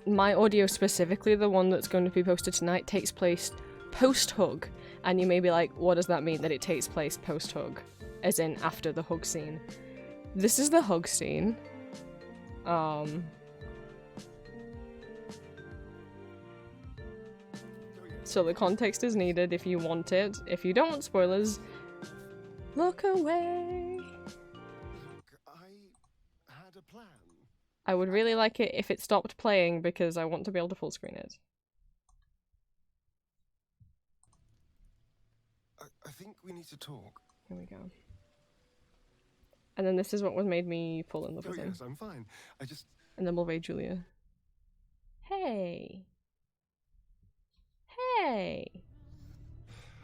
my audio, specifically the one that's going to be posted tonight, takes place post-hug, and you may be like, what does that mean that it takes place post-hug? As in after the hug scene. This is the hug scene. So the context is needed if you want it. If you don't want spoilers, look away. Look, I had a plan. I would really like it if it stopped playing because I want to be able to full screen it. I think we need to talk. Here we go. And then this is what was made me fall in love Oh with him. yes, I'm fine. I just... And then we'll raid Julia. Hey. Hey.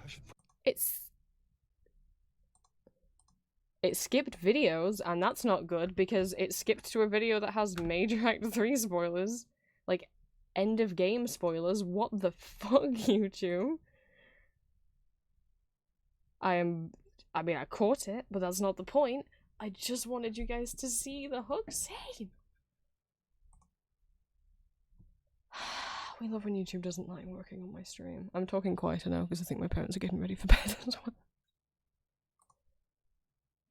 I should... It skipped videos, and that's not good because it skipped to a video that has major Act 3 spoilers. Like, end of game spoilers. What the fuck, YouTube? I mean, I caught it, but that's not the point. I just wanted you guys to see the hug scene. We love when YouTube doesn't like working on my stream. I'm talking quieter now because I think my parents are getting ready for bed as well.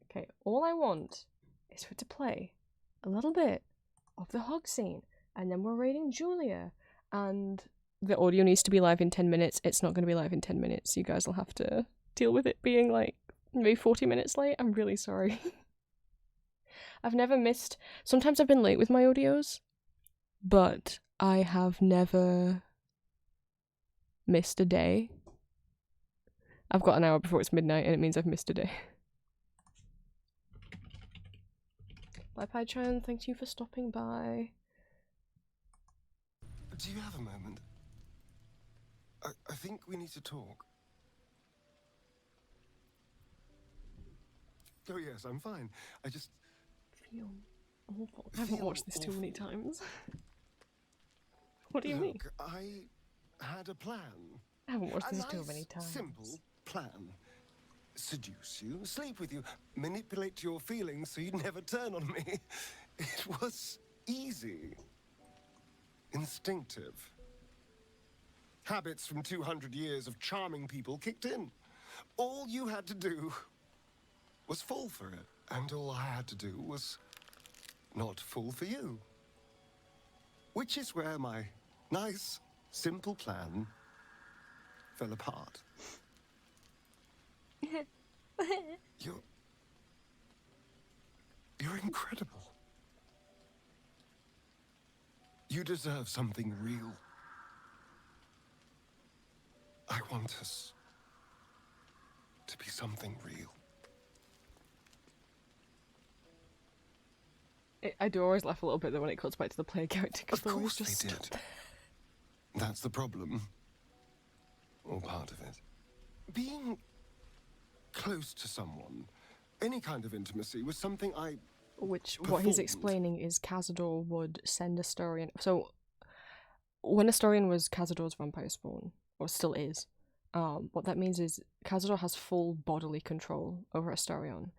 Okay, all I want is for it to play a little bit of the hug scene, and then we're raiding Julia, and the audio needs to be live in 10 minutes. It's not going to be live in 10 minutes. You guys will have to deal with it being like maybe 40 minutes late. I'm really sorry. I've never missed... Sometimes I've been late with my audios, but I have never missed a day. I've got an hour before it's midnight, and it means I've missed a day. Bye, Pai-chan. Thank you for stopping by. Do you have a moment? I think we need to talk. Oh yes, I'm fine. I just... Feel awful. I haven't watched this too many times. What do you mean? Look, I had a plan. I haven't watched A this too nice, many times. simple plan. Seduce you, sleep with you, manipulate your feelings so you'd never turn on me. It was easy. Instinctive. Habits from 200 years of charming people kicked in. All you had to do was fall for it. And all I had to do was not fall for you. Which is where my nice, simple plan fell apart. You're incredible. You deserve something real. I want us to be something real. I do always laugh a little bit though when it cuts back to the player character because Of they're always course just they stood did. there. That's the problem. Or part of it. Being close to someone, any kind of intimacy, was something I... Which, what he's performed. explaining is Cazador would send Astarion... So, when Astarion was Cazador's vampire spawn, or still is, what that means is Cazador has full bodily control over Astarion.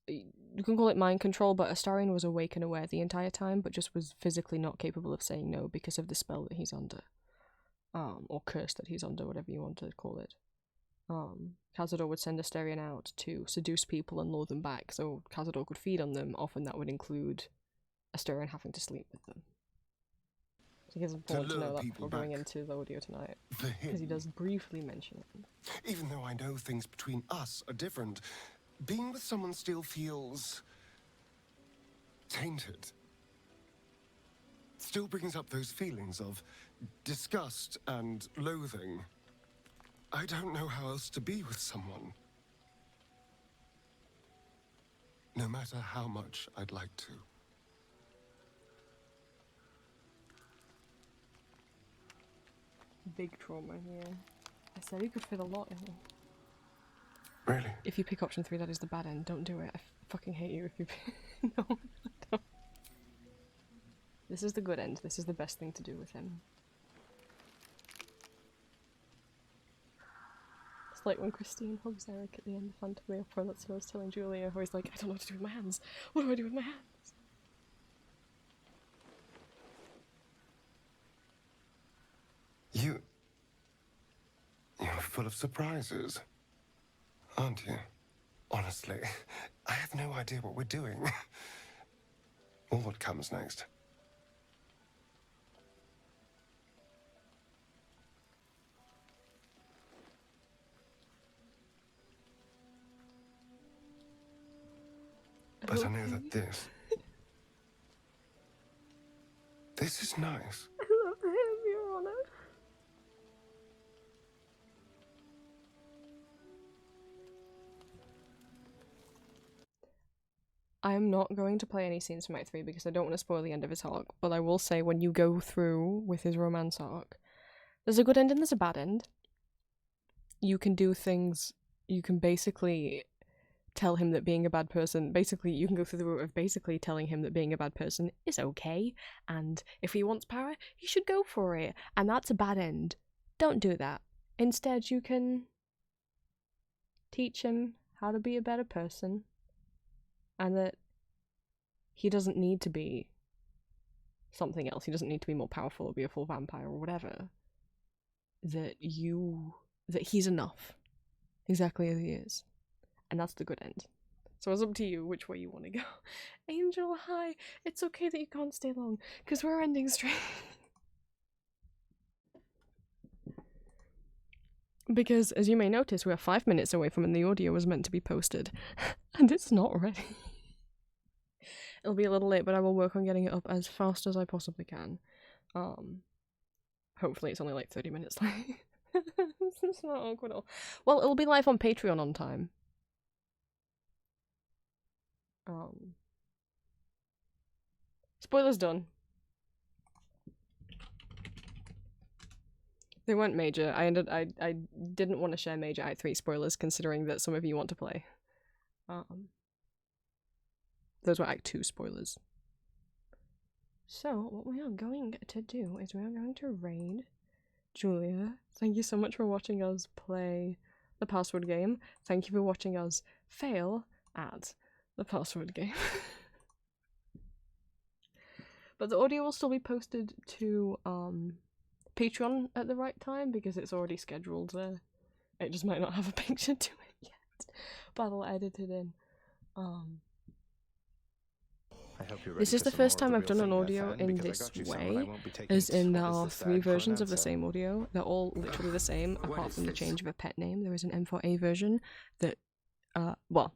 You can call it mind control, but Astarion was awake and aware the entire time, but just was physically not capable of saying no because of the spell that he's under. Or curse that he's under, whatever you want to call it. Cazador would send Asterion out to seduce people and lure them back, so Cazador could feed on them. Often that would include Asterion having to sleep with them. I think it's important to lure know that people before going back. into the audio tonight, For because he him. does briefly mention it. Even though I know things between us are different, being with someone still feels tainted. Still brings up those feelings of disgust and loathing. I don't know how else to be with someone. No matter how much I'd like to. Big trauma here. I said he could fit a lot in him. Really? If you pick option 3, that is the bad end. Don't do it. I fucking hate you if you pick... No, don't. This is the good end. This is the best thing to do with him. It's like when Christine hugs Eric at the end of Phantom of the Opera. That's what I was telling Julia, where he's like, I don't know what to do with my hands. What do I do with my hands? You're full of surprises, aren't you? Honestly, I have no idea what we're doing. Or what comes next. But I know that this is nice. I love him, Your Honor. I am not going to play any scenes from Act 3 because I don't want to spoil the end of his arc, but I will say when you go through with his romance arc, there's a good end and there's a bad end. You can do things, you can basically tell him that being a bad person, basically you can go through the route of basically telling him that being a bad person is okay, and if he wants power, he should go for it, and that's a bad end. Don't do that. Instead, you can teach him how to be a better person, and that he doesn't need to be something else. He doesn't need to be more powerful or be a full vampire or whatever. That he's enough. Exactly as he is. And that's the good end. So it's up to you which way you want to go. Angel, hi. It's okay that you can't stay long, because we're ending straight. Because, as you may notice, we are 5 minutes away from when the audio was meant to be posted. And it's not ready. It'll be a little late, but I will work on getting it up as fast as I possibly can. Hopefully it's only like 30 minutes late. It's not awkward at all. Well, it'll be live on Patreon on time. Spoilers done. They weren't major. I didn't want to share major Act 3 spoilers, considering that some of you want to play. Those were Act 2 spoilers. So, what we are going to do is we are going to raid Julia. Thank you so much for watching us play the password game. Thank you for watching us fail at the password game. But the audio will still be posted to Patreon at the right time because it's already scheduled there. It just might not have a picture to it yet, but I'll edit it in. I hope you're ready This is for the some first more time of I've the done real an thing there, audio Fan, in because I this got you someone I way, won't be taking as in what there is are this 3 ag versions of the pronouncer? same audio. They're all literally the same, What apart is from the this? change of a pet name. There is an M4A version that, well,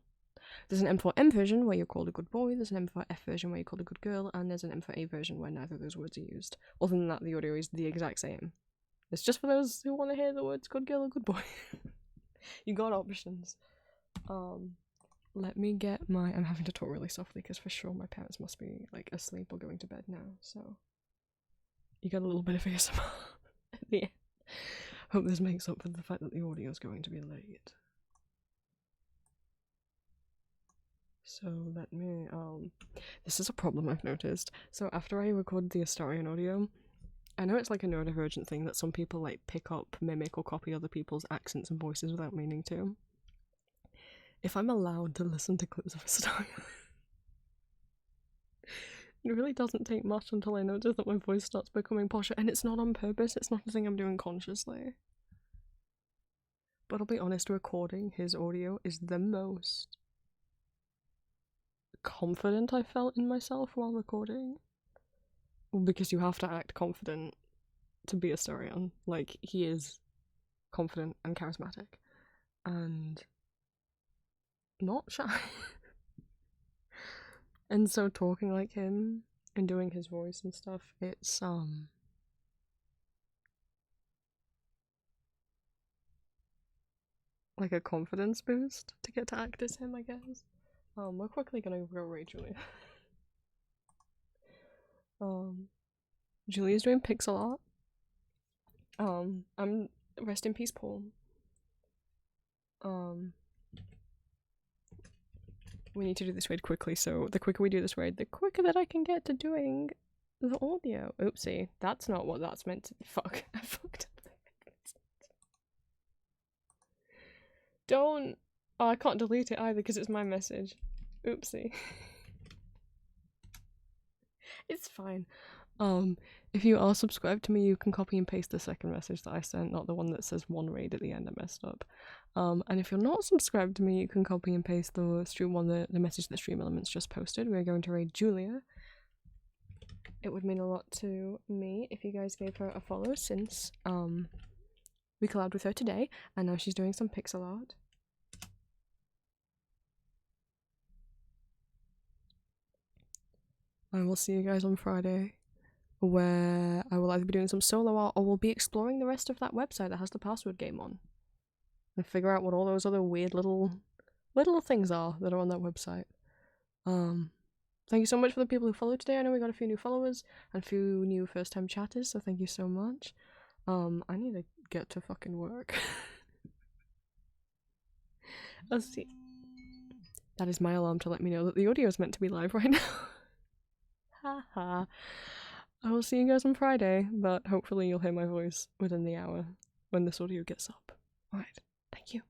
there's an M4M version where you're called a good boy, there's an M4F version where you're called a good girl, and there's an M4A version where neither of those words are used. Other than that, the audio is the exact same. It's just for those who want to hear the words good girl or good boy. You got options. Let me get my... I'm having to talk really softly because for sure my parents must be like asleep or going to bed now, so... You got a little bit of ASMR at the end. Hope this makes up for the fact that the audio is going to be late. So let me, this is a problem I've noticed. So after I record the Astarion audio, I know it's like a neurodivergent thing that some people like pick up, mimic, or copy other people's accents and voices without meaning to. If I'm allowed to listen to clips of Astarion, it really doesn't take much until I notice that my voice starts becoming posher, and it's not on purpose, it's not a thing I'm doing consciously. But I'll be honest, recording his audio is the most confident I felt in myself while recording. Because you have to act confident to be a Starion. Like, he is confident and charismatic. And not shy. And so talking like him and doing his voice and stuff, it's like a confidence boost to get to act as him, I guess. We're quickly gonna go raid Julia. Julia's doing pixel art. I'm rest in peace, Paul. We need to do this raid quickly, so the quicker we do this raid, the quicker that I can get to doing the audio. Oopsie, that's not what that's meant to be. Fuck, I fucked up. Don't. Oh, I can't delete it either because it's my message. Oopsie. It's fine. If you are subscribed to me, you can copy and paste the second message that I sent, not the one that says one raid at the end. I messed up. And if you're not subscribed to me, you can copy and paste the stream one, the message that Stream Elements just posted. We're going to raid Julia. It would mean a lot to me if you guys gave her a follow, since we collabed with her today, and now she's doing some pixel art. I will see you guys on Friday, where I will either be doing some solo art or we'll be exploring the rest of that website that has the password game on. And figure out what all those other weird little things are that are on that website. Thank you so much for the people who followed today. I know we got a few new followers and a few new first time chatters, so thank you so much. I need to get to fucking work. Let's see. That is my alarm to let me know that the audio is meant to be live right now. Haha. I will see you guys on Friday, but hopefully you'll hear my voice within the hour when this audio gets up. Alright, thank you.